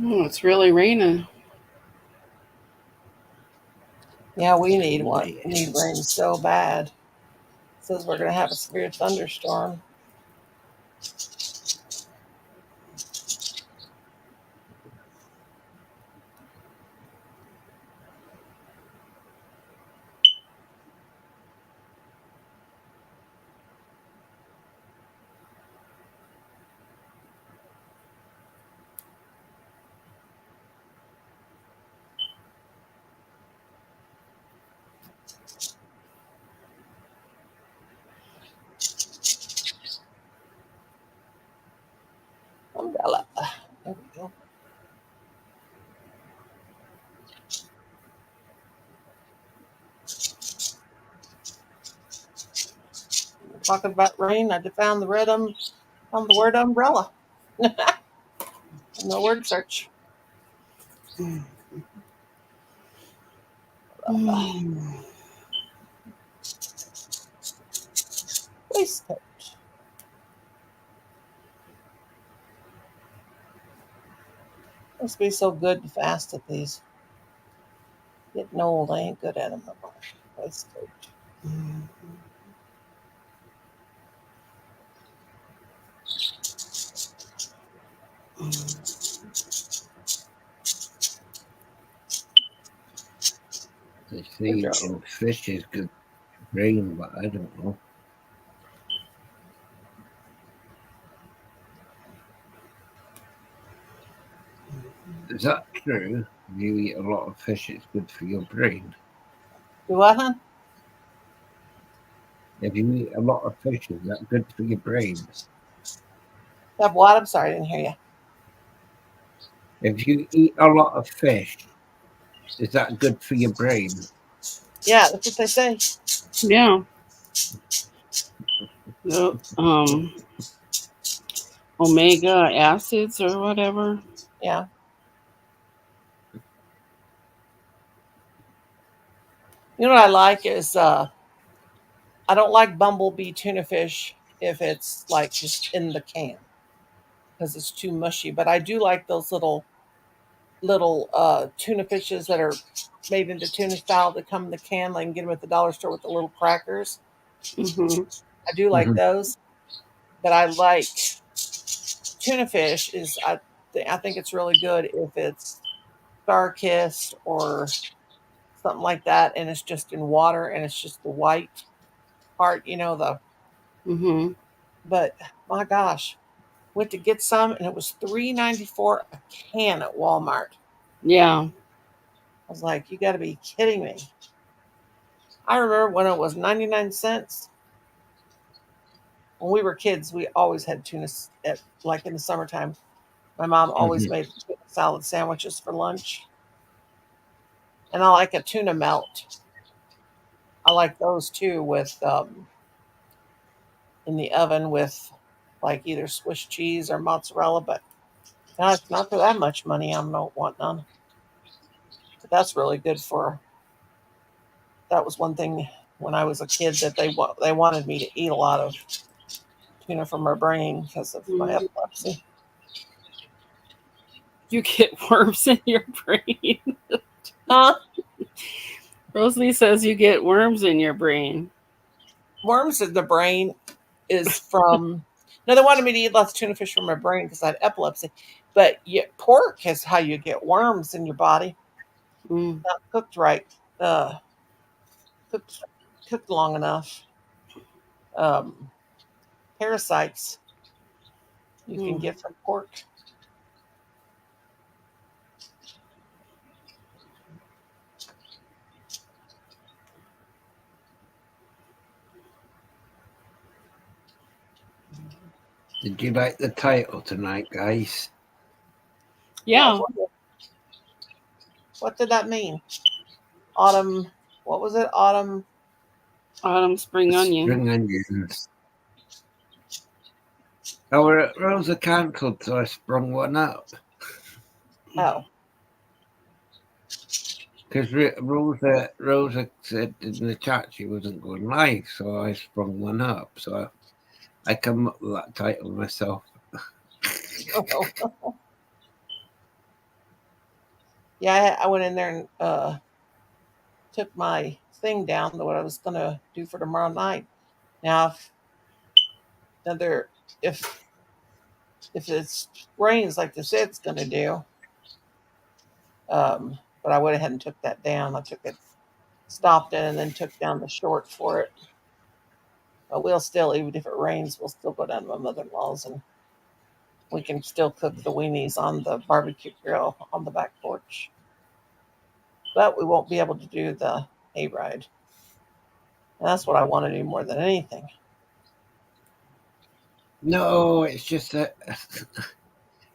Speaker 4: Oh, it's really raining.
Speaker 3: Yeah, we need one. We need rain so bad. Says we're gonna have a severe thunderstorm. Hello. There we go. Talking about rain, I found the found the word umbrella in the word search. Waistcoat. Must be so good and fast at these. Getting old, I ain't good at them no more. Waistcoat.
Speaker 1: They say eating fish is good for brain, but I don't know. Is that true? If you eat a lot of fish, it's good for your brain.
Speaker 3: Do what, hon?
Speaker 1: If you eat a lot of fish, is that good for your brain?
Speaker 3: Have what? I'm sorry, I didn't hear you.
Speaker 1: If you eat a lot of fish, is that good for your brain?
Speaker 3: Yeah, that's what they say.
Speaker 4: Yeah. The, omega acids or whatever.
Speaker 3: Yeah. You know what I like is I don't like bumblebee tuna fish if it's like just in the can because it's too mushy. But I do like those little tuna fishes that are made into tuna style that come in the can. Like you can get them at the dollar store with the little crackers.
Speaker 4: Mm-hmm.
Speaker 3: I do like
Speaker 1: Mhm.
Speaker 3: those, but I like tuna fish. I think it's really good if it's star kissed or something like that, and it's just in water and it's just the white part.
Speaker 4: Mm-hmm.
Speaker 3: But my gosh, went to get some and it was $3.94 a can at Walmart.
Speaker 4: Yeah.
Speaker 3: I was like, you got to be kidding me. I remember when it was 99 cents. When we were kids, we always had tuna, like in the summertime. My mom always
Speaker 1: Mhm.
Speaker 3: made tuna salad sandwiches for lunch. And I like a tuna melt. I like those too with in the oven with like either Swiss cheese or mozzarella. But not for that much money. I'm not want none. But that's really good for. That was one thing when I was a kid that they wanted me to eat a lot of tuna for my brain because of my epilepsy.
Speaker 4: You get worms in your brain.
Speaker 3: Huh?
Speaker 4: Rosalie says you get worms in your brain.
Speaker 3: Worms in the brain is from. No, they wanted me to eat lots of tuna fish for my brain because I had epilepsy. But pork is how you get worms in your body.
Speaker 4: Mm.
Speaker 3: Not cooked right. Uh, cooked cooked long enough. Um, Parasites you can
Speaker 4: Mm.
Speaker 3: get from pork.
Speaker 1: Did you like the title tonight, guys?
Speaker 4: Yeah.
Speaker 3: What did that mean? Autumn. What was it? Autumn.
Speaker 4: Autumn spring onion.
Speaker 1: Spring onions. Our Rosa cancelled, so I sprung one up.
Speaker 3: Oh,
Speaker 1: Because Rosa said in the chat she wasn't going live, so I sprung one up. So I come up with that title myself.
Speaker 3: yeah. I went in there and took my thing down. What I was going to do for tomorrow night. Now, another if it rains like they said it's going to do, but I went ahead and took that down. I took it, stopped it, and then took down the short for it. But we'll still, even if it rains, we'll still go down to my mother-in-law's and we can still cook the weenies on the barbecue grill on the back porch. But we won't be able to do the hayride. And that's what I want to do more than anything.
Speaker 1: No, it's just that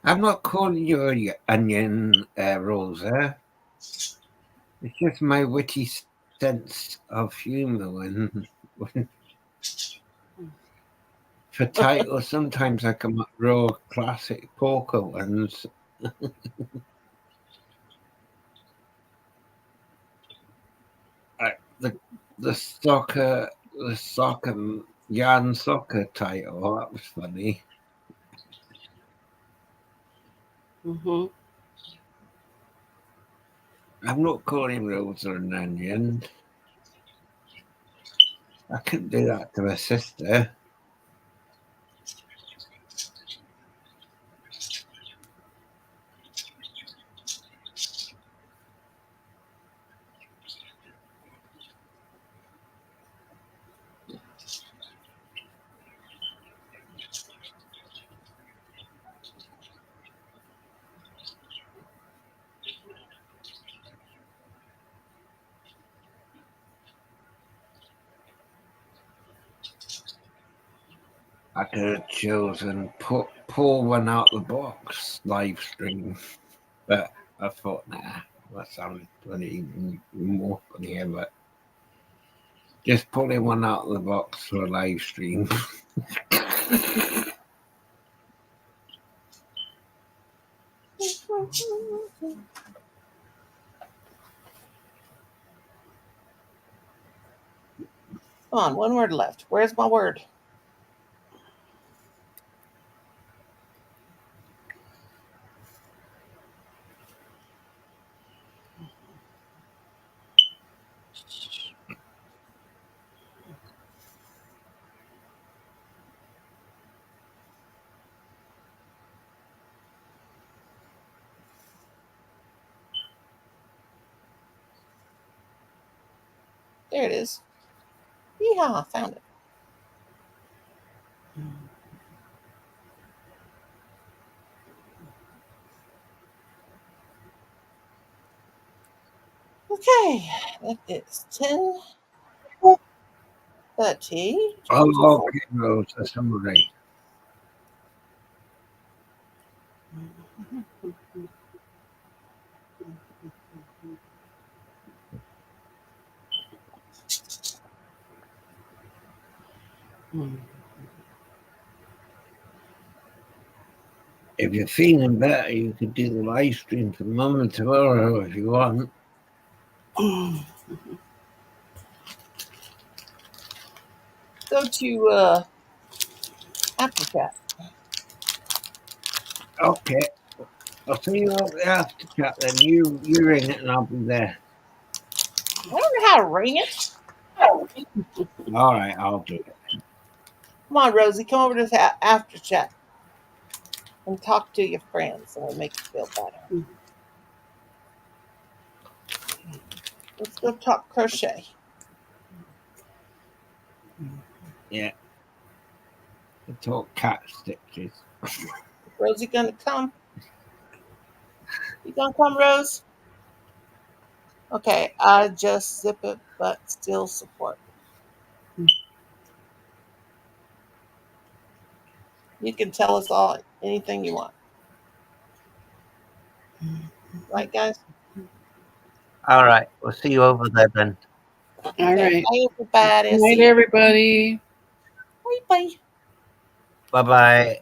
Speaker 1: I'm not calling you a onion, Rosa. It's just my witty sense of humour when for titles, sometimes I come up raw classic poker ones. The soccer Jan soccer title, that was funny.
Speaker 4: Mm-hmm.
Speaker 1: I'm not calling Rosa an onion. I couldn't do that to my sister. I could have chosen pull one out the box live stream, but I thought, nah, that sounded funny, even more funnier. But just pulling one out of the box for a live stream.
Speaker 3: Come on, one word left. Where's my word? There it is. Yeehaw, found it. Okay, that is 10, 30,
Speaker 1: Oh, okay, Rosa, sorry. If you're feeling better, you could do the live stream for Mum tomorrow if you want.
Speaker 3: Go to After Chat.
Speaker 1: Okay. I'll see you over the after chat then. You ring it and I'll be there.
Speaker 3: I don't know how to ring it.
Speaker 1: All right, I'll do it.
Speaker 3: Come on, Rosie, come over to After Chat and talk to your friends, and we'll make you feel better. Let's go talk crochet.
Speaker 1: Yeah. I talk cat stitches.
Speaker 3: Rosie gonna come? You gonna come, Rose? Okay, I just zip it, but still support. You can tell us all anything you want. Right, guys?
Speaker 1: All right. We'll see you over there then.
Speaker 4: All right.
Speaker 3: Bye, everybody.
Speaker 4: Good
Speaker 3: See
Speaker 4: night,
Speaker 3: you.
Speaker 4: everybody.
Speaker 3: Bye, bye.
Speaker 1: Bye-bye.